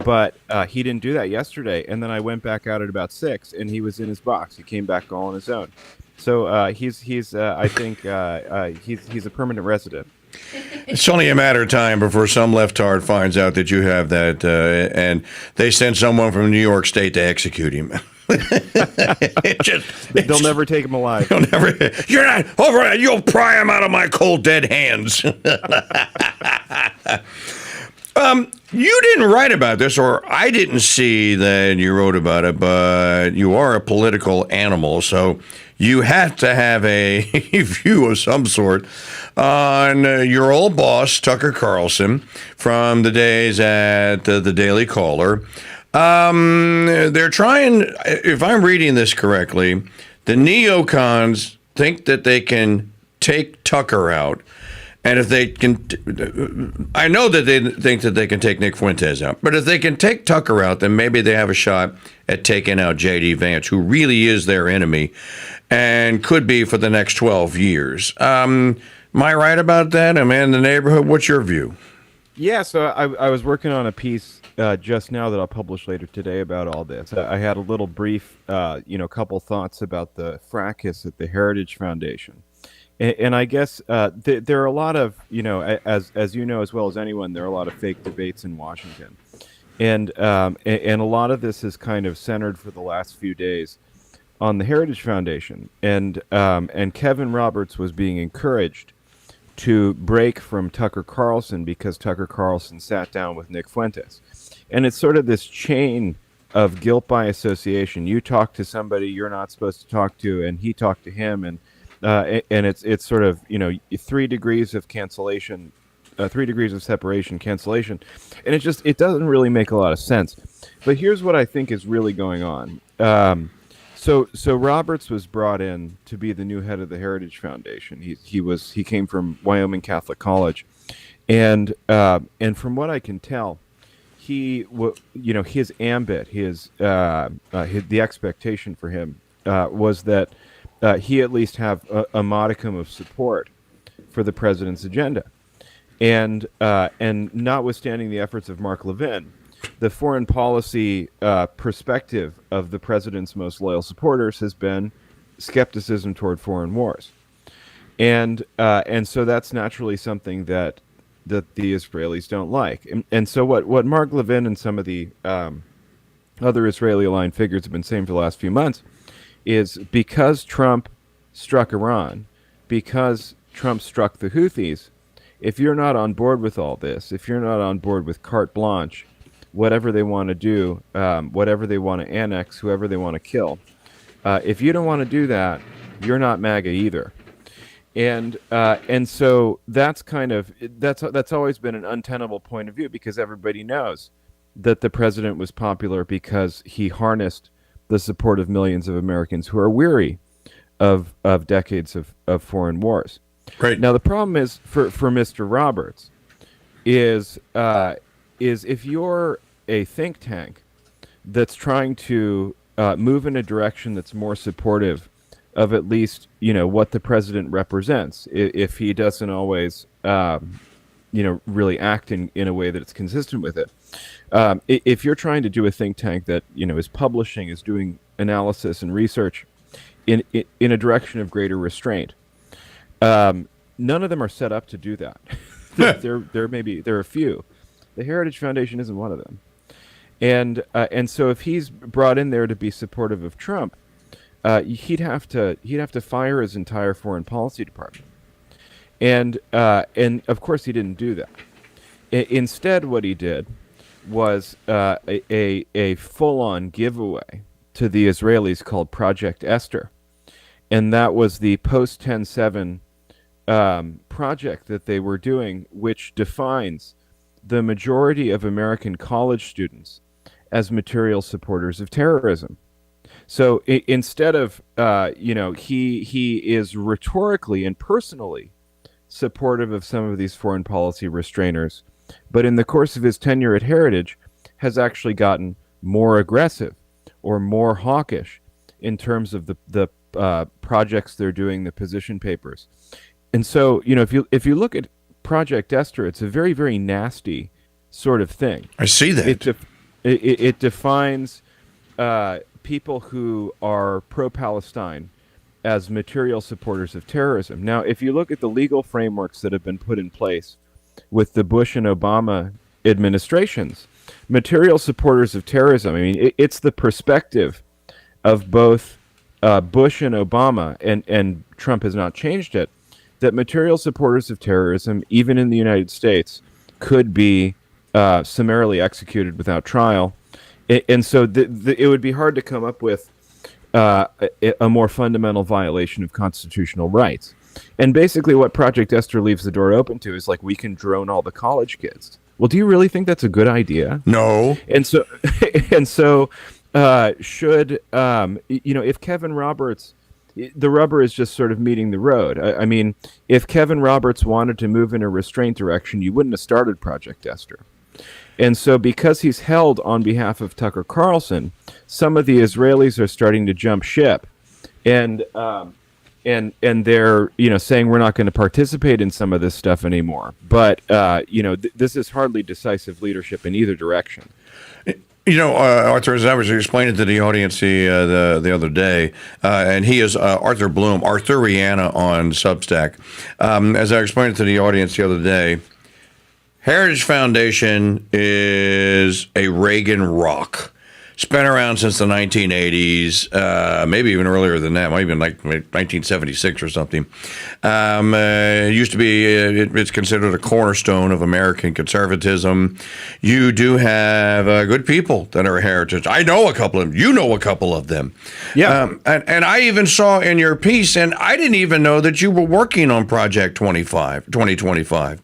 But he didn't do that yesterday, and then I went back out at about 6, and he was in his box. He came back all on his own. So he's a permanent resident. It's only a matter of time before some leftard finds out that you have that, and they send someone from New York State to execute him. They'll never take him alive. You're not over it. You'll pry him out of my cold, dead hands. You didn't write about this, or I didn't see that you wrote about it, but you are a political animal, so you have to have a view of some sort on your old boss, Tucker Carlson, from the days at the Daily Caller. They're trying, if I'm reading this correctly, the neocons think that they can take Tucker out. And if they can, I know that they think that they can take Nick Fuentes out, but if they can take Tucker out, then maybe they have a shot at taking out J.D. Vance, who really is their enemy and could be for the next 12 years. Am I right about that? Am I in the neighborhood? What's your view? Yeah, so I was working on a piece just now that I'll publish later today about all this. I had a little brief, couple thoughts about the fracas at the Heritage Foundation. And I guess there are a lot of, as you know as well as anyone, there are a lot of fake debates in Washington. And a lot of this is kind of centered for the last few days on the Heritage Foundation. And Kevin Roberts was being encouraged to break from Tucker Carlson because Tucker Carlson sat down with Nick Fuentes. And it's sort of this chain of guilt by association. You talk to somebody you're not supposed to talk to, and he talked to him, and it's sort of 3 degrees of cancellation, 3 degrees of separation, cancellation, and it doesn't really make a lot of sense. But here's what I think is really going on. So Roberts was brought in to be the new head of the Heritage Foundation. He came from Wyoming Catholic College, and from what I can tell, his ambit, the expectation for him was that he at least have a modicum of support for the president's agenda, and notwithstanding the efforts of Mark Levin, the foreign policy perspective of the president's most loyal supporters has been skepticism toward foreign wars, and so that's naturally something that the Israelis don't like, and so what Mark Levin and some of the other Israeli-aligned figures have been saying for the last few months is because Trump struck Iran, because Trump struck the Houthis, if you're not on board with all this, if you're not on board with carte blanche, whatever they want to do, whatever they want to annex, whoever they want to kill, if you don't want to do that, you're not MAGA either. And so that's always been an untenable point of view, because everybody knows that the president was popular because he harnessed the support of millions of Americans who are weary of decades of foreign wars. Right. Now, the problem is for Mr. Roberts is if you're a think tank that's trying to move in a direction that's more supportive of at least what the president represents, if he doesn't always really act in a way that it's consistent with it. If you're trying to do a think tank that is publishing, is doing analysis and research in a direction of greater restraint, none of them are set up to do that. there are a few. The Heritage Foundation isn't one of them, and so if he's brought in there to be supportive of Trump, he'd have to fire his entire foreign policy department, and of course he didn't do that. Instead, what he did was a full-on giveaway to the Israelis called Project Esther, and that was the post-10/7 project that they were doing, which defines the majority of American college students as material supporters of terrorism. So instead of he is rhetorically and personally supportive of some of these foreign policy restrainers but in the course of his tenure at Heritage, has actually gotten more aggressive or more hawkish in terms of the projects they're doing, the position papers. And so, if you look at Project Esther, it's a very, very nasty sort of thing. I see that. It defines people who are pro-Palestine as material supporters of terrorism. Now, if you look at the legal frameworks that have been put in place with the Bush and Obama administrations, material supporters of terrorism, I mean, it's the perspective of both Bush and Obama, and Trump has not changed it, that material supporters of terrorism, even in the United States, could be summarily executed without trial. And so it would be hard to come up with a more fundamental violation of constitutional rights. And basically what Project Esther leaves the door open to is, like, we can drone all the college kids. Well, do you really think that's a good idea? No. And so, should, if Kevin Roberts, the rubber is just sort of meeting the road. I mean, if Kevin Roberts wanted to move in a restraint direction, you wouldn't have started Project Esther. And so because he's held on behalf of Tucker Carlson, some of the Israelis are starting to jump ship. And they're, saying we're not going to participate in some of this stuff anymore. But, this is hardly decisive leadership in either direction. Arthur, as I was explaining to the audience the other day, and he is Arthur Bloom, Arthuriana on Substack. As I explained to the audience the other day, Heritage Foundation is a Reagan rock. It's been around since the 1980s, maybe even earlier than that. Might have been like 1976 or something. It used to be, it's considered a cornerstone of American conservatism. You do have good people that are heritage. I know a couple of them. You know a couple of them. Yeah. And I even saw in your piece, and I didn't even know that you were working on Project 2025.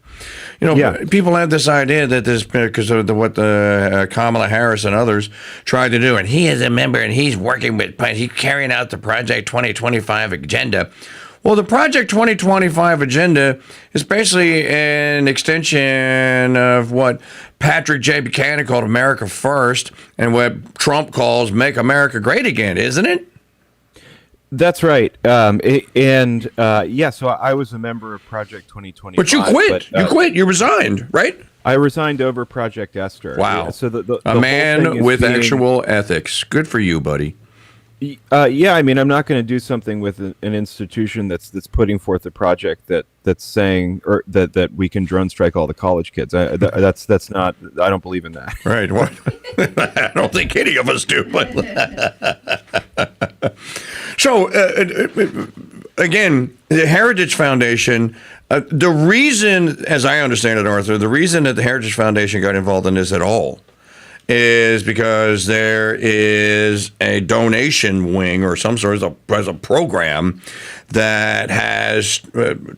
People have this idea that this, because of what Kamala Harris and others tried to do, and he is a member and he's working with, he's carrying out the Project 2025 agenda. Well, the Project 2025 agenda is basically an extension of what Patrick J. Buchanan called America First and what Trump calls Make America Great Again, isn't it? That's right. So I was a member of Project 2025. But you quit. You quit. You resigned, right? I resigned over Project Esther. Wow. Yeah, so the a man with actual ethics. Good for you, buddy. I mean, I'm not going to do something with an institution that's putting forth a project that's saying or that we can drone strike all the college kids. That's not. I don't believe in that. Right. Well, I don't think any of us do. But so again, the Heritage Foundation. The reason, as I understand it, Arthur, the reason that the Heritage Foundation got involved in this at all is because there is a donation wing or some sort of a program that has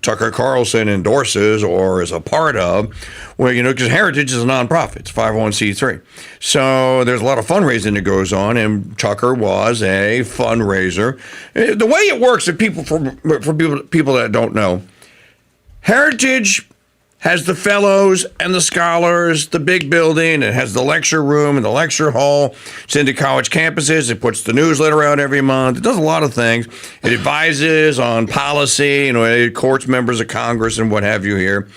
Tucker Carlson endorses or is a part of, where, because Heritage is a nonprofit, it's 501c3. So there's a lot of fundraising that goes on, and Tucker was a fundraiser. The way it works, if people for people that don't know, Heritage has the fellows and the scholars, the big building. It has the lecture room and the lecture hall. It's into college campuses. It puts the newsletter out every month. It does a lot of things. It advises on policy, it courts members of Congress and what have you here.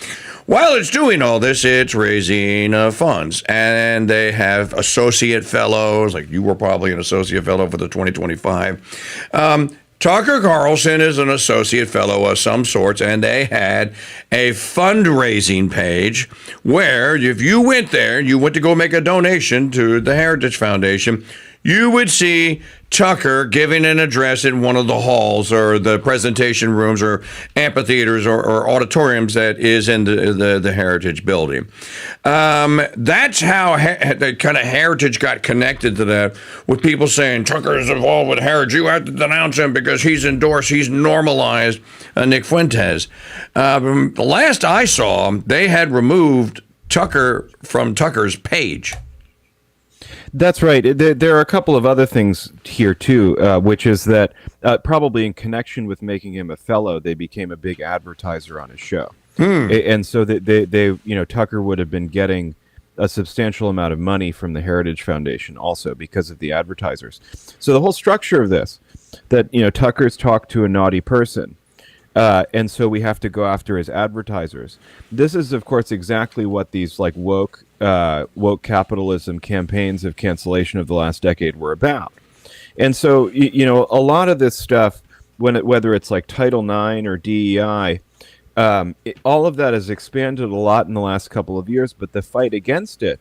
While it's doing all this, it's raising funds. And they have associate fellows, like you were probably an associate fellow for the 2025. Tucker Carlson is an associate fellow of some sorts, and they had a fundraising page where if you went there, you went to go make a donation to the Heritage Foundation, you would see Tucker giving an address in one of the halls or the presentation rooms or amphitheaters or auditoriums that is in the Heritage building. That's how the kind of Heritage got connected to that, with people saying Tucker is involved with Heritage. You have to denounce him because he's normalized Nick Fuentes. The last I saw, they had removed Tucker from Tucker's page. That's right. There are a couple of other things here too, which is that probably in connection with making him a fellow, they became a big advertiser on his show, and so they Tucker would have been getting a substantial amount of money from the Heritage Foundation also because of the advertisers. So the whole structure of this, that Tucker's talked to a naughty person, and so we have to go after his advertisers. This is, of course, exactly what these like woke capitalism campaigns of cancellation of the last decade were about. And so a lot of this stuff, whether it's like Title IX or DEI, all of that has expanded a lot in the last couple of years, but the fight against it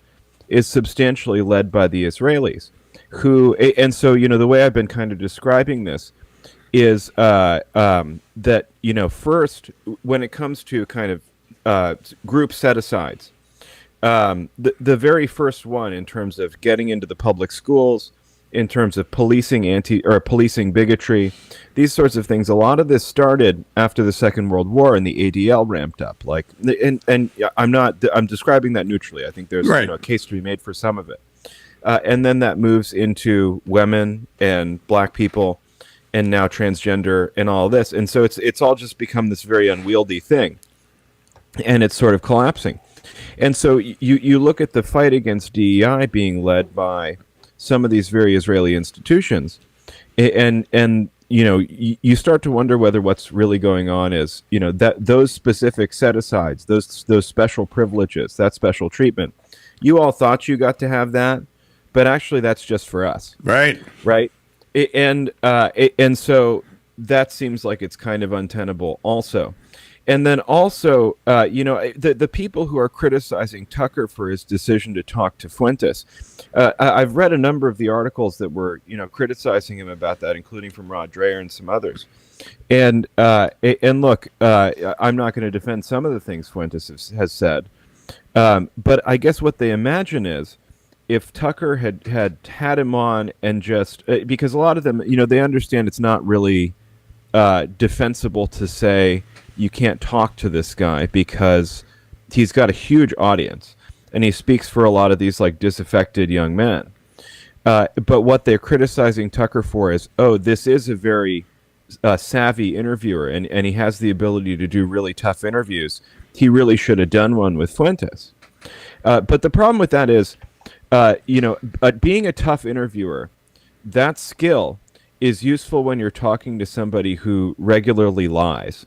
is substantially led by the Israelis, who, and so the way I've been kind of describing this is that first, when it comes to kind of group set-asides, the very first one in terms of getting into the public schools, in terms of policing bigotry, these sorts of things. A lot of this started after the Second World War, and the ADL ramped up. I'm describing that neutrally. I think there's a case to be made for some of it, and then that moves into women and black people, and now transgender and all this. And so it's all just become this very unwieldy thing, and it's sort of collapsing. And so you look at the fight against DEI being led by some of these very Israeli institutions, and you start to wonder whether what's really going on is that those specific set-asides, those special privileges, that special treatment, you all thought you got to have that, but actually that's just for us, right? And so that seems like it's kind of untenable also. And then also, the people who are criticizing Tucker for his decision to talk to Fuentes, I've read a number of the articles that were, criticizing him about that, including from Rod Dreher and some others. And look, I'm not going to defend some of the things Fuentes has said, but I guess what they imagine is if Tucker had him on and just because a lot of them, they understand it's not really defensible to say you can't talk to this guy because he's got a huge audience and he speaks for a lot of these like disaffected young men. But what they're criticizing Tucker for is, this is a very savvy interviewer and he has the ability to do really tough interviews. He really should have done one with Fuentes. But the problem with that is, being a tough interviewer, that skill is useful when you're talking to somebody who regularly lies.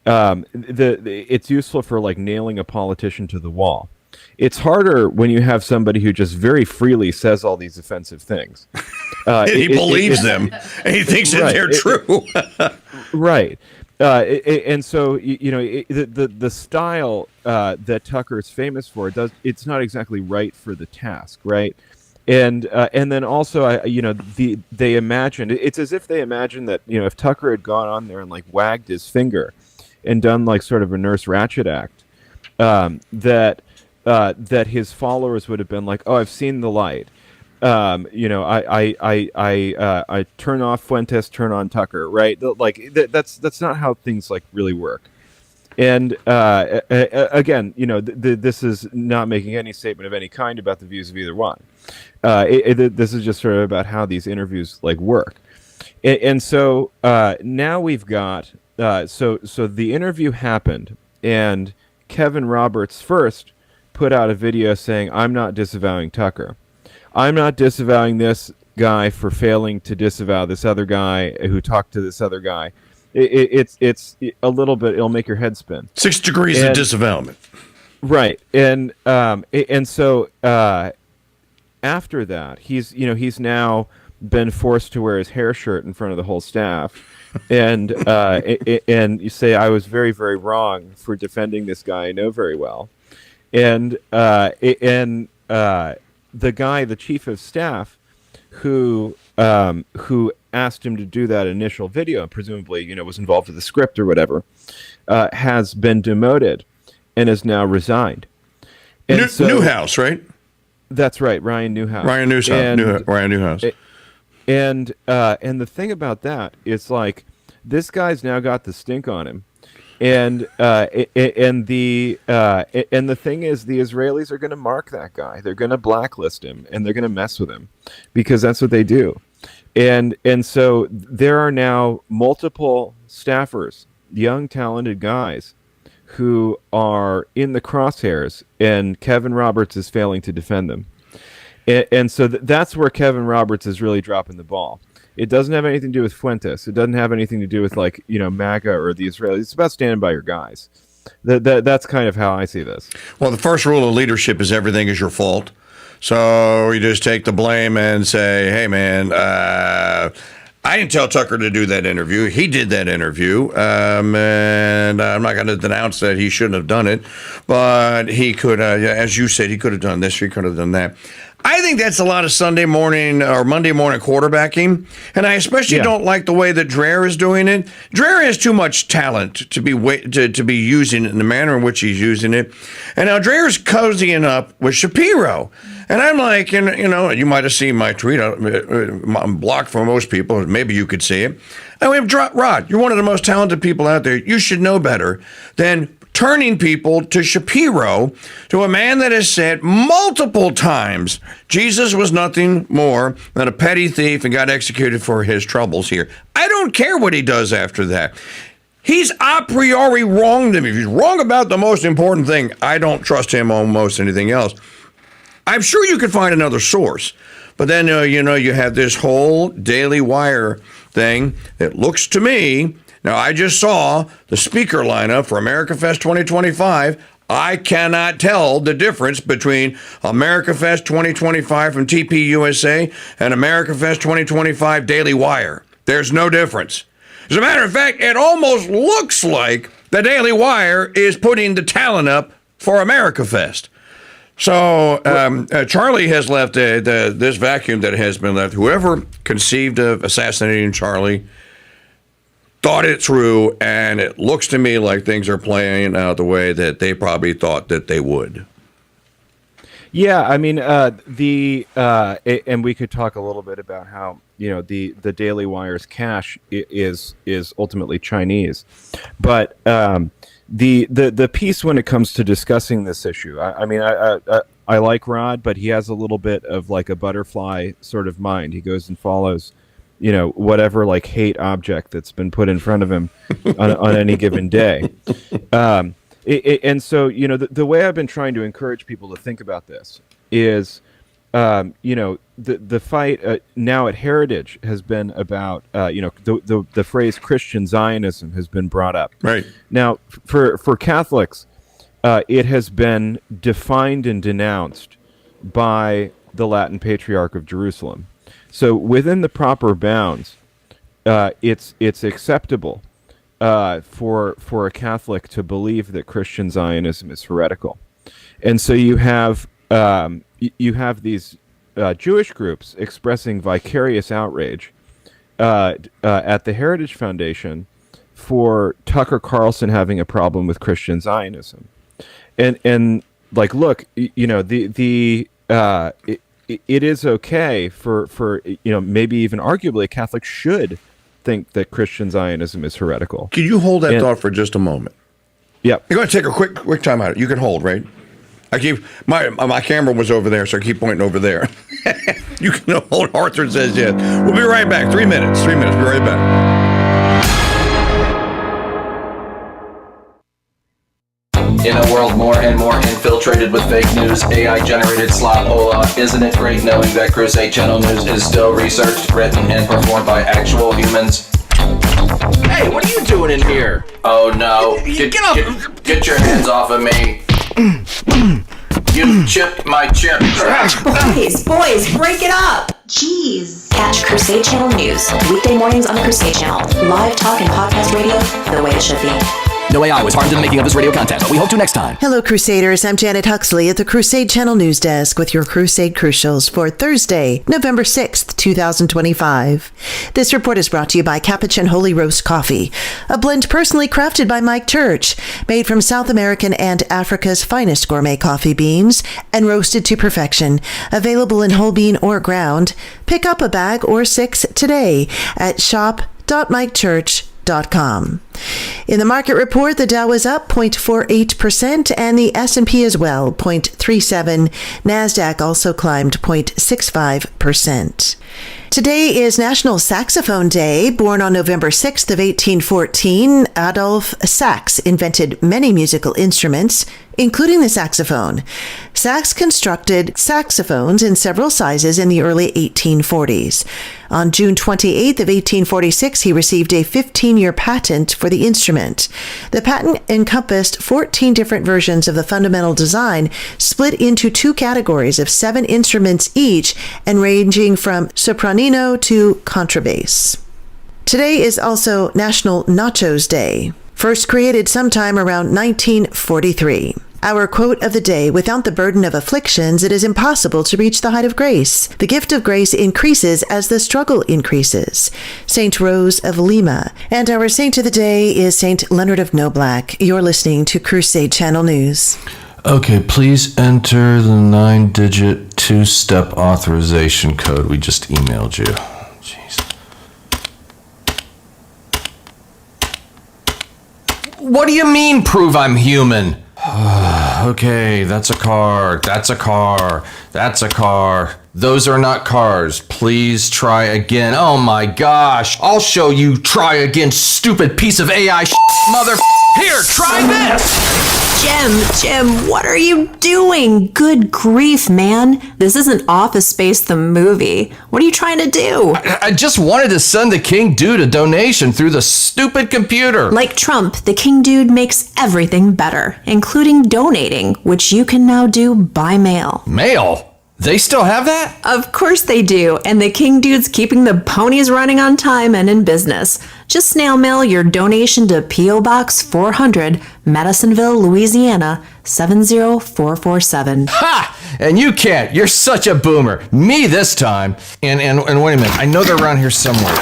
It's useful for like nailing a politician to the wall. It's harder when you have somebody who just very freely says all these offensive things. He believes them, and he thinks that they're true. Right. And so the style that Tucker is famous for it's not exactly right for the task, right? And then also they imagined it's as if they imagined that if Tucker had gone on there and like wagged his finger and done like sort of a Nurse Ratched act, that his followers would have been like, I've seen the light. I turn off Fuentes, turn on Tucker, right? That's not how things like really work. And again, this is not making any statement of any kind about the views of either one. This is just sort of about how these interviews like work. And so now we've got so the interview happened, and Kevin Roberts first put out a video saying, "I'm not disavowing Tucker. I'm not disavowing this guy for failing to disavow this other guy who talked to this other guy." It's a little bit, it'll make your head spin. 6 degrees of disavowalment. Right. And so after that, he's now been forced to wear his hair shirt in front of the whole staff. And you say, I was very, very wrong for defending this guy I know very well. And the guy, the chief of staff, who asked him to do that initial video, and presumably, was involved with the script or whatever, has been demoted and has now resigned. And Newhouse, right? That's right, Ryan Newhouse. Ryan Newhouse. And the thing about that is, like, this guy's now got the stink on him, And the thing is, the Israelis are going to mark that guy. They're going to blacklist him, and they're going to mess with him, because that's what they do. And so there are now multiple staffers, young, talented guys, who are in the crosshairs, and Kevin Roberts is failing to defend them. And so that's where Kevin Roberts is really dropping the ball. It doesn't have anything to do with Fuentes. It doesn't have anything to do with, like, MAGA or the Israelis. It's about standing by your guys. That's kind of how I see this. Well, the first rule of leadership is everything is your fault. So you just take the blame and say, hey, man, I didn't tell Tucker to do that interview. He did that interview. And I'm not going to denounce that he shouldn't have done it. But he could, as you said, he could have done this, he could have done that. I think that's a lot of Sunday morning or Monday morning quarterbacking, and I especially don't like the way that Dreher is doing it. Dreher has too much talent to be using it in the manner in which he's using it, and now Dreher's cozying up with Shapiro, and I'm like, you might have seen my tweet. I'm blocked from most people. Maybe you could see it. I mean, Rod, you're one of the most talented people out there. You should know better than turning people to Shapiro, to a man that has said multiple times Jesus was nothing more than a petty thief and got executed for his troubles here. I don't care what he does after that. He's a priori wronged him. If he's wrong about the most important thing, I don't trust him on most anything else. I'm sure you could find another source. But then, you have this whole Daily Wire thing that looks to me. Now, I just saw the speaker lineup for America Fest 2025. I cannot tell the difference between America Fest 2025 from TPUSA and America Fest 2025 Daily Wire. There's no difference. As a matter of fact, it almost looks like the Daily Wire is putting the talent up for America Fest. So Charlie has left this vacuum that has been left. Whoever conceived of assassinating Charlie thought it through, and it looks to me like things are playing out the way that they probably thought that they would. Yeah, I mean, and we could talk a little bit about how the Daily Wire's cash is ultimately Chinese, but the piece when it comes to discussing this issue, I like Rod, but he has a little bit of like a butterfly sort of mind. He goes and follows whatever like hate object that's been put in front of him on any given day. And so, the way I've been trying to encourage people to think about this is, the fight now at Heritage has been about, the phrase Christian Zionism has been brought up. Right. Now, for Catholics, it has been defined and denounced by the Latin Patriarch of Jerusalem. So within the proper bounds, it's acceptable for a Catholic to believe that Christian Zionism is heretical, and so you have these Jewish groups expressing vicarious outrage at the Heritage Foundation for Tucker Carlson having a problem with Christian Zionism, and like, look, it is okay for maybe even arguably a Catholic should think that Christian Zionism is heretical. Can you hold that thought for just a moment? Yep. You're going to take a quick time out. You can hold, right? I keep my camera was over there, so I keep pointing over there. You can hold. Arthur says yes. We'll be right back. 3 minutes. 3 minutes. Be right back. In a world more and more infiltrated with fake news, AI-generated slop, isn't it great knowing that Crusade Channel News is still researched, written, and performed by actual humans? Hey, what are you doing in here? Oh no! Get your hands off of me! You chipped my chip. Boys, break it up! Jeez. Catch Crusade Channel News weekday mornings on the Crusade Channel. Live talk and podcast radio the way it should be. No AI was harmed in the making of this radio content. We hope to next time. Hello, Crusaders. I'm Janet Huxley at the Crusade Channel News Desk with your Crusade Crucials for Thursday, November 6th, 2025. This report is brought to you by Capuchin Holy Roast Coffee, a blend personally crafted by Mike Church, made from South American and Africa's finest gourmet coffee beans and roasted to perfection. Available in whole bean or ground. Pick up a bag or 6 today at shop.mikechurch.com. In the market report, the Dow was up 0.48% and the S&P as well, 0.37%. NASDAQ also climbed 0.65%. Today is National Saxophone Day. Born on November 6th of 1814, Adolphe Sax invented many musical instruments, including the saxophone. Sax constructed saxophones in several sizes in the early 1840s. On June 28th of 1846, he received a 15-year patent for the instrument. The patent encompassed 14 different versions of the fundamental design, split into two categories of 7 instruments each and ranging from sopranino to contrabass. Today is also National Nachos Day, first created sometime around 1943. Our quote of the day: without the burden of afflictions, it is impossible to reach the height of grace. The gift of grace increases as the struggle increases. Saint Rose of Lima. And our saint of the day is Saint Leonard of Noblack. You're listening to Crusade Channel News. Okay, please enter the 9-digit 2-step authorization code we just emailed you. Jeez. What do you mean, prove I'm human? Okay, that's a car. That's a car. That's a car. Those are not cars. Please try again. Oh my gosh. I'll show you. Try again, stupid piece of AI mother. Here, try this. Jim, what are you doing? Good grief, man. This isn't Office Space the movie. What are you trying to do? I just wanted to send the KingDude a donation through the stupid computer. Like Trump, the KingDude makes everything better, including donating, which you can now do by mail. Mail? They still have that? Of course they do, and the KingDude's keeping the ponies running on time and in business. Just snail mail your donation to P.O. Box 400, Madisonville, Louisiana, 70447. Ha! And you can't. You're such a boomer. Me this time. And wait a minute. I know they're around here somewhere.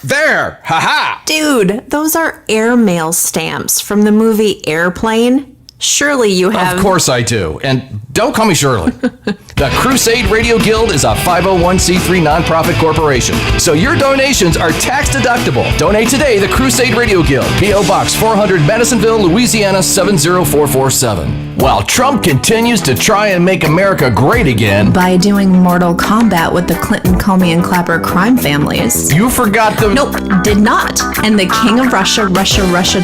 There! Ha-ha! Dude, those are airmail stamps from the movie Airplane. Surely you have... Of course I do. And don't call me Shirley. The Crusade Radio Guild is a 501c3 nonprofit corporation, so your donations are tax deductible. Donate today, the Crusade Radio Guild, P.O. Box 400, Madisonville, Louisiana, 70447. While Trump continues to try and make America great again... by doing Mortal Kombat with the Clinton, Comey, and Clapper crime families. You forgot the... Nope, did not. And the King of Russia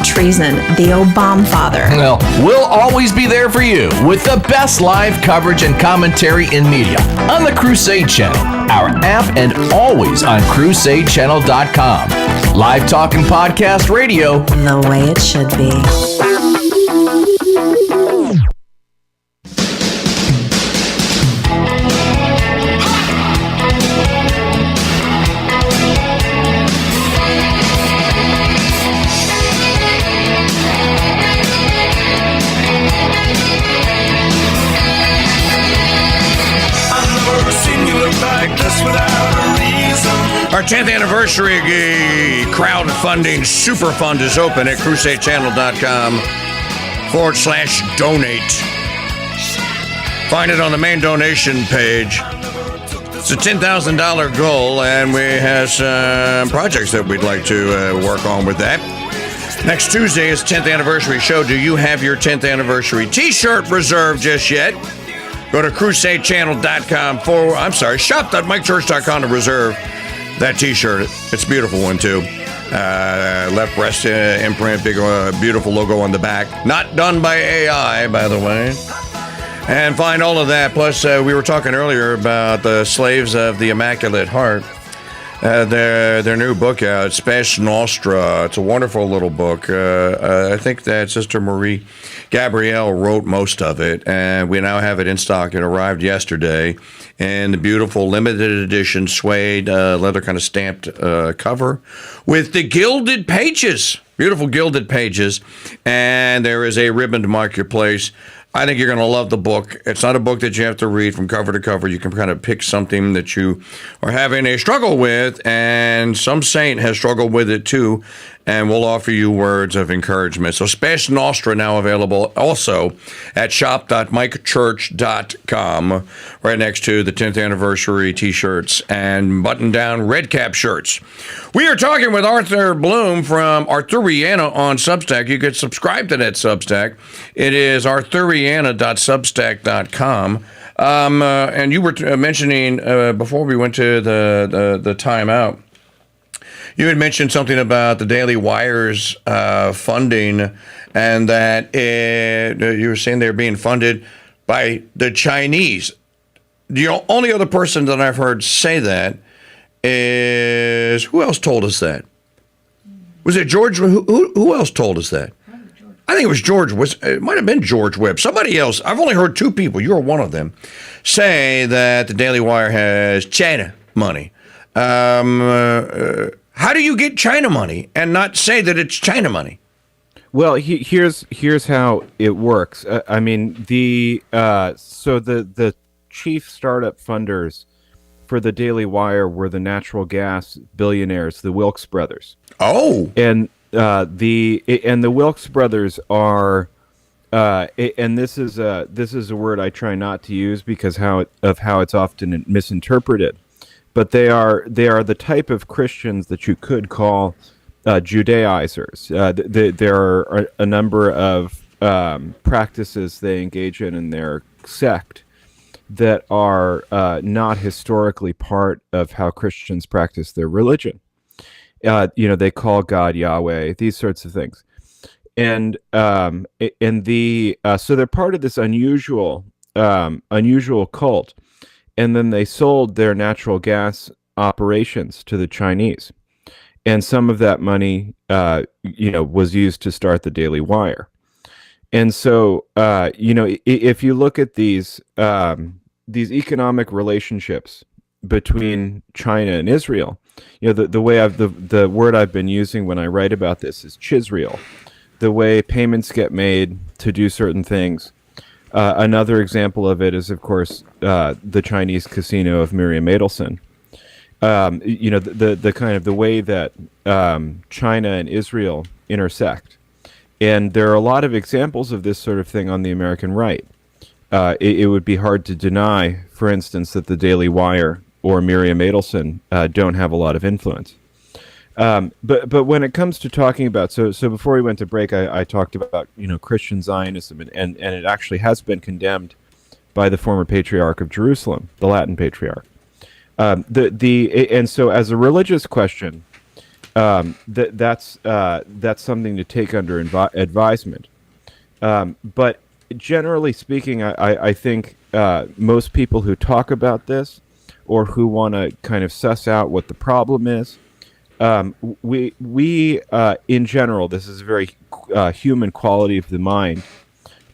treason, the Obama father. Well, we'll always be there for you with the best live coverage and commentary in media on the Crusade Channel, our app, and always on CrusadeChannel.com. Live talk and podcast radio the way it should be. Our 10th anniversary crowdfunding super fund is open at crusadechannel.com/donate. Find it on the main donation page. It's a $10,000 goal, and we have some projects that we'd like to work on with that. Next Tuesday is 10th anniversary show. Do you have your 10th anniversary t-shirt reserved just yet? Go to crusadechannel.com shop.mikechurch.com to reserve that t-shirt. It's a beautiful one, too. Left breast imprint, big, beautiful logo on the back. Not done by AI, by the way. And find all of that. Plus, we were talking earlier about the Slaves of the Immaculate Heart. Their new book out, Spes Nostra. It's a wonderful little book. I think that Sister Marie Gabrielle wrote most of it, and we now have it in stock. It arrived yesterday, and the beautiful limited edition suede leather kind of stamped cover with the gilded pages, beautiful gilded pages, and there is a ribbon to mark your place. I think you're going to love the book. It's not a book that you have to read from cover to cover. You can kind of pick something that you are having a struggle with, and some saint has struggled with it too. and we'll offer you words of encouragement. So Spash Nostra now available also at shop.mikechurch.com, right next to the 10th anniversary t-shirts and button-down red cap shirts. We are talking with Arthur Bloom from Arthuriana on Substack. You can subscribe to that Substack. It is arthuriana.substack.com. And you were mentioning before we went to the timeout, you had mentioned something about the Daily Wire's funding, and that you were saying they're being funded by the Chinese. The only other person that I've heard say that is, who else told us that? Was it George? Who else told us that? I think it was George. It might have been George Webb. Somebody else. I've only heard two people. You're one of them. Say that the Daily Wire has China money. How do you get China money and not say that it's China money? Well, here's how it works. I mean, the chief startup funders for the Daily Wire were the natural gas billionaires, the Wilkes brothers. Oh, and the Wilkes brothers are, and this is a word I try not to use because how it's often misinterpreted. But they are the type of Christians that you could call Judaizers. There are a number of practices they engage in their sect that are not historically part of how Christians practice their religion. They call God Yahweh, these sorts of things, and so they're part of this unusual cult. And then they sold their natural gas operations to the Chinese. And some of that money, was used to start the Daily Wire. And so, if you look at these economic relationships between China and Israel, the way the word I've been using when I write about this is chisreel, the way payments get made to do certain things. Another example of it is, of course, the Chinese casino of Miriam Adelson. The kind of the way that China and Israel intersect. And there are a lot of examples of this sort of thing on the American right. It would be hard to deny, for instance, that the Daily Wire or Miriam Adelson don't have a lot of influence. But when it comes to talking about, so before we went to break, I talked about Christian Zionism, and it actually has been condemned by the former Patriarch of Jerusalem, the Latin Patriarch. And so as a religious question, that's something to take under advisement. But generally speaking, I think most people who talk about this or who want to kind of suss out what the problem is, we in general, this is a very human quality of the mind,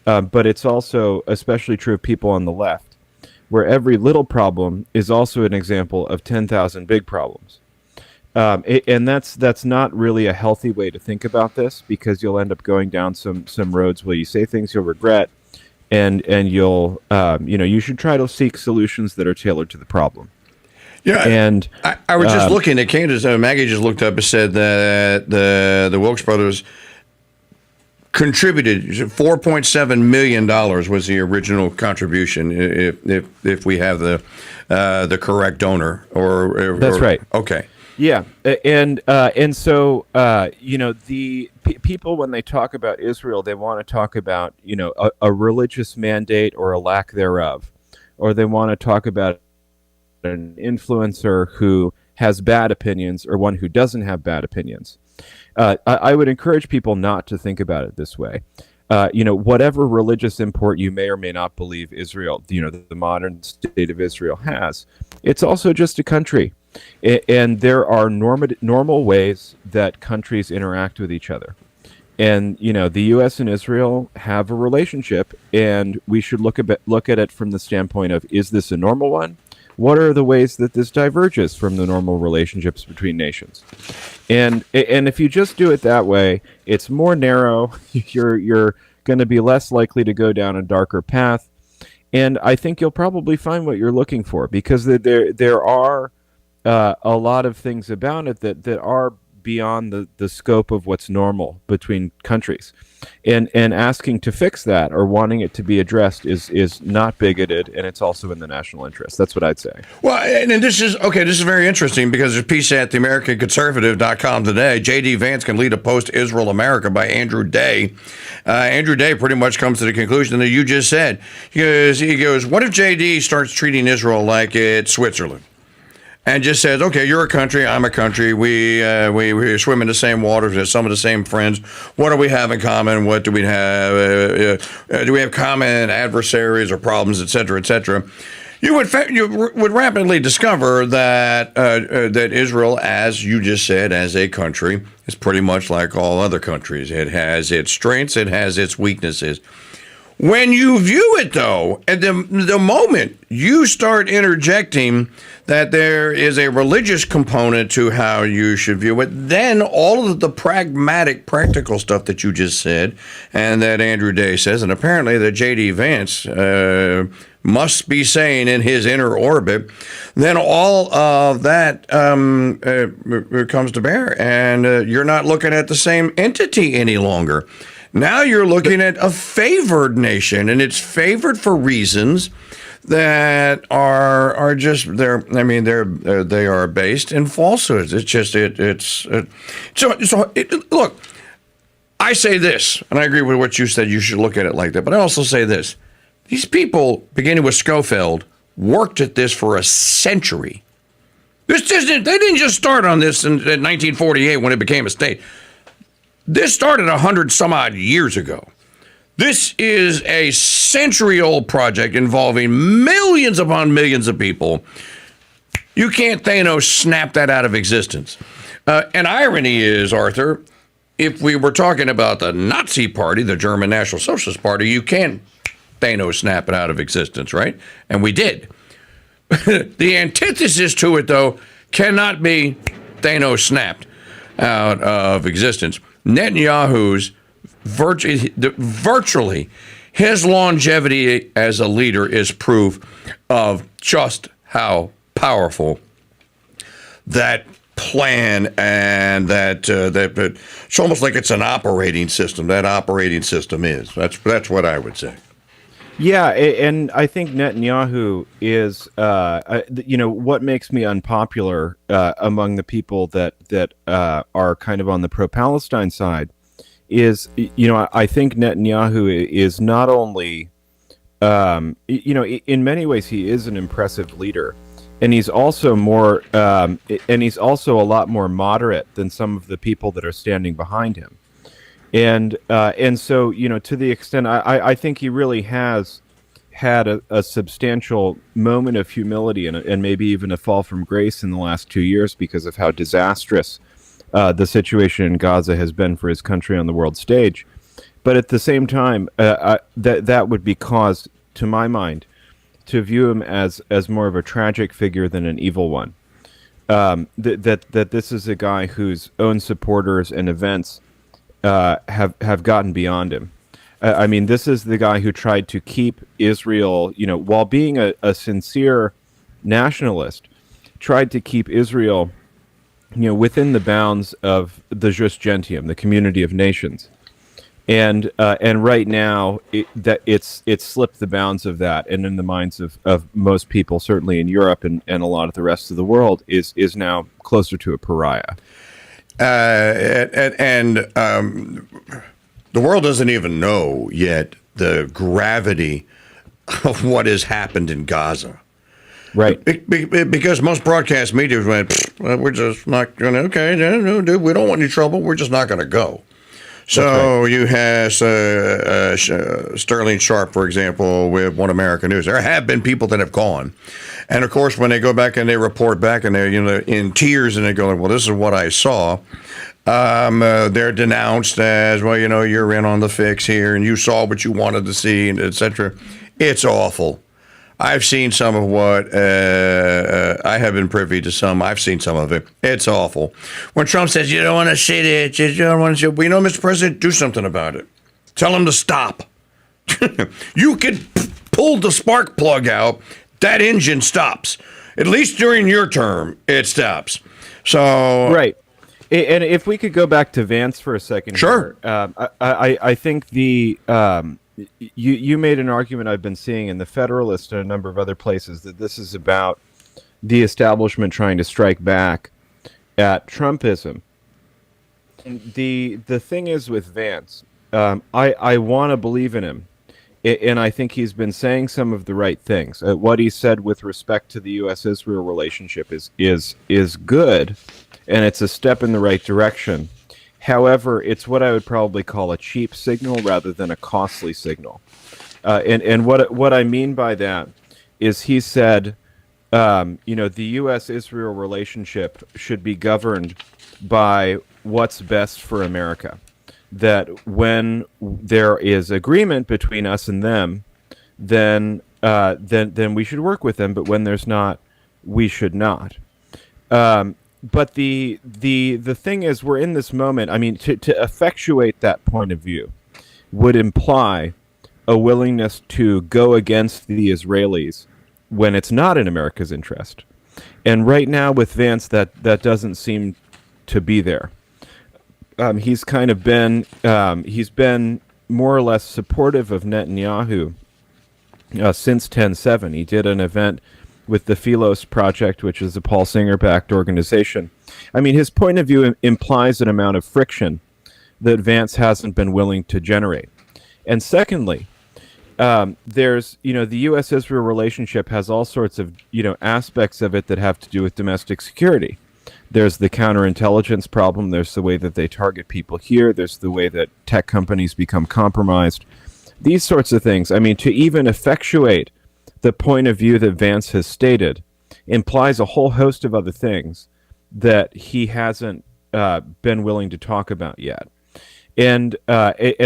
but it's also especially true of people on the left, where every little problem is also an example of 10,000 big problems. And that's not really a healthy way to think about this, because you'll end up going down some roads where you say things you'll regret, and you'll you should try to seek solutions that are tailored to the problem. Yeah, and I was just looking at KingDude. Maggie just looked up and said that the Wilkes brothers contributed $4.7 million was the original contribution. If we have the correct donor, that's right. Okay. Yeah, and so the people, when they talk about Israel, they want to talk about a religious mandate or a lack thereof, or they want to talk about an influencer who has bad opinions or one who doesn't have bad opinions. I would encourage people not to think about it this way. Whatever religious import you may or may not believe Israel, the modern state of Israel has, it's also just a country. And there are normal ways that countries interact with each other. And, the U.S. and Israel have a relationship, and we should look at it from the standpoint of, is this a normal one? What are the ways that this diverges from the normal relationships between nations? And if you just do it that way, it's more narrow. You're going to be less likely to go down a darker path. And I think you'll probably find what you're looking for, because there are a lot of things about it that are beyond the scope of what's normal between countries. And asking to fix that or wanting it to be addressed is not bigoted, and it's also in the national interest. That's what I'd say. Well, and this is very interesting because there's a piece at theamericanconservative.com today. J.D. Vance can lead a post-Israel America by Andrew Day. Andrew Day pretty much comes to the conclusion that you just said. He goes, what if J.D. starts treating Israel like it's Switzerland? And just says, okay, you're a country, I'm a country. We swim in the same waters, there's some of the same friends. What do we have in common? What do we have? Do we have common adversaries or problems, et cetera, et cetera? You would rapidly discover that that Israel, as you just said, as a country, is pretty much like all other countries. It has its strengths, it has its weaknesses. When you view it, though, at the moment you start interjecting that there is a religious component to how you should view it, then all of the pragmatic, practical stuff that you just said and that Andrew Day says, and apparently that J.D. Vance must be saying in his inner orbit, then all of that comes to bear, and you're not looking at the same entity any longer. Now you're looking at a favored nation, and it's favored for reasons that are just they are based in falsehoods. It's just look. I say this, and I agree with what you said. You should look at it like that, but I also say this: these people, beginning with Schofield, worked at this for a century. They didn't just start on this in 1948 when it became a state. This started 100 some odd years ago. This is a century-old project involving millions upon millions of people. You can't Thanos snap that out of existence. And irony is, Arthur, if we were talking about the Nazi Party, the German National Socialist Party, you can Thanos snap it out of existence, right? And we did. The antithesis to it, though, cannot be Thanos snapped out of existence. Netanyahu's virtually his longevity as a leader is proof of just how powerful that plan and that it's almost like it's an operating system. That operating system is. That's what I would say. Yeah, and I think Netanyahu is, what makes me unpopular among the people that are kind of on the pro-Palestine side is, I think Netanyahu is not only, in many ways he is an impressive leader, and he's also a lot more moderate than some of the people that are standing behind him. And so, to the extent, I think he really has had a substantial moment of humility and maybe even a fall from grace in the last 2 years because of how disastrous the situation in Gaza has been for his country on the world stage. But at the same time, that would be cause, to my mind, to view him as more of a tragic figure than an evil one. That this is a guy whose own supporters and events have gotten beyond him. I mean, this is the guy who tried to keep Israel, while being a sincere nationalist, tried to keep Israel, within the bounds of the Jus Gentium, the community of nations. And right now, it's slipped the bounds of that, and in the minds of most people, certainly in Europe and a lot of the rest of the world, is now closer to a pariah. The world doesn't even know yet the gravity of what has happened in Gaza. Right. Because most broadcast media went, we're just not going to, okay, no, dude, we don't want any trouble. We're just not going to go. So you have Sterling Sharp, for example, with One American News. There have been people that have gone. And, of course, when they go back and they report back and they're in tears and they go, well, this is what I saw. They're denounced as, well, you're in on the fix here and you saw what you wanted to see, and et cetera. It's awful. I've seen some of what I have been privy to some. I've seen some of it. It's awful. When Trump says, you don't want to say that, you don't want to say, well, Mr. President, do something about it. Tell him to stop. You could pull the spark plug out. That engine stops. At least during your term, it stops. So right. And if we could go back to Vance for a second. Sure. Here, I think you made an argument I've been seeing in the Federalist and a number of other places that this is about the establishment trying to strike back at Trumpism. The thing is with Vance, I want to believe in him, and I think he's been saying some of the right things. What he said with respect to the U.S.-Israel relationship is good, and it's a step in the right direction. However, it's what I would probably call a cheap signal rather than a costly signal. And what I mean by that is he said, the U.S.-Israel relationship should be governed by what's best for America. That when there is agreement between us and them, then we should work with them. But when there's not, we should not. But the thing is, we're in this moment. I mean, to effectuate that point of view would imply a willingness to go against the Israelis when it's not in America's interest. And right now with Vance, that doesn't seem to be there. He's kind of been he's been more or less supportive of Netanyahu since 10/7. He did an event with the Philos Project, which is a Paul Singer-backed organization. I mean, his point of view implies an amount of friction that Vance hasn't been willing to generate. And secondly, there's, the U.S.-Israel relationship has all sorts of, aspects of it that have to do with domestic security. There's the counterintelligence problem. There's the way that they target people here. There's the way that tech companies become compromised. These sorts of things. I mean, to even effectuate the point of view that Vance has stated implies a whole host of other things that he hasn't been willing to talk about yet. And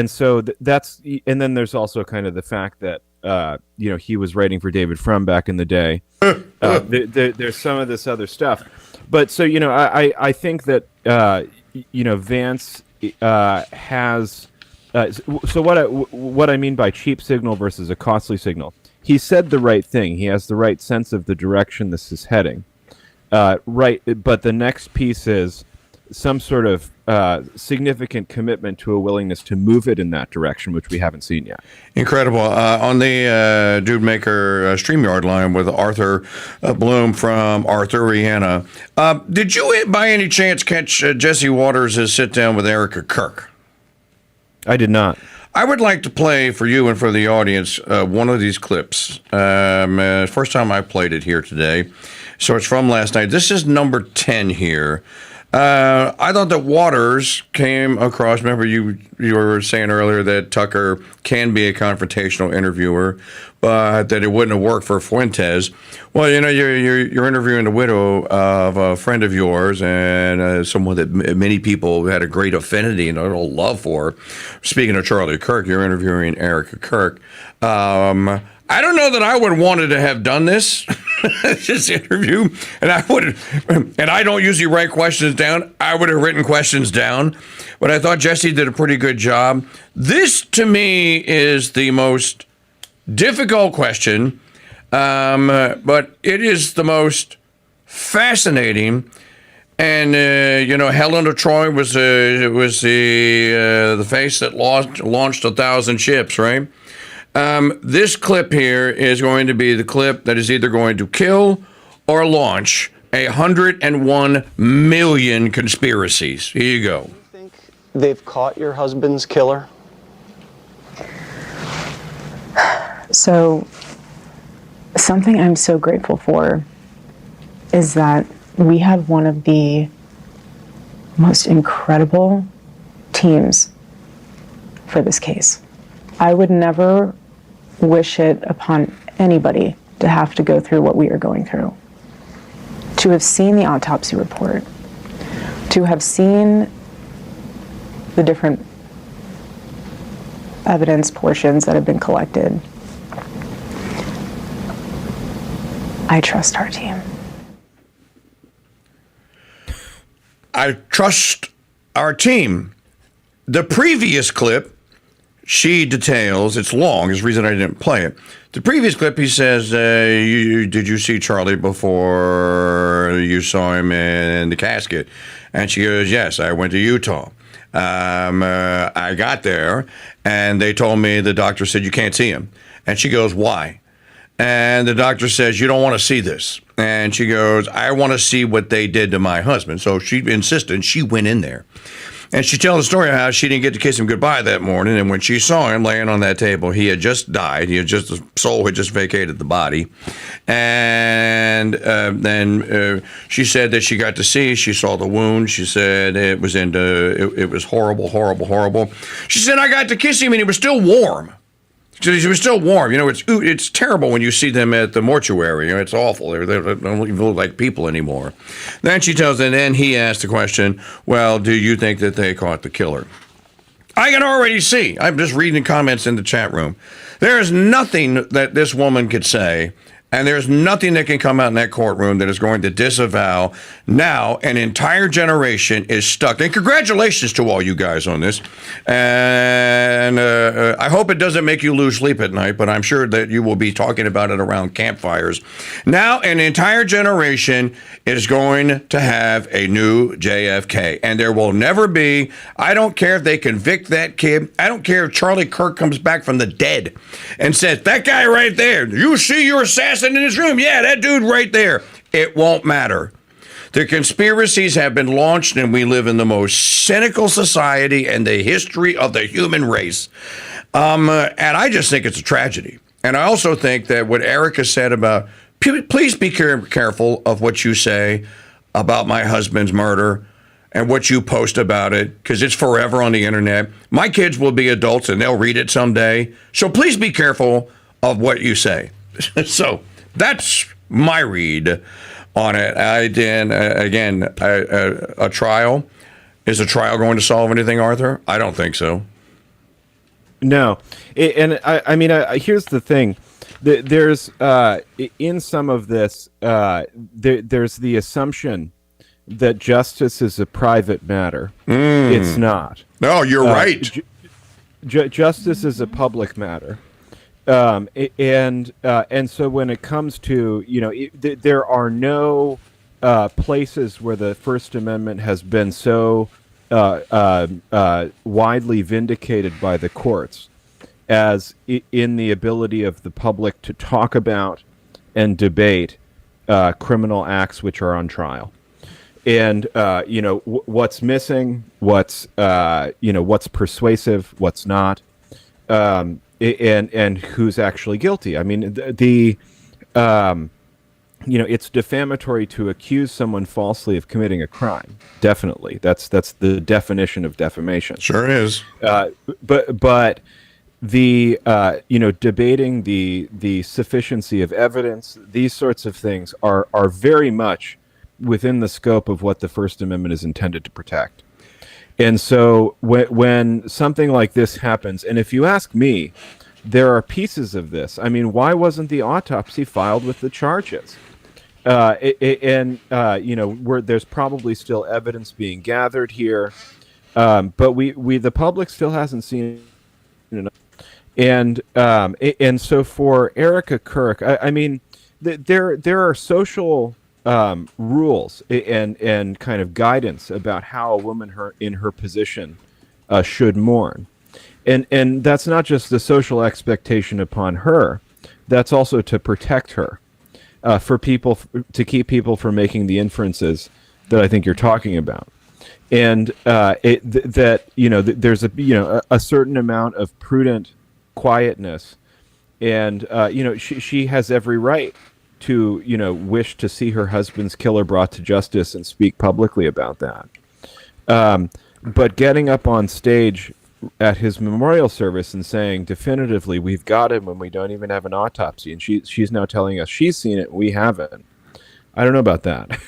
so that's, and then there's also kind of the fact that, he was writing for David Frum back in the day. There's some of this other stuff. But so, I think that, Vance has, so what I mean by cheap signal versus a costly signal, he said the right thing. He has the right sense of the direction this is heading. Right. But the next piece is some sort of significant commitment to a willingness to move it in that direction, which we haven't seen yet. Incredible. On the Dude Maker StreamYard line with Arthur Bloom from Arthuriana. Did you by any chance catch Jesse Waters' sit down with Erica Kirk? I did not. I would like to play for you and for the audience one of these clips. First time I played it here today. So it's from last night. This is number 10 here. I thought that Waters came across, remember you were saying earlier that Tucker can be a confrontational interviewer, but that it wouldn't have worked for Fuentes. Well, you're interviewing the widow of a friend of yours and someone that many people had a great affinity and a little love for. Speaking of Charlie Kirk, you're interviewing Erica Kirk. I don't know that I would have wanted to have done this interview, and I don't usually write questions down. I would have written questions down, but I thought Jesse did a pretty good job. This, to me, is the most difficult question, but it is the most fascinating. And Helen of Troy was the face that launched 1,000 ships, right? This clip here is going to be the clip that is either going to kill or launch 101 million conspiracies. Here you go. Think they've caught your husband's killer? So, something I'm so grateful for is that we have one of the most incredible teams for this case. I would never wish it upon anybody to have to go through what we are going through. To have seen the autopsy report, to have seen the different evidence portions that have been collected, I trust our team. I trust our team. The previous clip she details, it's long, it's the reason I didn't play it. The previous clip, he says, did you see Charlie before you saw him in the casket? And she goes, yes, I went to Utah. I got there, and they told me the doctor said you can't see him. And she goes, why? And the doctor says, you don't want to see this. And she goes, I want to see what they did to my husband. So she insisted, and she went in there. And she tells the story of how she didn't get to kiss him goodbye that morning. And when she saw him laying on that table, he had just died. The soul had just vacated the body. And then she said that she got to see, she saw the wound. She said it was horrible, horrible, horrible. She said, I got to kiss him and he was still warm. He was still warm. You know, it's terrible when you see them at the mortuary. You know, it's awful. They don't even look like people anymore. Then she tells, and then he asked the question, well, do you think that they caught the killer? I can already see. I'm just reading the comments in the chat room. There is nothing that this woman could say, and there's nothing that can come out in that courtroom that is going to disavow. Now an entire generation is stuck. And congratulations to all you guys on this. And I hope it doesn't make you lose sleep at night, but I'm sure that you will be talking about it around campfires. Now an entire generation is going to have a new JFK. And there will never be, I don't care if they convict that kid. I don't care if Charlie Kirk comes back from the dead and says, that guy right there, you see your assassin in his room? Yeah, that dude right there. It won't matter. The conspiracies have been launched, and we live in the most cynical society in the history of the human race. And I just think it's a tragedy. And I also think that what Erica said about, please be careful of what you say about my husband's murder and what you post about it, because it's forever on the internet. My kids will be adults, and they'll read it someday. So please be careful of what you say. So that's my read on it. A trial. Is a trial going to solve anything, Arthur? I don't think so. No. Here's the thing. There's in some of this, there's the assumption that justice is a private matter. It's not. No, you're right. Justice is a public matter. And so when it comes to, there are no places where the First Amendment has been so widely vindicated by the courts as in the ability of the public to talk about and debate criminal acts which are on trial. And, what's missing, what's persuasive, what's not. And who's actually guilty. I mean, it's defamatory to accuse someone falsely of committing a crime. Definitely, that's the definition of defamation. Sure is. But the debating the sufficiency of evidence, these sorts of things are very much within the scope of what the First Amendment is intended to protect. And so when something like this happens, and if you ask me, there are pieces of this. I mean, why wasn't the autopsy filed with the charges? Where there's probably still evidence being gathered here, but the public still hasn't seen enough. And so for Erica Kirk, there are social rules and kind of guidance about how a woman in her position should mourn, and that's not just the social expectation upon her; that's also to protect her, for people to keep people from making the inferences that I think you're talking about, and there's a certain amount of prudent quietness, and she has every right to wish to see her husband's killer brought to justice and speak publicly about that. But getting up on stage at his memorial service and saying definitively we've got him when we don't even have an autopsy, and she's now telling us she's seen it, we haven't. I don't know about that.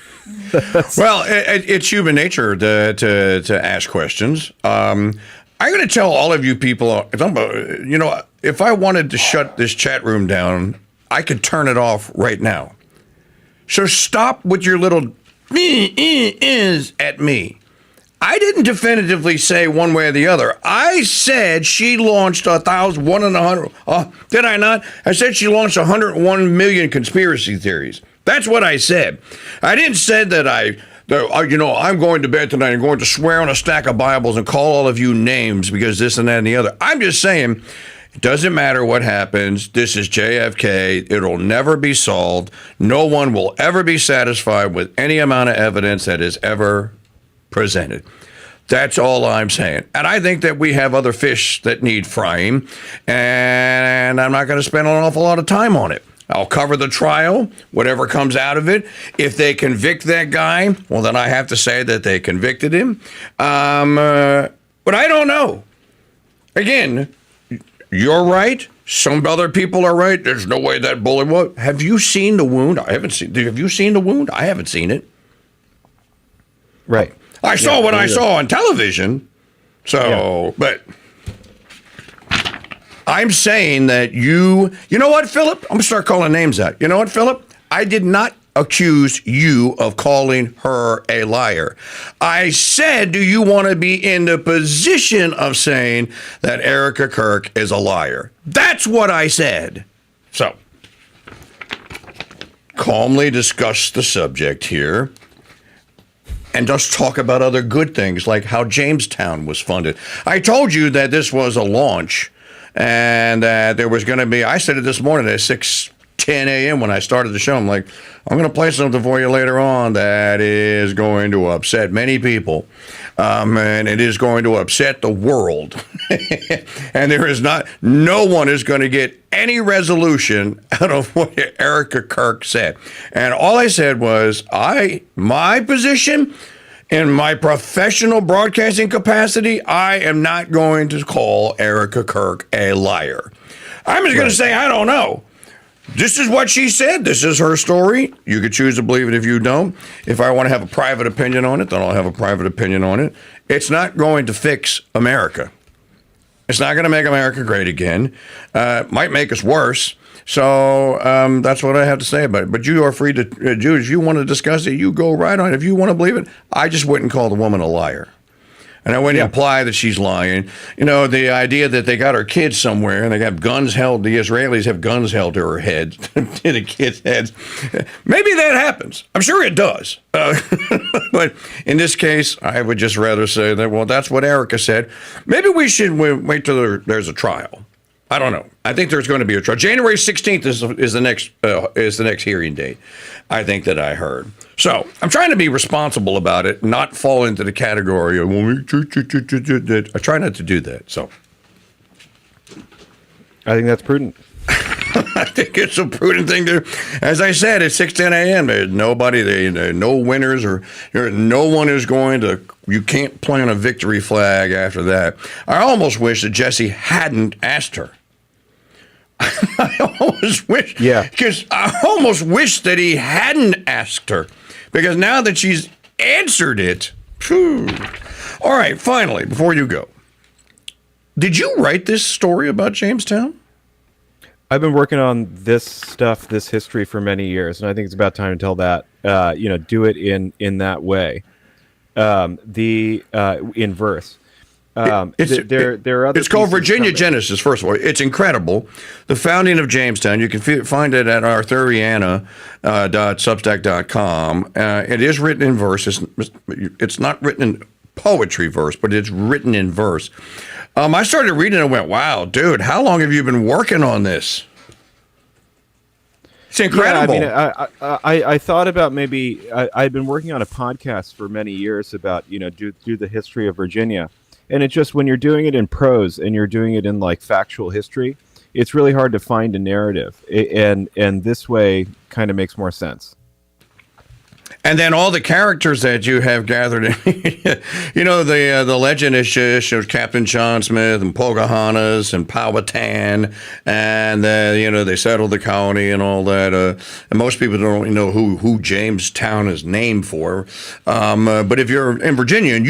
Well, it's human nature to ask questions. I'm going to tell all of you people, if I wanted to shut this chat room down, I could turn it off right now. So stop with your little is at me. I didn't definitively say one way or the other. I said she launched 1,100. Did I not? I said she launched 101 million conspiracy theories. That's what I said. I didn't say that I'm going to bed tonight and going to swear on a stack of Bibles and call all of you names because this and that and the other. I'm just saying, it doesn't matter what happens. This is JFK. It'll never be solved. No one will ever be satisfied with any amount of evidence that is ever presented. That's all I'm saying. And I think that we have other fish that need frying, and I'm not going to spend an awful lot of time on it. I'll cover the trial, whatever comes out of it. If they convict that guy, well, then I have to say that they convicted him. But I don't know. Again, you're right. Some other people are right. There's no way that bullet was. Have you seen the wound? I haven't seen. Have you seen the wound? I haven't seen it. Right. I saw what I saw on television. So, but I'm saying that you know what, Philip? I'm going to start calling names out. You know what, Philip? I did not accuse you of calling her a liar. I said, do you want to be in the position of saying that Erica Kirk is a liar? That's what I said. So, calmly discuss the subject here. And just talk about other good things, like how Jamestown was funded. I told you that this was a launch, and that there was going to be, I said it this morning at 6:10 a.m. when I started the show. I'm like, I'm going to play something for you later on that is going to upset many people, and it is going to upset the world. And no one is going to get any resolution out of what Erica Kirk said. And all I said was, my position in my professional broadcasting capacity, I am not going to call Erica Kirk a liar. I'm just going to say, I don't know. This is what she said. This is her story. You could choose to believe it if you don't. If I want to have a private opinion on it, then I'll have a private opinion on it. It's not going to fix America. It's not going to make America great again. Might make us worse. So that's what I have to say about it. But you are free to, Jude, if you want to discuss it, you go right on. If you want to believe it, I just wouldn't call the woman a liar. And I wouldn't imply that she's lying. You know, the idea that they got her kids somewhere and they have guns held, the Israelis have guns held to her head, to the kids' heads. Maybe that happens. I'm sure it does. But in this case, I would just rather say that, well, that's what Erica said. Maybe we should wait till there's a trial. I don't know. I think there's going to be a trial. January 16th is the next hearing date, I think, that I heard. So I'm trying to be responsible about it, not fall into the category of, I try not to do that. So I think that's prudent. I think it's a prudent thing to, as I said, at 6:10 a.m. There's nobody, no winners, or no one is going to, you can't plant a victory flag after that. I almost wish that Jesse hadn't asked her. I almost wish, because I almost wish that he hadn't asked her, because now that she's answered it, phew. All right, finally, before you go, did you write this story about Jamestown? I've been working on this history for many years, and I think it's about time to tell that, do it in that way, in verse. It's called Virginia Genesis, first of all. It's incredible. The founding of Jamestown. You can find it at arthuriana.substack.com. It is written in verse. It's not written in poetry verse, but it's written in verse. I started reading and went, wow, dude, how long have you been working on this? It's incredible. Yeah, I thought about maybe I'd been working on a podcast for many years about, do the history of Virginia. And it's just when you're doing it in prose and you're doing it in like factual history, it's really hard to find a narrative. And this way kind of makes more sense. And then all the characters that you have gathered in, the legend is shows Captain John Smith and Pocahontas and Powhatan, and they settled the colony and all that. And most people don't know who Jamestown is named for. But if you're in Virginia and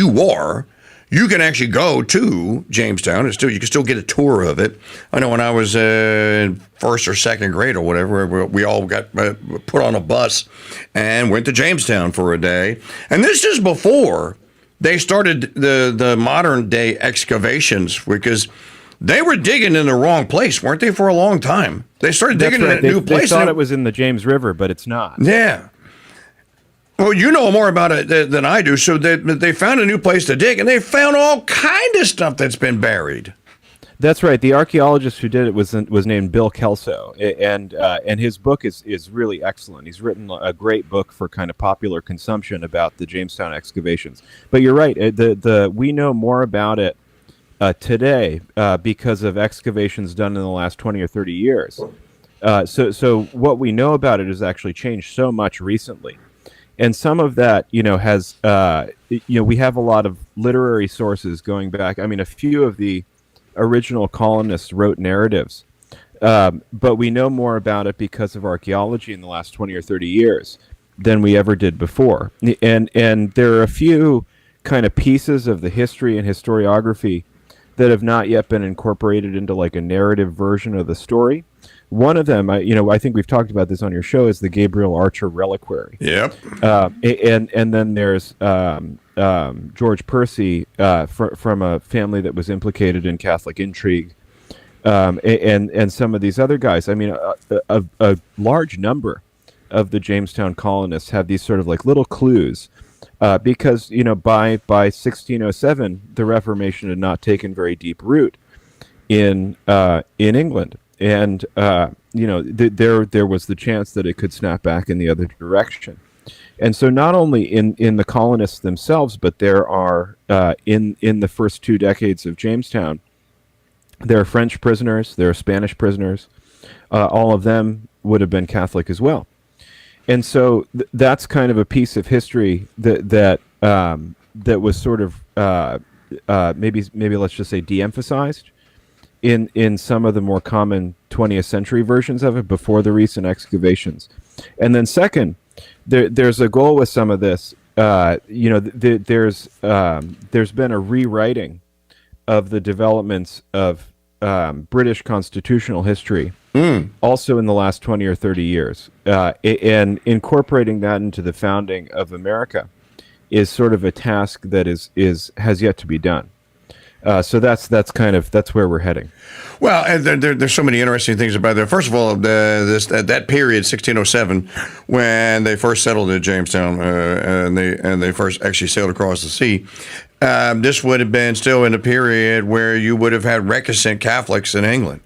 you can actually go to Jamestown. You can still get a tour of it. I know when I was in first or second grade or whatever, we all got put on a bus and went to Jamestown for a day. And this is before they started the modern day excavations because they were digging in the wrong place, weren't they, for a long time? They started digging in a new place. They thought it was in the James River, but it's not. Yeah. Well, you know more about it than I do. So they found a new place to dig, and they found all kind of stuff that's been buried. That's right. The archaeologist who did it was named Bill Kelso, and his book is really excellent. He's written a great book for kind of popular consumption about the Jamestown excavations. But you're right. We know more about it today because of excavations done in the last 20 or 30 years. So what we know about it has actually changed so much recently. And some of that, has, we have a lot of literary sources going back. I mean, a few of the original colonists wrote narratives, but we know more about it because of archaeology in the last 20 or 30 years than we ever did before. And there are a few kind of pieces of the history and historiography that have not yet been incorporated into like a narrative version of the story. One of them, I think we've talked about this on your show, is the Gabriel Archer Reliquary. Yep. And then there's George Percy from a family that was implicated in Catholic intrigue, and some of these other guys. I mean, a large number of the Jamestown colonists have these sort of like little clues, because by 1607 the Reformation had not taken very deep root in England. And there was the chance that it could snap back in the other direction. And so not only in the colonists themselves, but there are in the first 2 decades of Jamestown, there are French prisoners, there are Spanish prisoners. All of them would have been Catholic as well. And so that's kind of a piece of history that was sort of maybe let's just say de-emphasized in some of the more common 20th century versions of it before the recent excavations. And then second, there's a goal with some of this. There's been a rewriting of the developments of British constitutional history, also in the last 20 or 30 years. And incorporating that into the founding of America is sort of a task that has yet to be done. So that's where we're heading. Well, and there's so many interesting things about that. First of all, that period, 1607, when they first settled in Jamestown, and they first actually sailed across the sea. This would have been still in a period where you would have had recusant Catholics in England.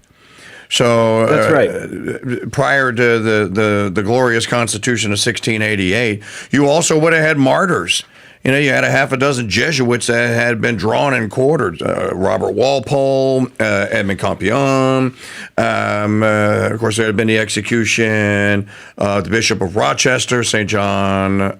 So that's right. Prior to the glorious Constitution of 1688, you also would have had martyrs. You had a half a dozen Jesuits that had been drawn and quartered. Robert Walpole, Edmund Campion. Of course, there had been the execution of the Bishop of Rochester, St. John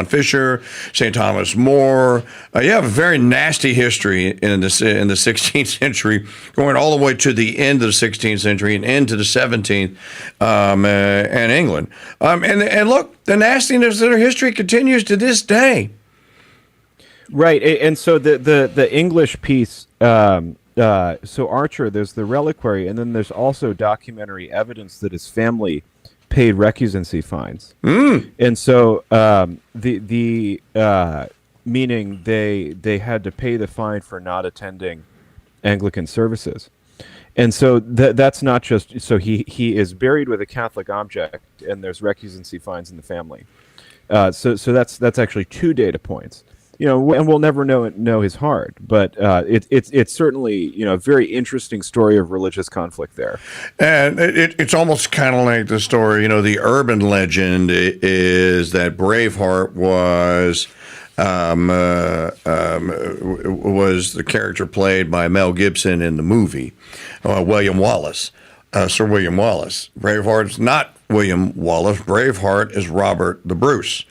Fisher, St. Thomas More. You have a very nasty history in the 16th century, going all the way to the end of the 16th century and into the 17th, and England. And look, the nastiness of their history continues to this day. Right, and so the English piece, so Archer, there's the reliquary, and then there's also documentary evidence that his family paid recusancy fines. And so meaning they had to pay the fine for not attending Anglican services. And so that's not just, so he is buried with a Catholic object, and there's recusancy fines in the family. So that's actually 2 data points. And we'll never know his heart, but it's certainly a very interesting story of religious conflict there. And it's almost kind of like the story. The urban legend is that Braveheart was the character played by Mel Gibson in the movie, William Wallace, Sir William Wallace. Braveheart's not William Wallace. Braveheart is Robert the Bruce.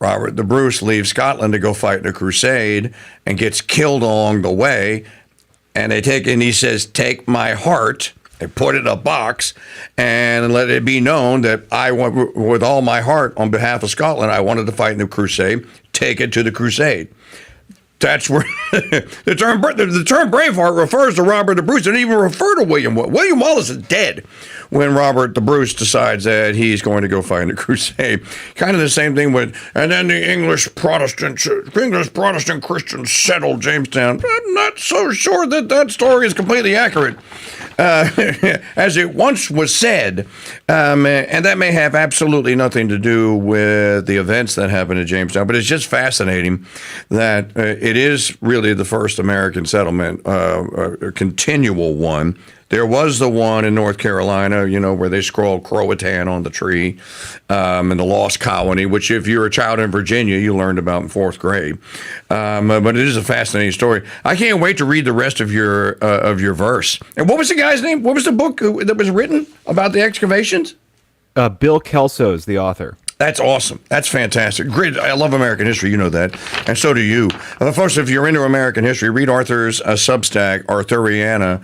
Robert the Bruce leaves Scotland to go fight in a crusade and gets killed along the way. And he says, "Take my heart." They put it in a box and let it be known that I want, with all my heart, on behalf of Scotland, I wanted to fight in the crusade. Take it to the crusade. That's where the term Braveheart refers to Robert the Bruce. It didn't even refer to William Wallace. William Wallace is dead when Robert the Bruce decides that he's going to go fight a crusade. Kind of the same thing with, and then the English Protestant Christians settled Jamestown. I'm not so sure that story is completely accurate. As it once was said, and that may have absolutely nothing to do with the events that happened at Jamestown, but it's just fascinating that it is really the first American settlement, a continual one. There was the one in North Carolina, where they scrawled Croatan on the tree, and the Lost Colony, which if you're a child in Virginia, you learned about in 4th grade. But it is a fascinating story. I can't wait to read the rest of your verse. And what was the guy's name? What was the book that was written about the excavations? Bill Kelso is the author. That's awesome. That's fantastic. Great. I love American history. You know that. And so do you. Folks, if you're into American history, read Arthur's Substack, Arthuriana.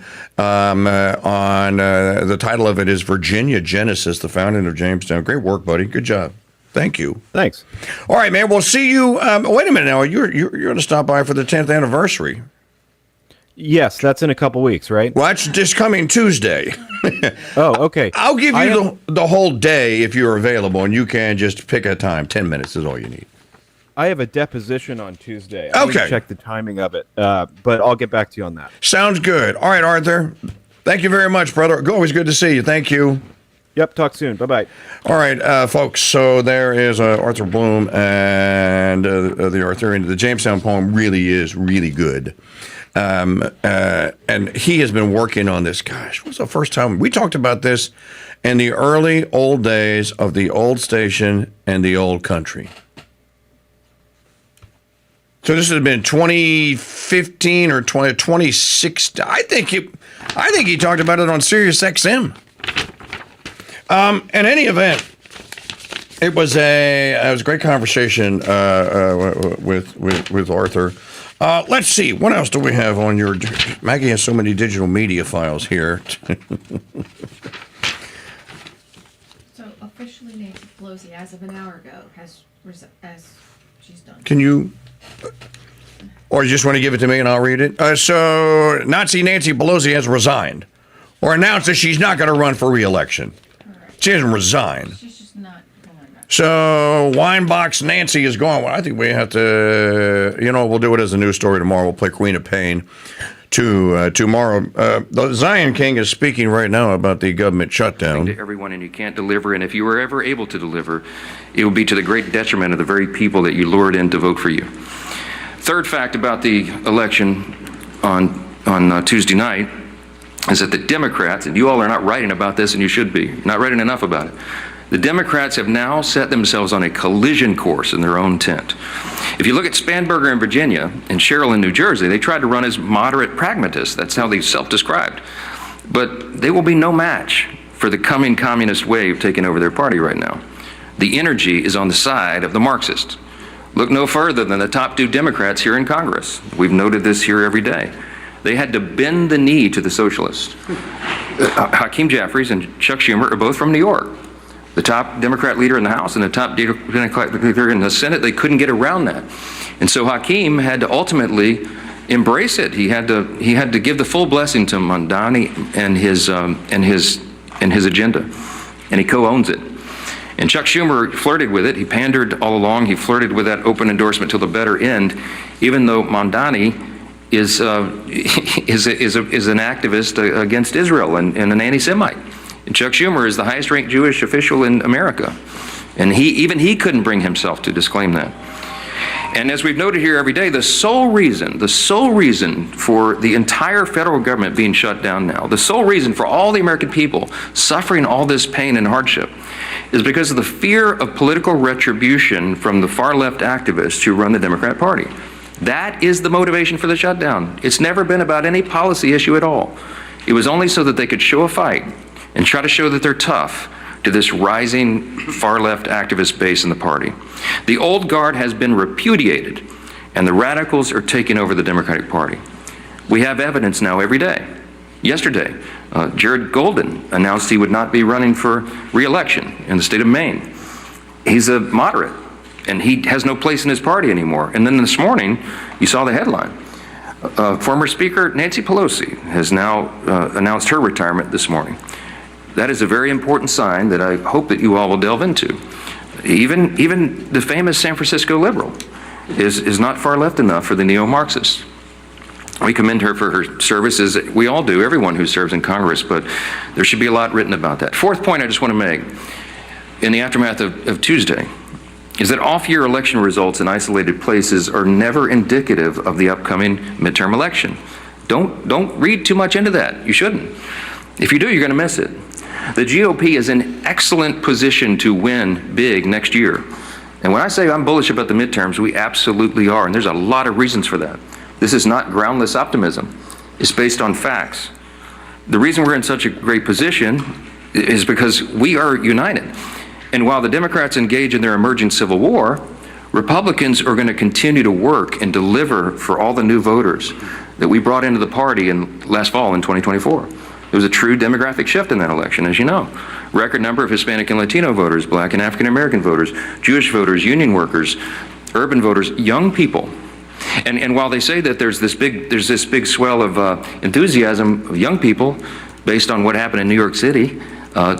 The title of it is Virginia Genesis, the founding of Jamestown. Great work, buddy. Good job. Thank you. Thanks. All right, man. We'll see you. Wait a minute now. You're going to stop by for the 10th anniversary. Yes, that's in a couple weeks, right? Well, that's just coming Tuesday. Oh, okay. I'll give you the whole day if you're available, and you can just pick a time. 10 minutes is all you need. I have a deposition on Tuesday. I need to check the timing of it, but I'll get back to you on that. Sounds good. All right, Arthur. Thank you very much, brother. Always good to see you. Thank you. Yep, talk soon. Bye-bye. All right, folks, so there is Arthur Bloom and the Arthurian. The Jamestown poem really is really good. And he has been working on this. Gosh, what's the first time? We talked about this in the early old days of the old station and the old country. So this has been 2015 or 2016. I think he talked about it on Sirius XM. In any event, it was a great conversation with Arthur. Let's see. What else do we have on your... Maggie has so many digital media files here. So officially Nancy Pelosi, as of an hour ago, as she's done. Can you... Or you just want to give it to me and I'll read it? So Nazi Nancy Pelosi has resigned or announced that she's not going to run for re-election. She hasn't resigned. She's just not going. So Winebox Nancy is gone. Well, I think we have to, we'll do it as a news story tomorrow. We'll play Queen of Pain tomorrow. The Zion King is speaking right now about the government shutdown. To everyone, and you can't deliver. And if you were ever able to deliver, it will be to the great detriment of the very people that you lured in to vote for you. Third fact about the election on Tuesday night is that the Democrats, and you all are not writing about this, and you should be, not writing enough about it. The Democrats have now set themselves on a collision course in their own tent. If you look at Spanberger in Virginia and Sherrill in New Jersey, they tried to run as moderate pragmatists. That's how they self-described. But they will be no match for the coming communist wave taking over their party right now. The energy is on the side of the Marxists. Look no further than the top two Democrats here in Congress. We've noted this here every day. They had to bend the knee to the socialists. Hakeem Jeffries and Chuck Schumer are both from New York. The top Democrat leader in the House and the top Democrat leader in the Senate, they couldn't get around that. And so Hakeem had to ultimately embrace it. He had to give the full blessing to Mamdani and his agenda. And he co-owns it. And Chuck Schumer flirted with it. He pandered all along. He flirted with that open endorsement till the better end, even though Mamdani is an activist against Israel and an anti-Semite. And Chuck Schumer is the highest-ranked Jewish official in America, and he couldn't bring himself to disclaim that. And as we've noted here every day, the sole reason for the entire federal government being shut down now, the sole reason for all the American people suffering all this pain and hardship, is because of the fear of political retribution from the far-left activists who run the Democrat Party. That is the motivation for the shutdown. It's never been about any policy issue at all. It was only so that they could show a fight and try to show that they're tough to this rising far-left activist base in the party. The old guard has been repudiated, and the radicals are taking over the Democratic Party. We have evidence now every day. Yesterday, Jared Golden announced he would not be running for re-election in the state of Maine. He's a moderate, and he has no place in his party anymore. And then this morning, you saw the headline. Former Speaker Nancy Pelosi has now announced her retirement this morning. That is a very important sign that I hope that you all will delve into. Even the famous San Francisco liberal is not far left enough for the neo-Marxists. We commend her for her services. We all do, everyone who serves in Congress, but there should be a lot written about that. Fourth point I just want to make in the aftermath of Tuesday is that off-year election results in isolated places are never indicative of the upcoming midterm election. Don't read too much into that. You shouldn't. If you do, you're going to miss it. The GOP is in excellent position to win big next year. And when I say I'm bullish about the midterms, we absolutely are, and there's a lot of reasons for that. This is not groundless optimism. It's based on facts. The reason we're in such a great position is because we are united. And while the Democrats engage in their emerging civil war, Republicans are going to continue to work and deliver for all the new voters that we brought into the party last fall in 2024. There was a true demographic shift in that election, as you know. Record number of Hispanic and Latino voters, Black and African American voters, Jewish voters, union workers, urban voters, young people. And while they say that there's this big swell of enthusiasm of young people based on what happened in New York City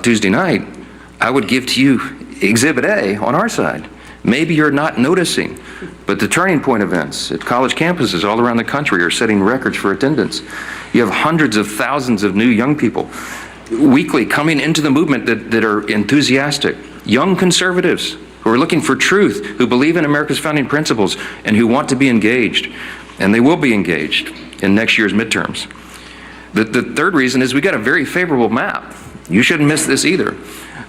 Tuesday night, I would give to you Exhibit A on our side. Maybe you're not noticing, but the turning point events at college campuses all around the country are setting records for attendance. You have hundreds of thousands of new young people weekly coming into the movement that are enthusiastic, young conservatives who are looking for truth, who believe in America's founding principles, and who want to be engaged, and they will be engaged in next year's midterms. The third reason is we got a very favorable map. You shouldn't miss this either.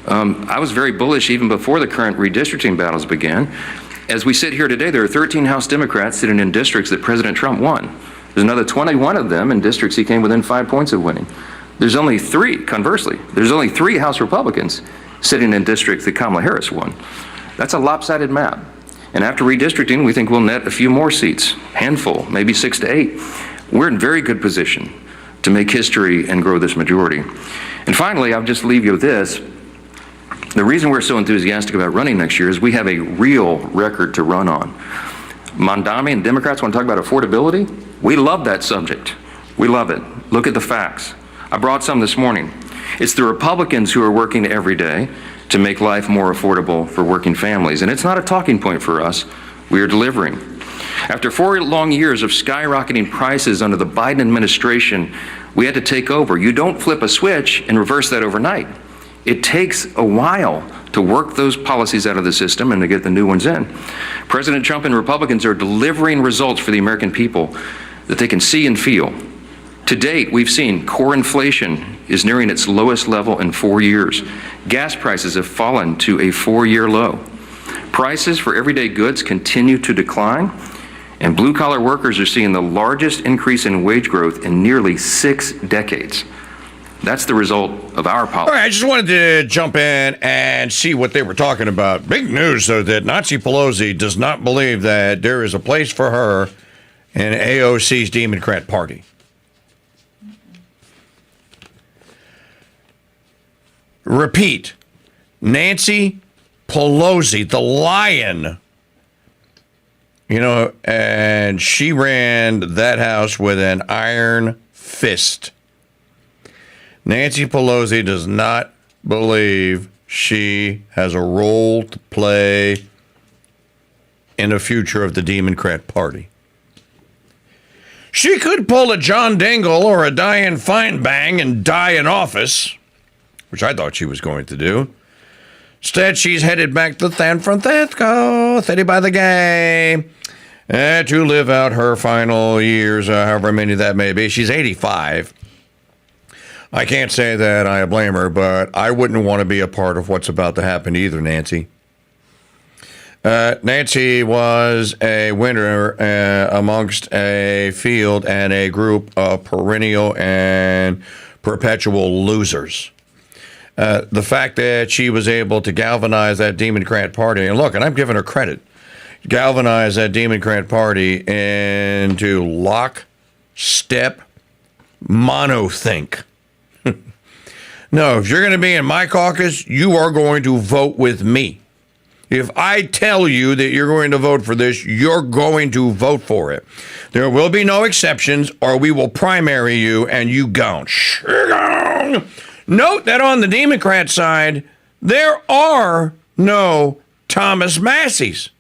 I was very bullish even before the current redistricting battles began. As we sit here today, there are 13 House Democrats sitting in districts that President Trump won. There's another 21 of them in districts he came within 5 points of winning. There's only three, conversely, there's only 3 House Republicans sitting in districts that Kamala Harris won. That's a lopsided map. And after redistricting, we think we'll net a few more seats, handful, maybe 6 to 8. We're in very good position to make history and grow this majority. And finally, I'll just leave you with this. The reason we're so enthusiastic about running next year is we have a real record to run on. Mamdani and Democrats want to talk about affordability. We love that subject. We love it. Look at the facts. I brought some this morning. It's the Republicans who are working every day to make life more affordable for working families. And it's not a talking point for us. We are delivering. After 4 long years of skyrocketing prices under the Biden administration, we had to take over. You don't flip a switch and reverse that overnight. It takes a while to work those policies out of the system and to get the new ones in. President Trump and Republicans are delivering results for the American people that they can see and feel. To date, we've seen core inflation is nearing its lowest level in 4 years. Gas prices have fallen to a 4-year low. Prices for everyday goods continue to decline, and blue-collar workers are seeing the largest increase in wage growth in nearly 6 decades. That's the result of our policy. All right, I just wanted to jump in and see what they were talking about. Big news, though, that Nancy Pelosi does not believe that there is a place for her in AOC's Democrat Party. Repeat, Nancy Pelosi, the lion, and she ran that house with an iron fist. Nancy Pelosi does not believe she has a role to play in the future of the Democrat Party. She could pull a John Dingell or a Dianne Feinstein and die in office, which I thought she was going to do. Instead, she's headed back to San Francisco, City by the Gay, to live out her final years, however many that may be. She's 85. I can't say that I blame her, but I wouldn't want to be a part of what's about to happen either, Nancy. Nancy was a winner amongst a field and a group of perennial and perpetual losers. The fact that she was able to galvanize that Democrat Party, and look, and I'm giving her credit, galvanize that Democrat Party into lockstep monothink. No, if you're going to be in my caucus, you are going to vote with me. If I tell you that you're going to vote for this, you're going to vote for it. There will be no exceptions, or we will primary you and you gone. Note that on the Democrat side, there are no Thomas Masseys.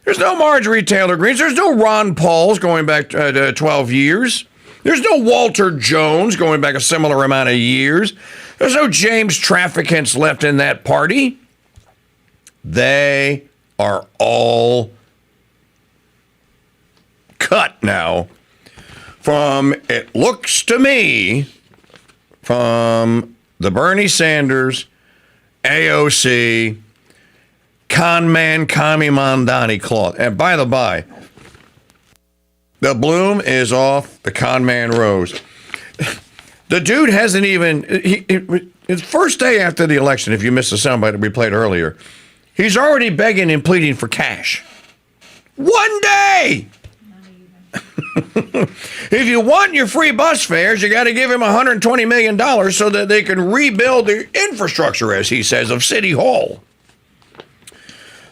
There's no Marjorie Taylor Greens. There's no Ron Pauls going back to 12 years. There's no Walter Jones going back a similar amount of years. There's no James Traficants left in that party. They are all cut now from, it looks to me, from the Bernie Sanders, AOC, con man, commie Mamdani cloth. And by the by, the bloom is off the con man rose. The dude hasn't even, his first day after the election, if you missed the soundbite that we played earlier, he's already begging and pleading for cash. One day! If you want your free bus fares, you got to give him $120 million so that they can rebuild the infrastructure, as he says, of City Hall.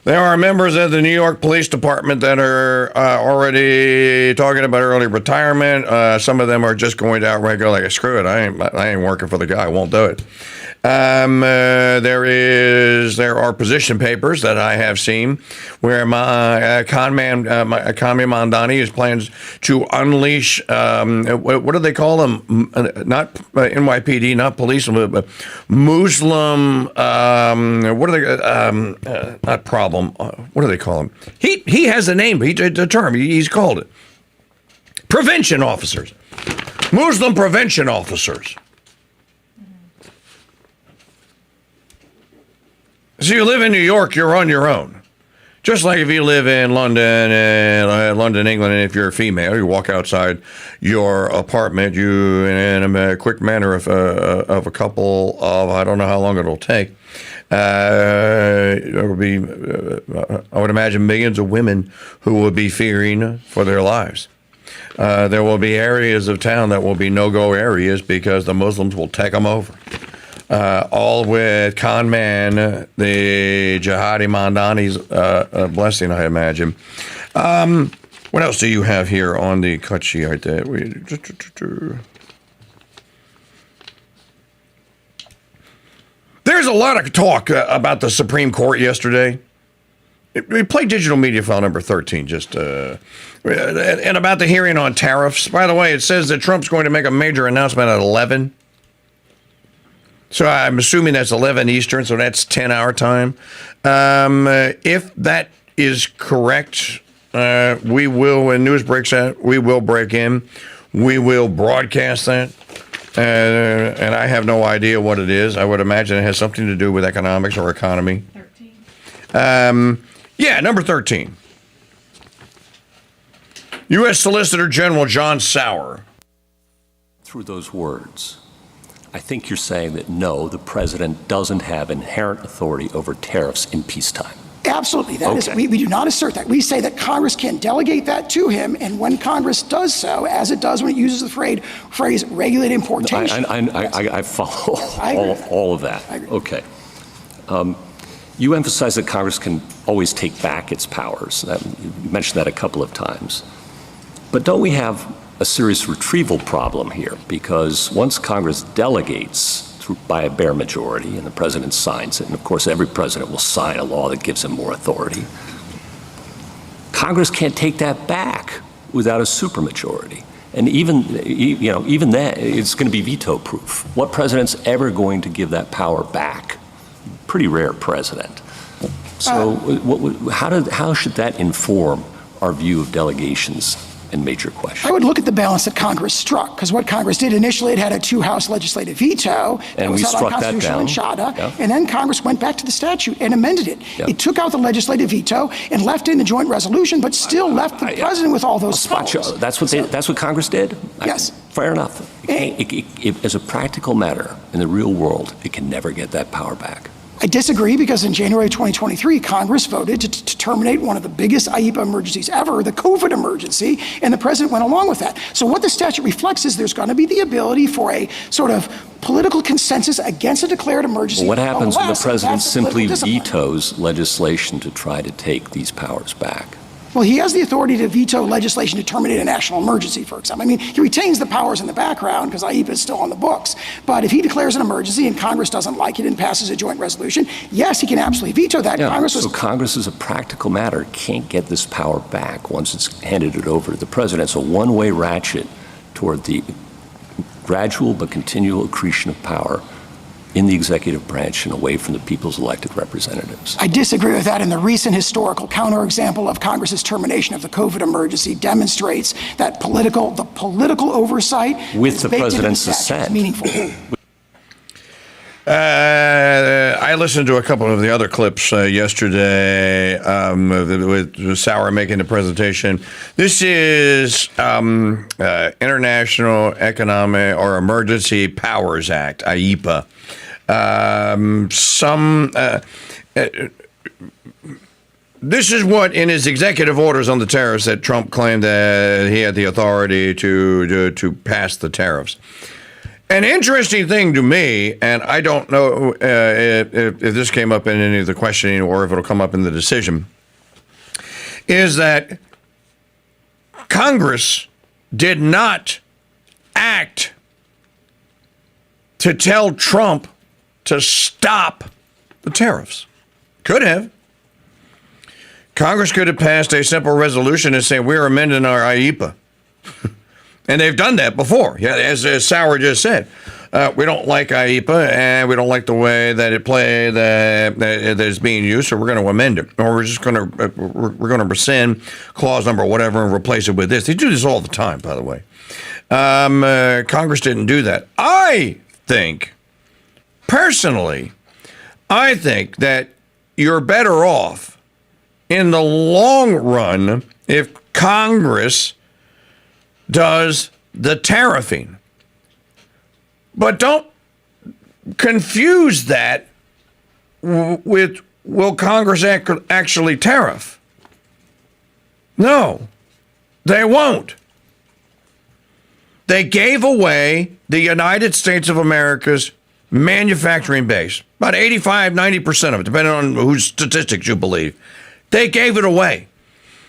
There are members of the New York Police Department that are already talking about early retirement. Some of them are just going to outright go like, screw it, I ain't working for the guy, I won't do it. There are position papers that I have seen where my commie Mamdani is plans to unleash, what do they call them? Not NYPD, not police, but Muslim, what are they, not problem, what do they call them? He has a name, a term, he's called it. Prevention officers. Muslim prevention officers. So you live in New York, you're on your own. Just like if you live in London, England, and if you're a female, you walk outside your apartment, you, in a quick manner of a couple of, I don't know how long it'll take, there will be, I would imagine, millions of women who will be fearing for their lives. There will be areas of town that will be no-go areas because the Muslims will take them over. All with con man, the jihadi Mamdani's blessing, I imagine. What else do you have here on the cut sheet right there? There's a lot of talk about the Supreme Court yesterday. We played digital media file number 13, and about the hearing on tariffs. By the way, it says that Trump's going to make a major announcement at 11. So I'm assuming that's 11 Eastern, so that's 10 our time. If that is correct, we will, when news breaks out, we will break in. We will broadcast that. And I have no idea what it is. I would imagine it has something to do with economics or economy. 13. Yeah, number 13. U.S. Solicitor General John Sauer. Through those words, I think you're saying that no, the president doesn't have inherent authority over tariffs in peacetime. Absolutely. That is, we do not assert that. We say that Congress can delegate that to him, and when Congress does so, as it does when it uses the phrase regulate importation. I follow all of that. Okay. You emphasize that Congress can always take back its powers. You mentioned that a couple of times. But don't we have a serious retrieval problem here? Because once Congress delegates by a bare majority and the president signs it, and of course every president will sign a law that gives him more authority, Congress can't take that back without a supermajority. And even then, it's going to be veto proof. What president's ever going to give that power back? Pretty rare president. So how should that inform our view of delegations and major questions? I would look at the balance that Congress struck, because what Congress did initially, it had a two-house legislative veto. And we struck that down. In Shada, and then Congress went back to the statute and amended it. It took out the legislative veto and left in the joint resolution, but still left the president with all those powers. That's what Congress did? Yes. Fair enough. As a practical matter, in the real world, it can never get that power back. I disagree because in January 2023, Congress voted to terminate one of the biggest IEPA emergencies ever, the COVID emergency, and the president went along with that. So what the statute reflects is there's going to be the ability for a sort of political consensus against a declared emergency. Well, what happens when the president that's simply political discipline. vetoes legislation to try to take these powers back? Well, he has the authority to veto legislation to terminate a national emergency, for example. I mean, he retains the powers in the background because IEPA is still on the books. But if he declares an emergency and Congress doesn't like it and passes a joint resolution, yes, he can absolutely veto that. Yeah, Congress so Congress, as a practical matter, can't get this power back once it's handed it over to the president. It's a one-way ratchet toward the gradual but continual accretion of power in the executive branch and away from the people's elected representatives. I disagree with that, and the recent historical counterexample of Congress's termination of the COVID emergency demonstrates that the political oversight with the president's assent assent. Meaningful. I listened to a couple of the other clips yesterday with Sauer making the presentation. This is International Economic or Emergency Powers Act, IEPA. This is what, in his executive orders on the tariffs, that Trump claimed that he had the authority to pass the tariffs. An interesting thing to me, and I don't know if this came up in any of the questioning or if it'll come up in the decision, is that Congress did not act to tell Trump to stop the tariffs. Could have. Congress could have passed a simple resolution and say, we're amending our IEPA. And they've done that before. Yeah, as Sauer just said. We don't like IEPA, and we don't like the way that it played, that it's being used, so we're going to amend it. Or we're going to rescind clause number whatever and replace it with this. They do this all the time, by the way. Congress didn't do that. I think, personally, that you're better off in the long run if Congress does the tariffing. But don't confuse that with, will Congress actually tariff? No, they won't. They gave away the United States of America's manufacturing base, about 85-90% of it, depending on whose statistics you believe. They gave it away.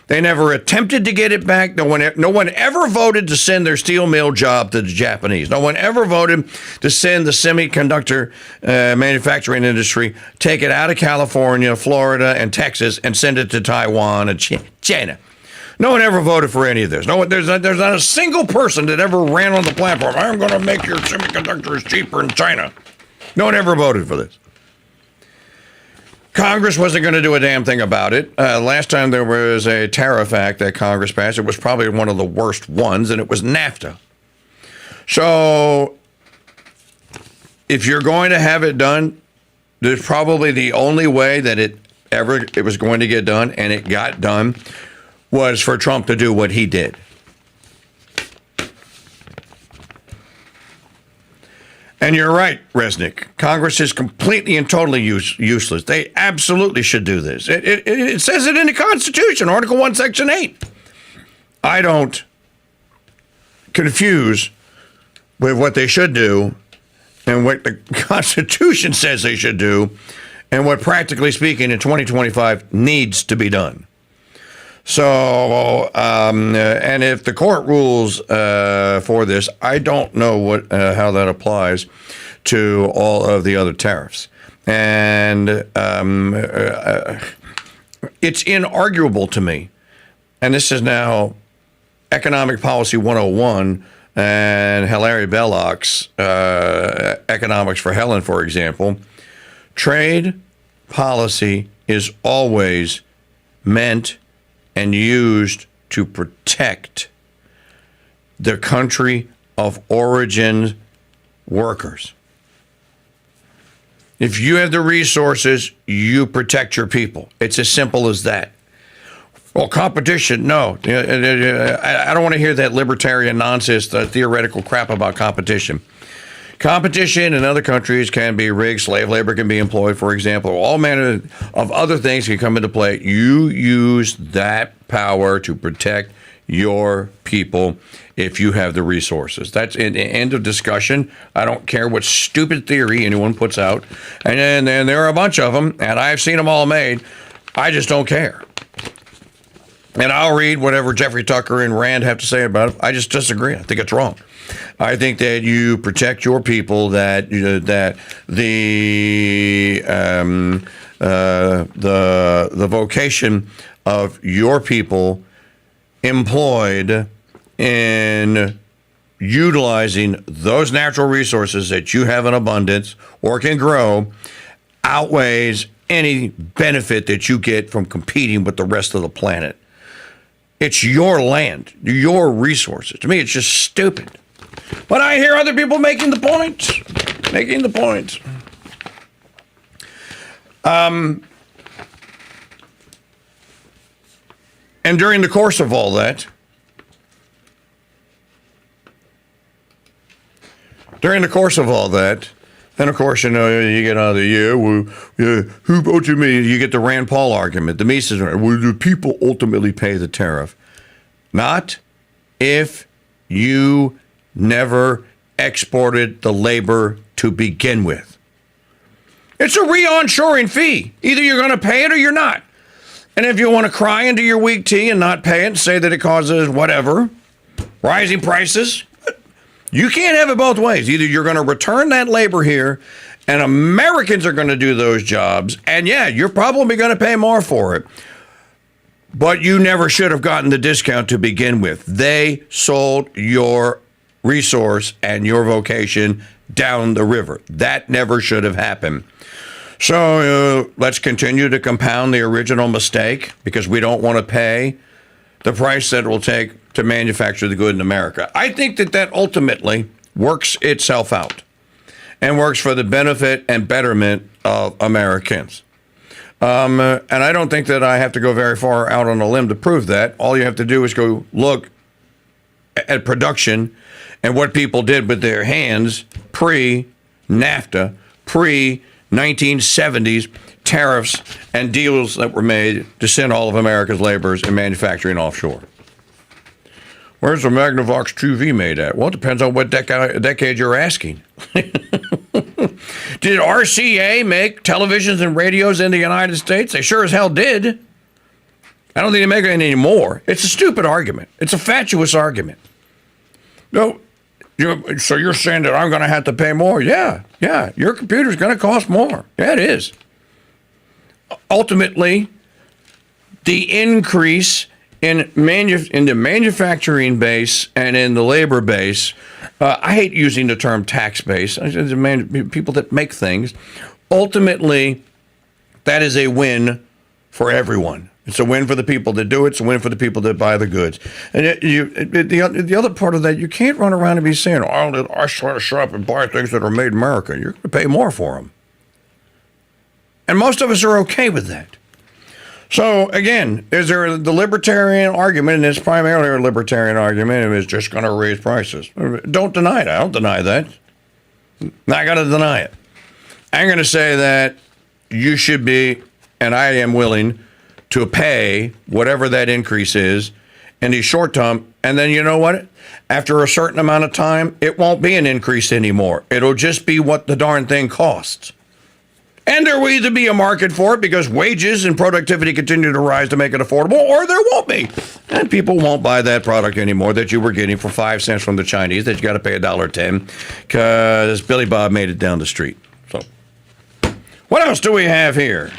They never attempted to get it back. No one ever voted to send their steel mill job to the Japanese. No one ever voted to send the semiconductor manufacturing industry, take it out of California, Florida, and Texas, and send it to Taiwan and China. No one ever voted for any of this. There's not a single person that ever ran on the platform, I'm going to make your semiconductors cheaper in China. No one ever voted for this. Congress wasn't going to do a damn thing about it. Last time there was a tariff act that Congress passed, it was probably one of the worst ones, and it was NAFTA. So if you're going to have it done, there's probably the only way that it was going to get done, and it got done, was for Trump to do what he did. And you're right, Resnick. Congress is completely and totally useless. They absolutely should do this. It says it in the Constitution, Article 1, Section 8. I don't confuse with what they should do and what the Constitution says they should do and what, practically speaking, in 2025 needs to be done. So, and if the court rules for this, I don't know how that applies to all of the other tariffs. And it's inarguable to me, and this is now Economic Policy 101 and Hilary Belloc's Economics for Helen, for example. Trade policy is always meant and used to protect the country of origin workers. If you have the resources, you protect your people. It's as simple as that. Well, competition, no. I don't want to hear that libertarian nonsense, the theoretical crap about competition. Competition in other countries can be rigged. Slave labor can be employed, for example. All manner of other things can come into play. You use that power to protect your people if you have the resources. That's an end of discussion. I don't care what stupid theory anyone puts out. And then there are a bunch of them, and I've seen them all made. I just don't care. And I'll read whatever Jeffrey Tucker and Rand have to say about it. I just disagree. I think it's wrong. I think that you protect your people, that the vocation of your people employed in utilizing those natural resources that you have in abundance or can grow outweighs any benefit that you get from competing with the rest of the planet. It's your land, your resources. To me, it's just stupid. But I hear other people making the point. And during the course of all that, then, of course, you get out of the, who voted me? You get the Rand Paul argument. The Mises, well, do people ultimately pay the tariff? Not if you never exported the labor to begin with. It's a re-onshoring fee. Either you're going to pay it or you're not. And if you want to cry into your weak tea and not pay it and say that it causes whatever, rising prices, you can't have it both ways. Either you're going to return that labor here and Americans are going to do those jobs, and yeah, you're probably going to pay more for it. But you never should have gotten the discount to begin with. They sold your resource and your vocation down the river. That never should have happened. So let's continue to compound the original mistake because we don't want to pay the price that it will take to manufacture the good in America. I think that ultimately works itself out and works for the benefit and betterment of Americans. And I don't think that I have to go very far out on a limb to prove that. All you have to do is go look at production and what people did with their hands pre-NAFTA, pre-1970s tariffs and deals that were made to send all of America's laborers in manufacturing offshore. Where's the Magnavox 2V made at? Well, it depends on what decade you're asking. Did RCA make televisions and radios in the United States? They sure as hell did. I don't think they make it anymore. It's a stupid argument. It's a fatuous argument. No, so you're saying that I'm going to have to pay more? Yeah. Your computer's going to cost more. Yeah, it is. Ultimately, the increase in the manufacturing base and in the labor base, I hate using the term tax base, people that make things. Ultimately, that is a win for everyone. It's a win for the people that do it. It's a win for the people that buy the goods. And the other part of that, you can't run around and be saying, oh, I try to shop and buy things that are made in America. You're going to pay more for them. And most of us are okay with that. So, again, is there the libertarian argument, and it's primarily a libertarian argument, and it's just going to raise prices. Don't deny it. I don't deny that. Not going to deny it. I'm going to say that you should be, and I am willing to pay whatever that increase is in the short term. And then you know what? After a certain amount of time, it won't be an increase anymore. It'll just be what the darn thing costs. And there will either be a market for it because wages and productivity continue to rise to make it affordable, or there won't be. And people won't buy that product anymore that you were getting for 5 cents from the Chinese that you got to pay $1.10 because Billy Bob made it down the street. So what else do we have here?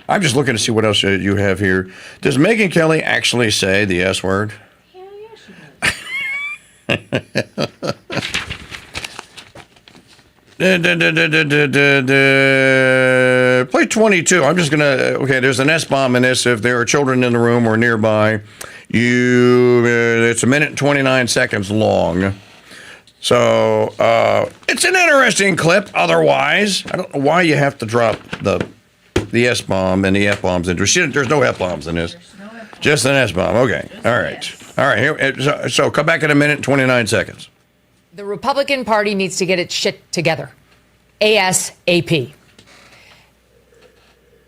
I'm just looking to see what else you have here. Does Megyn Kelly actually say the S word? Hell yeah, she Play 22. I'm just going to, okay, there's an S-bomb in this. If there are children in the room or nearby, it's 1 minute and 29 seconds long. So it's an interesting clip. Otherwise, I don't know why you have to drop the S-bomb and the F-bombs into it. There's no F-bombs in this. Just an S-bomb. Okay. All right. Here. So come back in a minute and 29 seconds. The Republican Party needs to get its shit together. ASAP.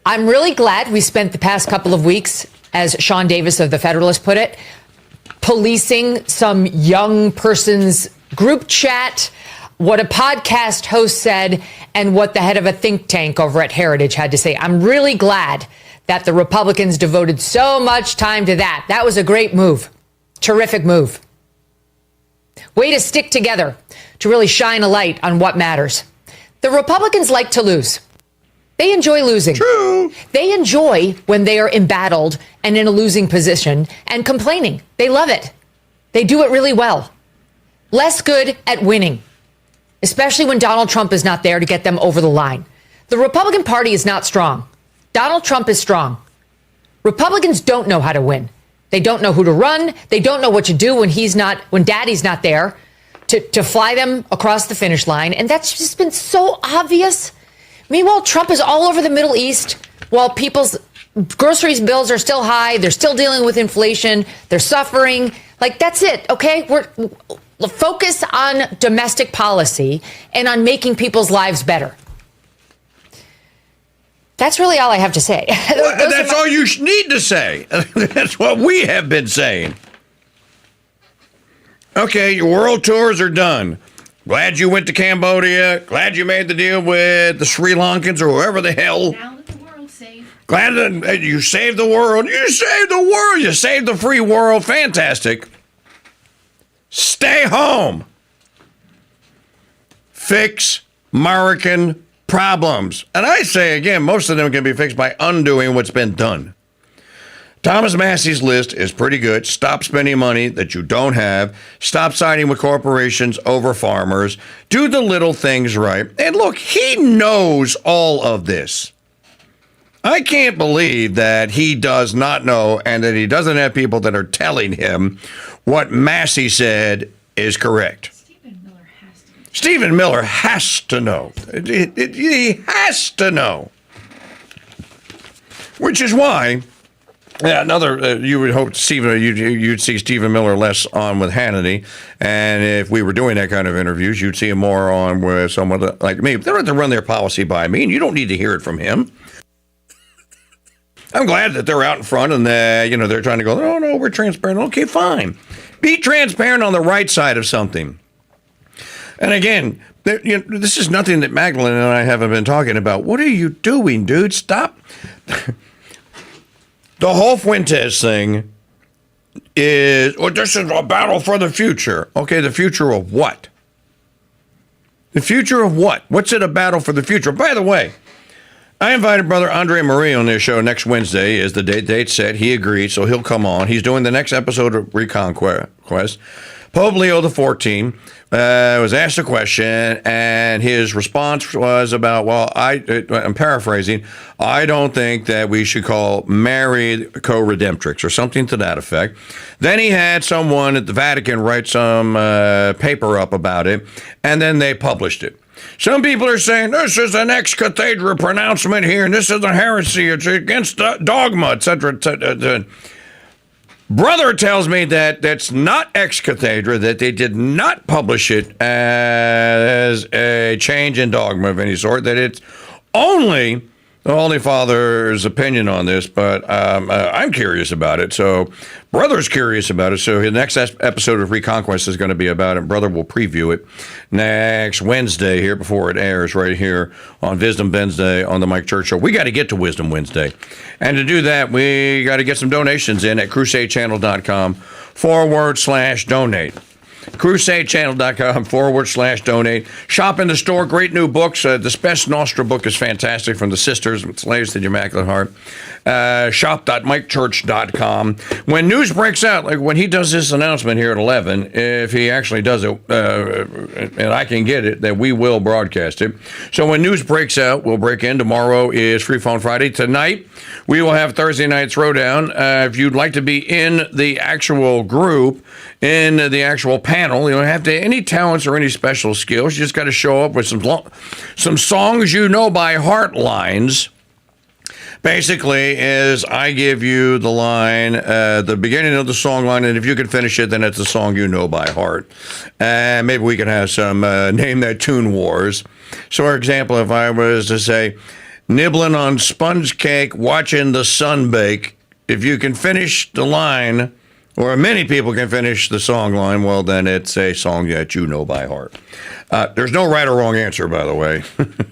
I'm really glad we spent the past couple of weeks, as Sean Davis of The Federalist put it, policing some young person's group chat, what a podcast host said, and what the head of a think tank over at Heritage had to say. I'm really glad that the Republicans devoted so much time to that. That was a great move. Terrific move. Way to stick together, to really shine a light on what matters. The Republicans like to lose. They enjoy losing. True. They enjoy when they are embattled and in a losing position and complaining. They love it. They do it really well. Less good at winning, especially when Donald Trump is not there to get them over the line. The Republican Party is not strong. Donald Trump is strong. Republicans don't know how to win. They don't know who to run. They don't know what to do when daddy's not there to fly them across the finish line. And that's just been so obvious. Meanwhile, Trump is all over the Middle East while people's groceries bills are still high. They're still dealing with inflation. They're suffering. Like, that's it. Okay. We're focus on domestic policy and on making people's lives better. That's really all I have to say. That's all you need to say. That's what we have been saying. Okay, your world tours are done. Glad you went to Cambodia. Glad you made the deal with the Sri Lankans or whoever the hell. Now that the world's safe. Glad that you saved the world. You saved the world. You saved the free world. Fantastic. Stay home. Fix American problems. And I say again, most of them can be fixed by undoing what's been done. Thomas Massey's list is pretty good. Stop spending money that you don't have. Stop siding with corporations over farmers. Do the little things right. And look, he knows all of this. I can't believe that he does not know and that he doesn't have people that are telling him what Massey said is correct. Stephen Miller has to know. He has to know. Which is why, you would hope you'd see Stephen Miller less on with Hannity, and if we were doing that kind of interviews, you'd see him more on with someone like me. They don't have to run their policy by me, and you don't need to hear it from him. I'm glad that they're out in front and they're trying to go, oh, no, we're transparent. Okay, fine. Be transparent on the right side of something. And again, this is nothing that Magdalene and I haven't been talking about. What are you doing, dude? Stop. The whole Fuentes thing is, this is a battle for the future. Okay, the future of what? The future of what? What's it a battle for the future? By the way, I invited Brother Andre Marie on this show next Wednesday. Is the date set? He agreed, so he'll come on. He's doing the next episode of Reconquest. Pope Leo XIV was asked a question, and his response was about, I'm paraphrasing, I don't think that we should call married co-redemptrix or something to that effect. Then he had someone at the Vatican write some paper up about it, and then they published it. Some people are saying, this is an ex-cathedra pronouncement here, and this is a heresy, it's against dogma, etc., etc. Brother tells me that that's not ex cathedra, that they did not publish it as a change in dogma of any sort, that it's only the Holy Father's opinion on this, but I'm curious about it. So Brother's curious about it. So his next episode of Reconquest is going to be about it. Brother will preview it next Wednesday here before it airs right here on Wisdom Wednesday on the Mike Church Show. We got to get to Wisdom Wednesday. And to do that, we got to get some donations in at crusadechannel.com/donate. crusadechannel.com/donate. Shop in the store. Great new books. The Spes Nostra book is fantastic, from the Sisters, Slaves to the Immaculate Heart. Shop.mikechurch.com. When news breaks out, like when he does this announcement here at 11, if he actually does it, and I can get it, that we will broadcast it. So when news breaks out, we'll break in. Tomorrow is Free Phone Friday. Tonight, we will have Thursday Night Throwdown. If you'd like to be in the actual group, in the actual panel, channel. You don't have to any talents or any special skills. You just got to show up with some songs you know by heart lines. Basically, is I give you the line, the beginning of the song line, and if you can finish it, then it's a song you know by heart. And maybe we can have some Name That Tune wars. So, for example, if I was to say, nibbling on sponge cake, watching the sun bake, if you can finish the line, or many people can finish the song line, well, then it's a song that you know by heart. There's no right or wrong answer, by the way.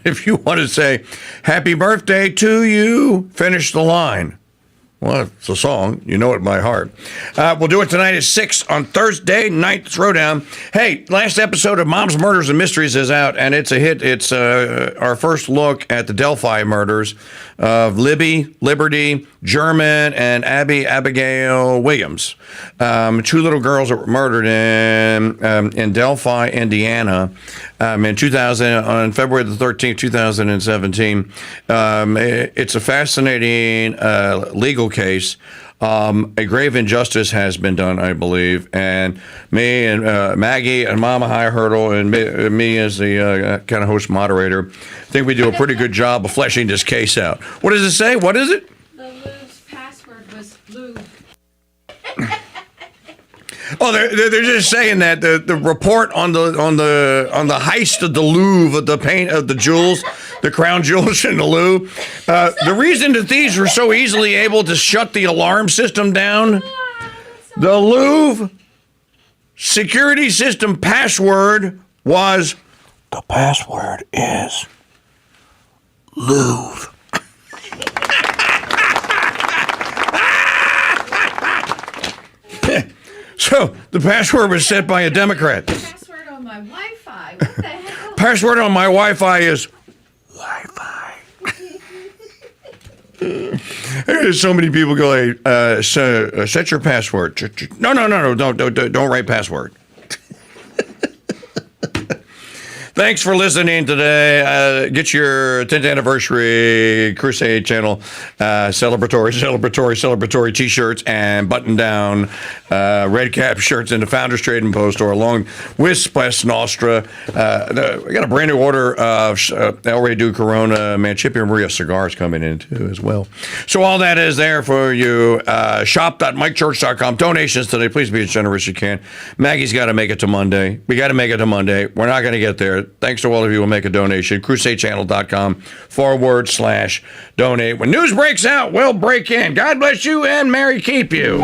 If you want to say, happy birthday to you, finish the line. Well, it's a song. You know it by heart. We'll do it tonight at 6 on Thursday night throwdown. Hey, last episode of Mom's Murders and Mysteries is out, and it's a hit. It's our first look at the Delphi murders of Libby, Liberty, German, and Abigail Williams. 2 little girls that were murdered in Delphi, Indiana, in 2000 on February the 13th, 2017. It's a fascinating legal case. A grave injustice has been done, I believe, and me and Maggie and Mama High Hurdle and me as the kind of host moderator think we do a pretty good job of fleshing this case out. What does it say? What is it? The Lou's password was Lou. Oh, they're just saying that the report on the heist of the Louvre, the paint of the jewels, the crown jewels in the Louvre. The reason the thieves were so easily able to shut the alarm system down, the Louvre security system password was, the password is Louvre. So the password was set by a Democrat. Password on my Wi-Fi. What the hell? Password on my Wi-Fi is There's so many people go, hey, set your password. No, don't write password. Thanks for listening today. Get your 10th anniversary Crusade channel celebratory T-shirts and button-down red cap shirts in the Founders Trading Post or along with Splash Nostra. We got a brand new order of El Rey do Corona, Manchipia Maria cigars coming in too as well. So all that is there for you. Shop.mikechurch.com. Donations today. Please be as generous as you can. Maggie's got to make it to Monday. We got to make it to Monday. We're not going to get there. Thanks to all of you who will make a donation. CrusadeChannel.com/donate. When news breaks out, we'll break in. God bless you and Mary keep you.